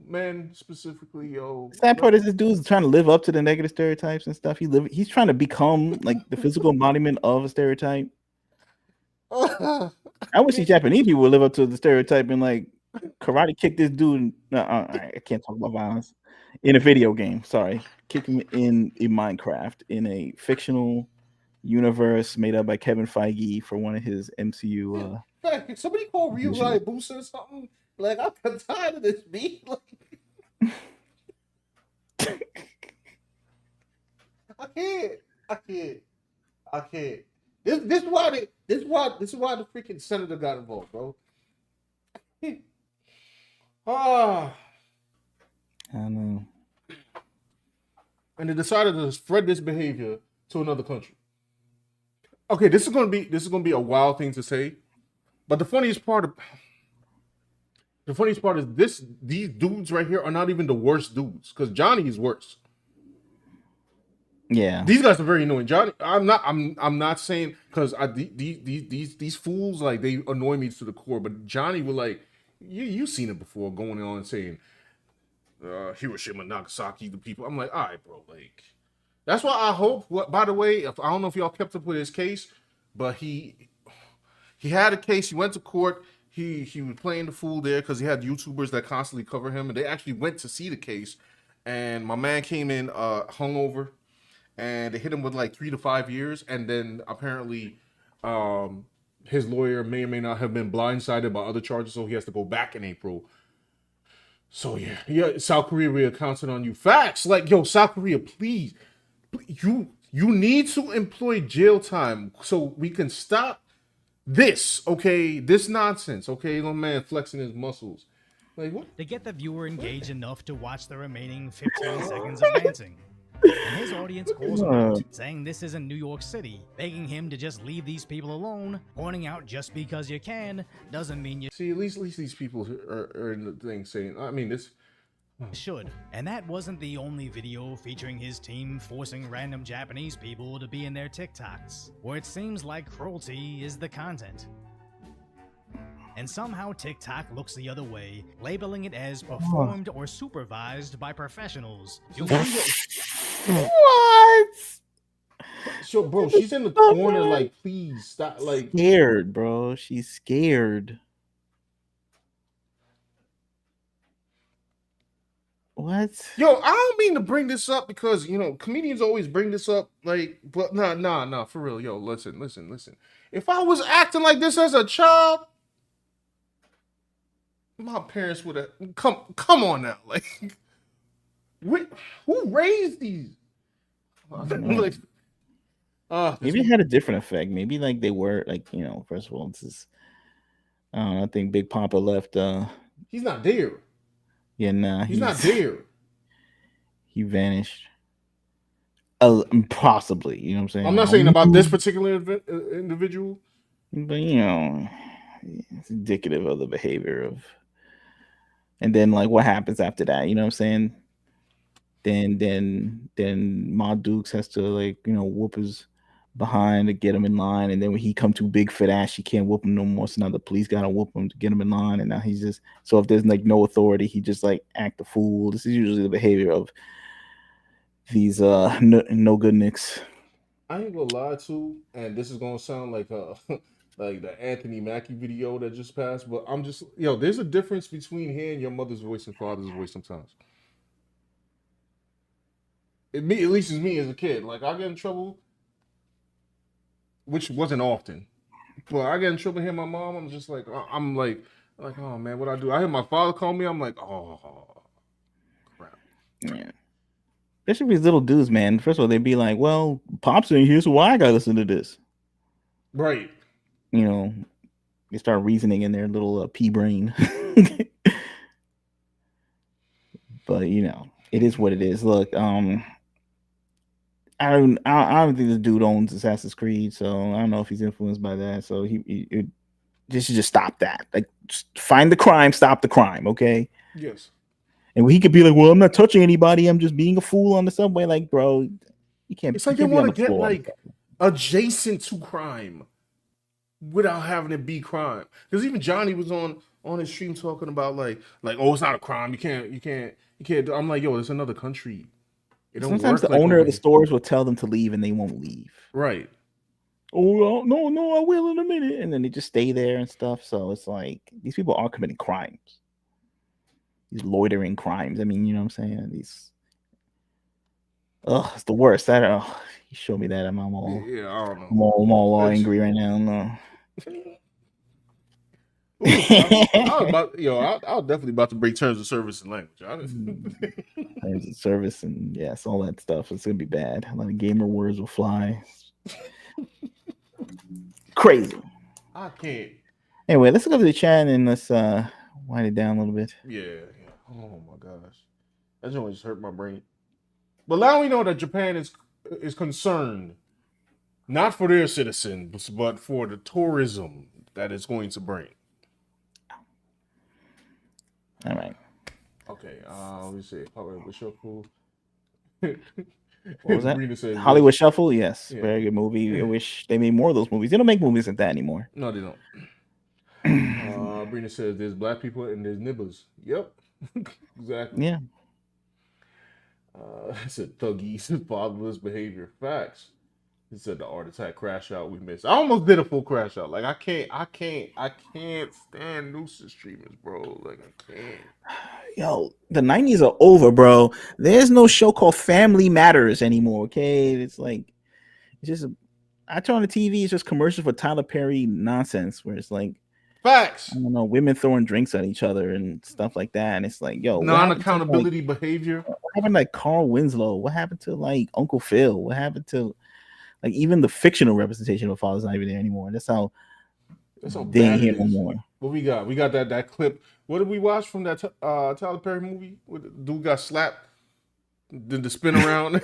men specifically, sad part is this dude's trying to live up to the negative stereotypes and stuff. He's trying to become like the physical embodiment of a stereotype. I wish these Japanese people would live up to the stereotype and like karate kick this dude. I can't talk about violence in a video game. Sorry, kick him in a Minecraft in a fictional universe made up by Kevin Feige for one of his MCU. Somebody call Ryu Hayabusa or something. Like I'm tired of this beat. Like, I can't. This is why the freaking senator got involved, bro. I know. And they decided to spread this behavior to another country. Okay, this is gonna be a wild thing to say, but the funniest part is these dudes right here are not even the worst dudes, because Johnny is worse. Yeah, these guys are very annoying. Johnny, I'm not saying because these fools like they annoy me to the core, but Johnny will like you've seen it before going on and saying Hiroshima, Nagasaki, the people. I'm like, all right, bro, like that's why I hope. By the way, I don't know if y'all kept up with his case, but he had a case. He went to court. He was playing the fool there because he had YouTubers that constantly cover him, and they actually went to see the case. And my man came in hungover. And they hit him with like 3 to 5 years, and then apparently his lawyer may or may not have been blindsided by other charges, so he has to go back in April. So yeah, South Korea, we are counting on you. Facts, like yo, South Korea, please, you need to employ jail time so we can stop this, okay? This nonsense, okay? No man flexing his muscles. Like what? To get the viewer engaged enough to watch the remaining 15 seconds of dancing. And his audience calls him out, saying this isn't New York City, begging him to just leave these people alone, pointing out just because you can doesn't mean you see. At least these people are in the thing saying, I mean, this should. And that wasn't the only video featuring his team forcing random Japanese people to be in their TikToks, where it seems like cruelty is the content. And somehow TikTok looks the other way, labeling it as performed or supervised by professionals. What? So, bro, she's in the corner, like, please stop, like, scared, bro. She's scared. What? Yo, I don't mean to bring this up because comedians always bring this up, like, but nah, for real. Yo, listen. If I was acting like this as a child, my parents would have come on now. Like, who raised these? Like, maybe it had a different effect. Maybe like they were like, first of all, this is I think Big Papa left. He's not there. Yeah, nah, he's not there. He vanished. Possibly, you know what I'm saying? I'm not saying about this particular individual, but it's indicative of the behavior of. And then like what happens after that? You know what I'm saying? Then Ma Dukes has to like whoop his behind to get him in line, and then when he come too big for that, she can't whoop him no more. So now the police gotta whoop him to get him in line, and now he's just so if there's like no authority, he just like act a fool. This is usually the behavior of these no good nicks. I ain't gonna lie to, and this is gonna sound like like the Anthony Mackie video that just passed, but I'm just there's a difference between hearing your mother's voice and father's voice sometimes. At least it's me as a kid. Like I get in trouble, which wasn't often, but I get in trouble hearing my mom. I'm just like oh man, what I do? I hear my father call me. I'm like, oh crap. Yeah. Especially these little dudes, man. First of all, they'd be like, well, Pop's in here, so why I gotta listen to this? Right. They start reasoning in their little pea brain. But it is what it is. Look, I don't think this dude owns Assassin's Creed, so I don't know if he's influenced by that. So he just stop that. Like, just find the crime, stop the crime, okay? Yes. And he could be like, well, I'm not touching anybody. I'm just being a fool on the subway. Like, bro, you can't. It's like they want to get like adjacent to crime without having it be crime. Because even Johnny was on his stream talking about like, oh, it's not a crime. You can't. I'm like, yo, it's another country. Sometimes the owner of the stores will tell them to leave and they won't leave. Right. Oh, no, I will in a minute. And then they just stay there and stuff. So it's like these people are committing crimes. These loitering crimes. I mean, you know what I'm saying? It's the worst. You show me that. I'm all, I don't know. I'm all angry right now. No. I was definitely about to break terms of service and language. Terms of service and yes, all that stuff. It's gonna be bad. A lot of gamer words will fly. Crazy. I can't. Anyway, let's go to the chat and let's wind it down a little bit. Yeah. Oh my gosh, that joint just hurt my brain. But now we know that Japan is concerned, not for their citizens, but for the tourism that it's going to bring. All right. Okay. Let me see. Hollywood Shuffle. What was that? Says, Hollywood Shuffle. Yes, yeah. Very good movie. Yeah. I wish they made more of those movies. They don't make movies like that anymore. No, they don't. Brina says there's black people and there's nibbers. Yep. Exactly. Yeah. It said thuggies, fatherless behavior. Facts. He said the art attack crash out we missed. I almost did a full crash out. Like I can't stand nuisance streamers, bro. Like I can't. Yo, the 90s are over, bro. There's no show called Family Matters anymore. Okay, it's just I turn on the TV. It's just commercials for Tyler Perry nonsense, where it's like. Facts. I don't know, women throwing drinks at each other and stuff like that. And it's like, yo, non-accountability behavior. What happened to like Carl Winslow? What happened to like Uncle Phil? What happened to like even the fictional representation of father's not even there anymore? That's how they ain't here no more. What we got? We got that clip. What did we watch from that Tyler Perry movie? Where the dude got slapped, did the spin around.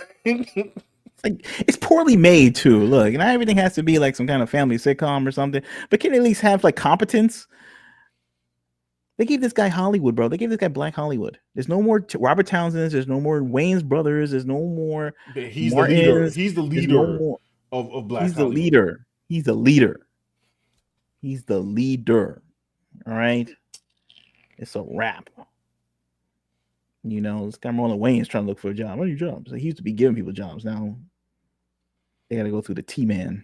It's poorly made too. Look, not everything has to be like some kind of family sitcom or something, but can at least have like competence. They gave this guy Hollywood, bro. They gave this guy Black Hollywood. There's no more Robert Townsend. There's no more Wayne's brothers. There's no more. He's the leader. He's the leader of Black. He's Hollywood. The leader. He's the leader. He's the leader. All right. It's a wrap. This guy Marlon Wayne's trying to look for a job. What are your jobs? He used to be giving people jobs. Now they got to go through the T-Man.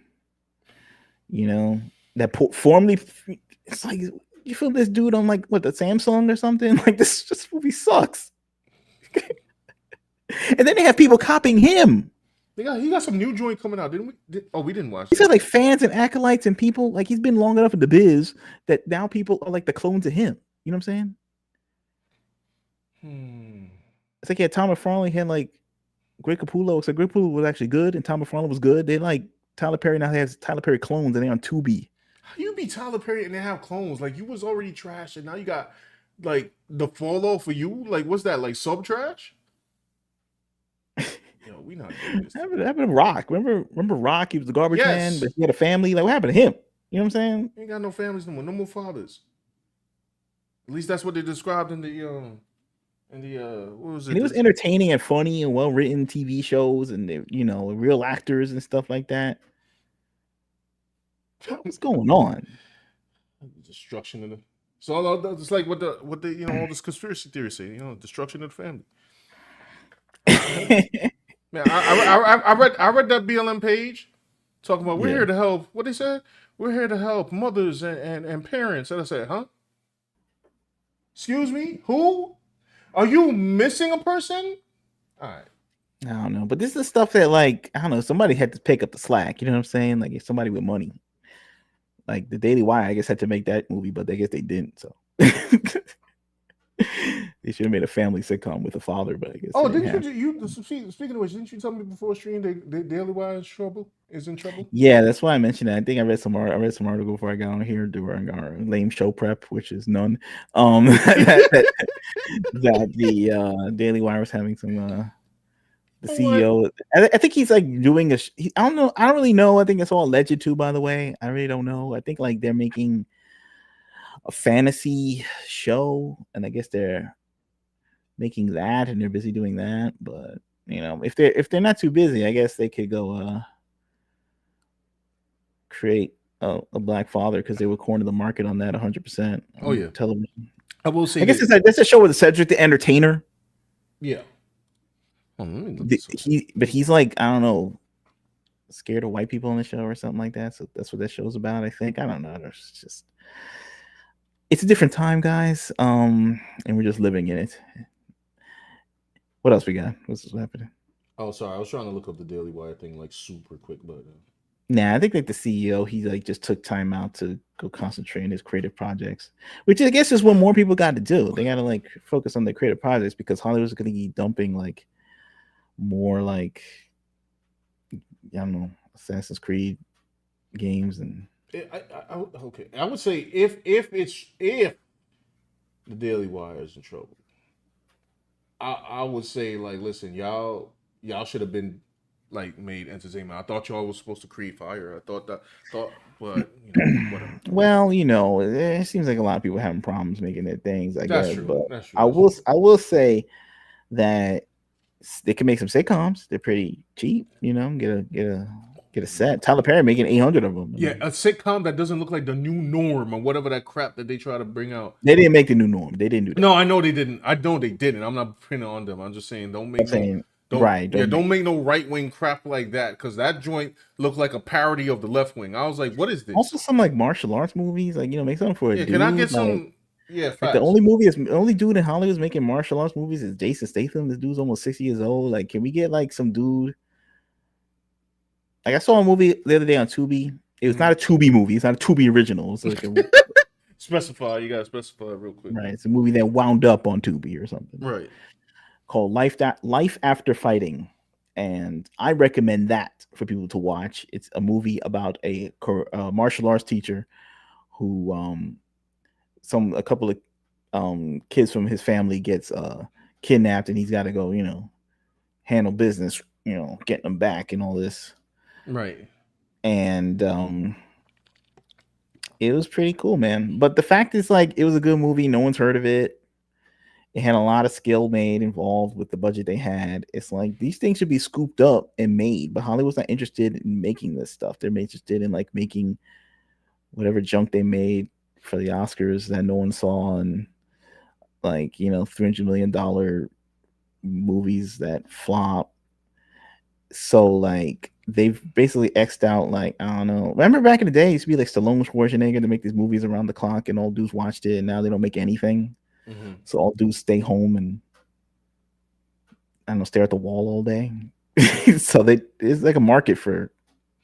That formerly, it's like you feel this dude on like what the Samsung or something. Like this movie sucks. And then they have people copying him. He got some new joint coming out, didn't we? We didn't watch. He said like fans and acolytes and people, like he's been long enough in the biz that now people are like the clones of him. You know what I'm saying? It's like Tom McFarlane had like Greg Capullo. So Greg Capullo was actually good, and Tom McFarlane was good. They like Tyler Perry now has Tyler Perry clones, and they're on Tubi. How you be Tyler Perry and they have clones? Like you was already trash, and now you got like the fall off for you. Like what's that? Like sub trash? Yo, we not doing this. Happened to Rock. Remember Rock? He was the garbage man, Yes. but he had a family. Like what happened to him? You know what I'm saying? He ain't got no families no more. No more fathers. At least that's what they described in the what was it? And it was entertaining and funny and well written TV shows, and they, you know, real actors and stuff like that. What's going on? Destruction of the. So it's like what the you know all this conspiracy theories say. You know, destruction of the family. Man, I read that BLM page talking about we're here to help. What they said? We're here to help mothers and parents. And I said, huh? Excuse me? Who? Are you missing a person? All right. I don't know, but this is the stuff that, like, I don't know, somebody had to pick up the slack. You know what I'm saying? Like, if somebody with money, like the Daily Wire, I guess had to make that movie, but I guess they didn't. So they should have made a family sitcom with a father, but I guess. Oh, didn't you speaking of which, didn't you tell me before stream the Daily Wire is in trouble? Yeah, that's why I mentioned it. I think I read some article before I got on here during our lame show prep, which is none. That the Daily Wire was having some the CEO. I think he's like doing I don't know. I don't really know. I think it's all alleged too, by the way. I really don't know. I think like they're making a fantasy show, and I guess they're making that, and they're busy doing that. But you know, if they're not too busy, I guess they could go create a black father, because they would corner the market on that 100%. Oh yeah, television. I will say. I guess that's a show with Cedric the Entertainer. Yeah. He's like, I don't know, scared of white people on the show or something like that. So that's what that show's about, I think. I don't know. It's a different time, guys. And we're just living in it. What else we got? What's happening? Oh, sorry. I was trying to look up the Daily Wire thing like super quick, but nah, I think like the CEO, he like just took time out to go concentrate on his creative projects, which I guess is what more people got to do. They got to like focus on their creative projects, because Hollywood's going to be dumping like more like, I don't know, Assassin's Creed games. And okay, I would say if the Daily Wire is in trouble, I would say like, listen, y'all should have been like made entertainment. I thought y'all was supposed to create fire. But you know, whatever. Well, you know, it seems like a lot of people having problems making their things. That's true. But That's true. I will say that they can make some sitcoms. They're pretty cheap, you know. Get a set. Tyler Perry making 800 of them. Yeah, a sitcom that doesn't look like the new norm or whatever that crap that they try to bring out. They didn't make the new norm. They didn't do that. No, I know they didn't. I'm not printing on them. I'm just saying don't make no right wing crap like that, because that joint looked like a parody of the left wing. I was like, what is this? Also, some like martial arts movies, like, you know, make something for a dude. Can I get some? Like, yeah, like the only dude in Hollywood is making martial arts movies is Jason Statham. This dude's almost 60 years old. Like, can we get like some dude? Like, I saw a movie the other day on Tubi. It was not a Tubi movie. It's not a Tubi original. It's like specify. You gotta specify real quick. Right. It's a movie that wound up on Tubi or something. Right. Called Life After Fighting, and I recommend that for people to watch. It's a movie about a martial arts teacher who a couple of kids from his family gets kidnapped, and he's got to go, you know, handle business, you know, getting them back and all this. Right. And it was pretty cool, man. But the fact is, like, it was a good movie. No one's heard of it. It had a lot of skill involved with the budget they had. It's like these things should be scooped up and made, but Hollywood's not interested in making this stuff. They're interested in like making whatever junk they made for the Oscars that no one saw, and like, you know, $300 million movies that flop. So like they've basically X'd out, like, I don't know. Remember back in the day, it used to be like Stallone, Schwarzenegger to make these movies around the clock, and all dudes watched it, and now they don't make anything. Mm-hmm. So all dudes stay home and I don't know, stare at the wall all day. So it's like a market for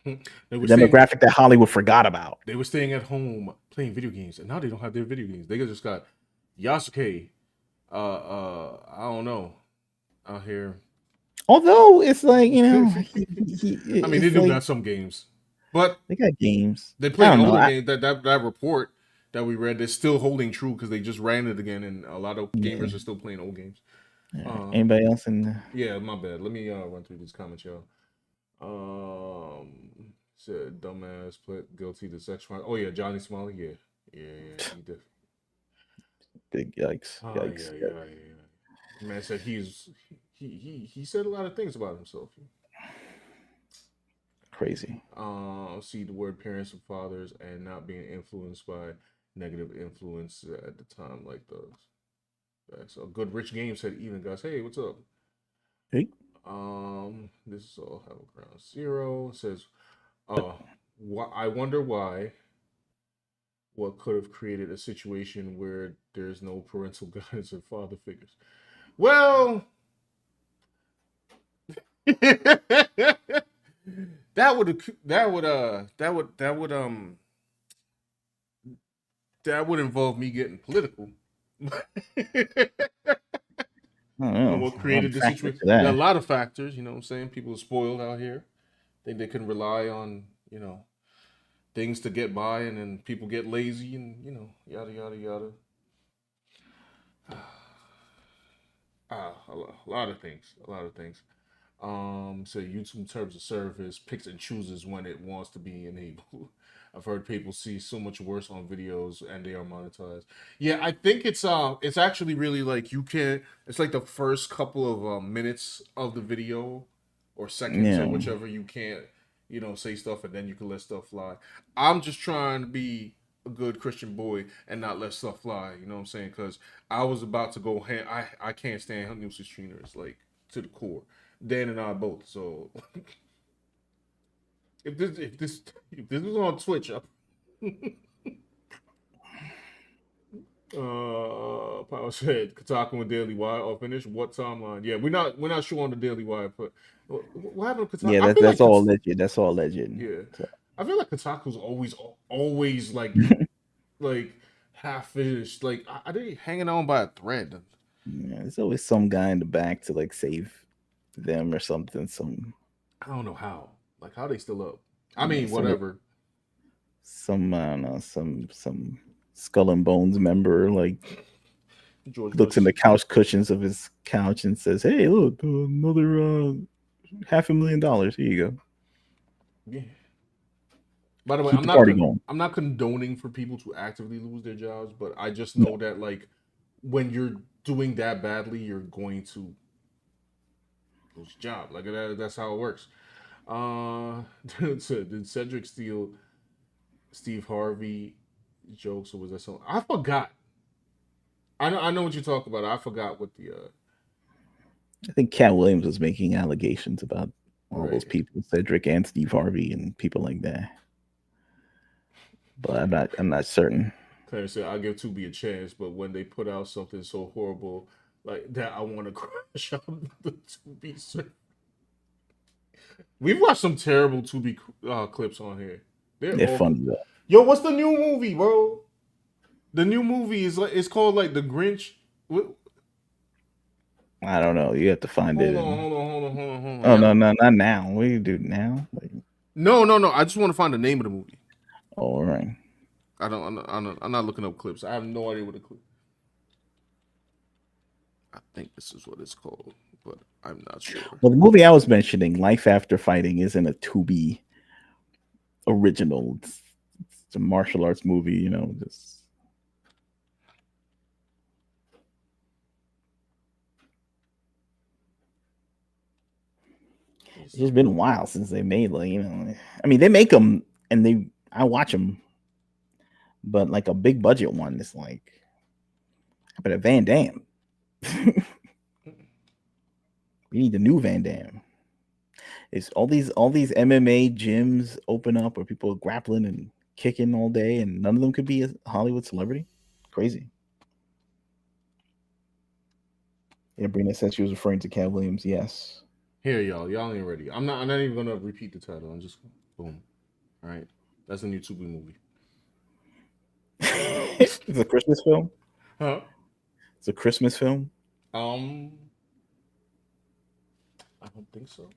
They the were staying, demographic that Hollywood forgot about. they were staying at home playing video games, and now they don't have their video games. They just got Yasuke. I don't know, out here. Although it's like, I mean, they it's do like got some games, but they got games. they I play don't know. older games. That report that we read is still holding true because they just ran it again, and a lot of gamers are still playing old games. Anybody else in the... Yeah, my bad. Let me run through these comments, y'all. Said dumbass pled guilty to sex crime. Oh yeah, Johnny Smiley. Yeah, he did. Big yikes. Oh Yikes. yeah. Man said he said a lot of things about himself. Crazy. See the word parents and fathers and not being influenced by negative influence at the time like those. So good rich game said even guys. Hey, what's up? Hey. This is all have a ground zero. It says, I wonder why. What could have created a situation where there's no parental guidance and father figures? Well, that would involve me getting political. I don't know. What created the situation? There are a lot of factors, you know what I'm saying? People are spoiled out here. Think they can rely on, things to get by, and then people get lazy and, yada, yada, yada. A lot of things. So YouTube terms of service picks and chooses when it wants to be enabled. I've heard people see so much worse on videos and they are monetized. Yeah, I think it's actually really like it's like the first couple of minutes of the video or seconds or whichever you can't, say stuff, and then you can let stuff fly. I'm just trying to be a good Christian boy and not let stuff fly. You know what I'm saying? Because I was about to go. I can't stand nuisance trainers like to the core. Dan and I both. So if this was on Twitch, Power said Kotaku and Daily Wire are finished. What timeline? Yeah, we're not sure on the Daily Wire, but what happened to Kotaku? Yeah, that's all legit. That's all legit. Yeah, so. I feel like Kotaku's always like like half finished. Like, are they hanging on by a thread? Yeah, there's always some guy in the back to like save them or something. I don't know how. Like, how they still up? I mean, whatever. Some I don't know, some Skull and Bones member like George looks in the couch cushions of his couch and says, "Hey, look, another $500,000. Here you go." Yeah. By the way, I'm not condoning for people to actively lose their jobs, but I just know that like when you're doing that badly, you're going to lose your job. Like that's how it works. Did Cedric steal Steve Harvey jokes, or was that something? I forgot. I know what you're talking about. I forgot what the. I think Cat Williams was making allegations about all those people, Cedric and Steve Harvey, and people like that. But I'm not certain. Claire said, "I'll give Tubi a chance, but when they put out something so horrible like that, I want to crash on the Tubi server." We've watched some terrible Tubi clips on here. They're funny though. Yo, what's the new movie, bro? The new movie is like it's called like The Grinch. I don't know. You have to find it. Hold on. Oh no, not now. What do you do now? Like... No. I just want to find the name of the movie. All right. I'm not looking up clips. I have no idea what the clip. I think this is what it's called, but I'm not sure. Well, the movie I was mentioning, Life After Fighting, isn't a Tubi original. It's a martial arts movie, just. It's just been a while since they made I mean, they make them and I watch them, but like a big budget one is like, but a Van Damme. We need the new Van Damme. It's all these MMA gyms open up where people are grappling and kicking all day, and none of them could be a Hollywood celebrity. Crazy. Yeah, Brina said she was referring to Cat Williams. Yes. Here, y'all ain't ready. I'm not even gonna repeat the title. I'm just boom. All right, that's a new Tubi movie. It's a Christmas film. Huh? It's a Christmas film. I don't think so.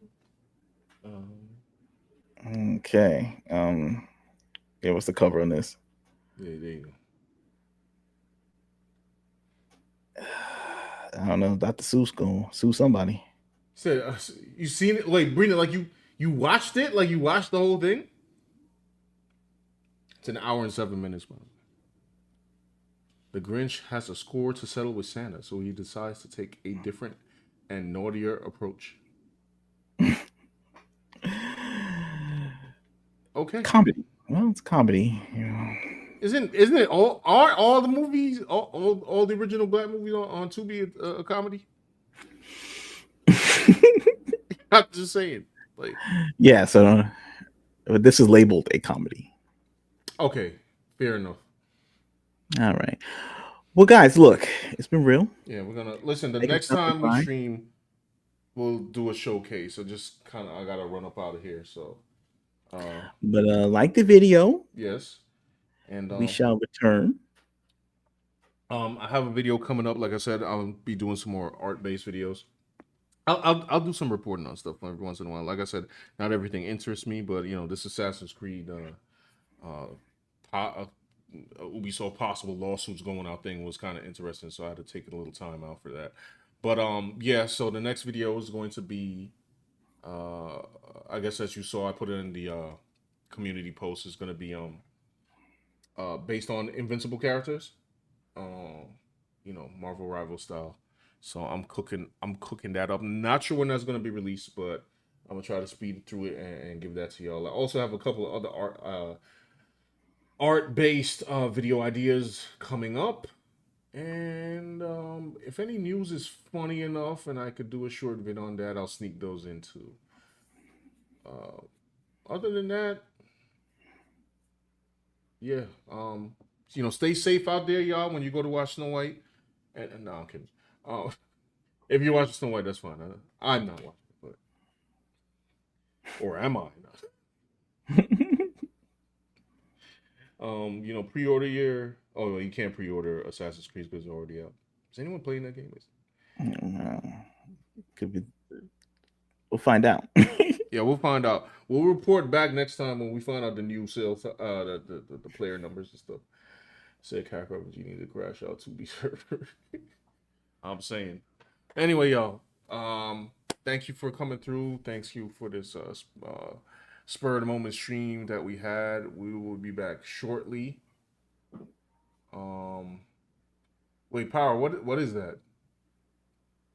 Okay. Yeah, what's the cover on this? Yeah, there you go. I don't know. Dr. Seuss gonna sue somebody. Said you seen it? Like Brina, like you watched it? Like you watched the whole thing? It's an hour and 7 minutes, man. The Grinch has a score to settle with Santa, so he decides to take a different and naughtier approach. Okay. Comedy. Well, it's comedy. You know. Isn't it aren't all the movies, all the original black movies on Tubi a comedy? I'm just saying. Like, yeah, so this is labeled a comedy. Okay, fair enough. All right. Well, guys, look, it's been real. Yeah, we're gonna listen. The Take next a time we fine. stream, we'll do a showcase. So just kind of, I gotta run up out of here. So, But like the video. Yes, and we shall return. I have a video coming up. Like I said, I'll be doing some more art-based videos. I'll do some reporting on stuff every once in a while. Like I said, not everything interests me, but you know, this Assassin's Creed Ubisoft possible lawsuits going out thing was kind of interesting, so I had to take a little time out for that. But yeah, so the next video is going to be I guess as you saw, I put it in the community post, is going to be based on Invincible characters, you know, Marvel rival style. So I'm cooking that up. Not sure when that's going to be released, but I'm gonna try to speed through it and give that to y'all. I also have a couple of other art-based video ideas coming up, and if any news is funny enough and I could do a short vid on that, I'll sneak those into. Other than that, yeah, you know, stay safe out there, y'all, when you go to watch Snow White. And no, I'm kidding. If you're watching Snow White, that's fine. I'm not watching it, but or am I not? You know, pre-order your. Oh, well, you can't pre-order Assassin's Creed because it's already out. Is anyone playing that game? Could be. We'll find out. Yeah, we'll find out. We'll report back next time when we find out the new sales, the player numbers and stuff. Said hacker, but you need to crash out to be server. I'm saying. Anyway, y'all. Thank you for coming through. Thank you for this spur of the moment stream that we had. We will be back shortly. Wait, Power, what is that?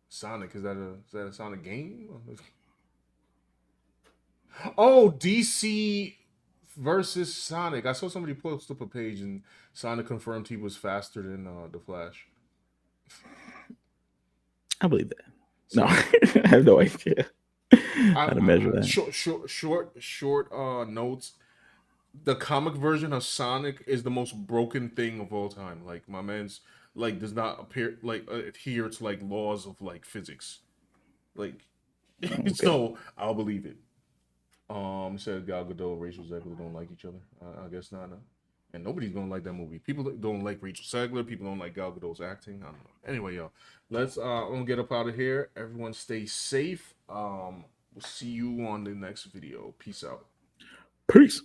Sonic, is that a Sonic game? Oh, DC versus Sonic. I saw somebody post up a page and Sonic confirmed he was faster than the Flash. I believe that. No, I have no idea how to measure that. Short notes. The comic version of Sonic is the most broken thing of all time. Like, my man's like does not adhere to like laws of like physics. Like, okay. So I'll believe it. Said Gal Gadot and Rachel Zegler don't like each other. I guess not. And nobody's gonna like that movie. People don't like Rachel Zegler. People don't like Gal Gadot's acting. I don't know. Anyway, y'all, let's get up out of here. Everyone stay safe. We'll see you on the next video. Peace out. Peace.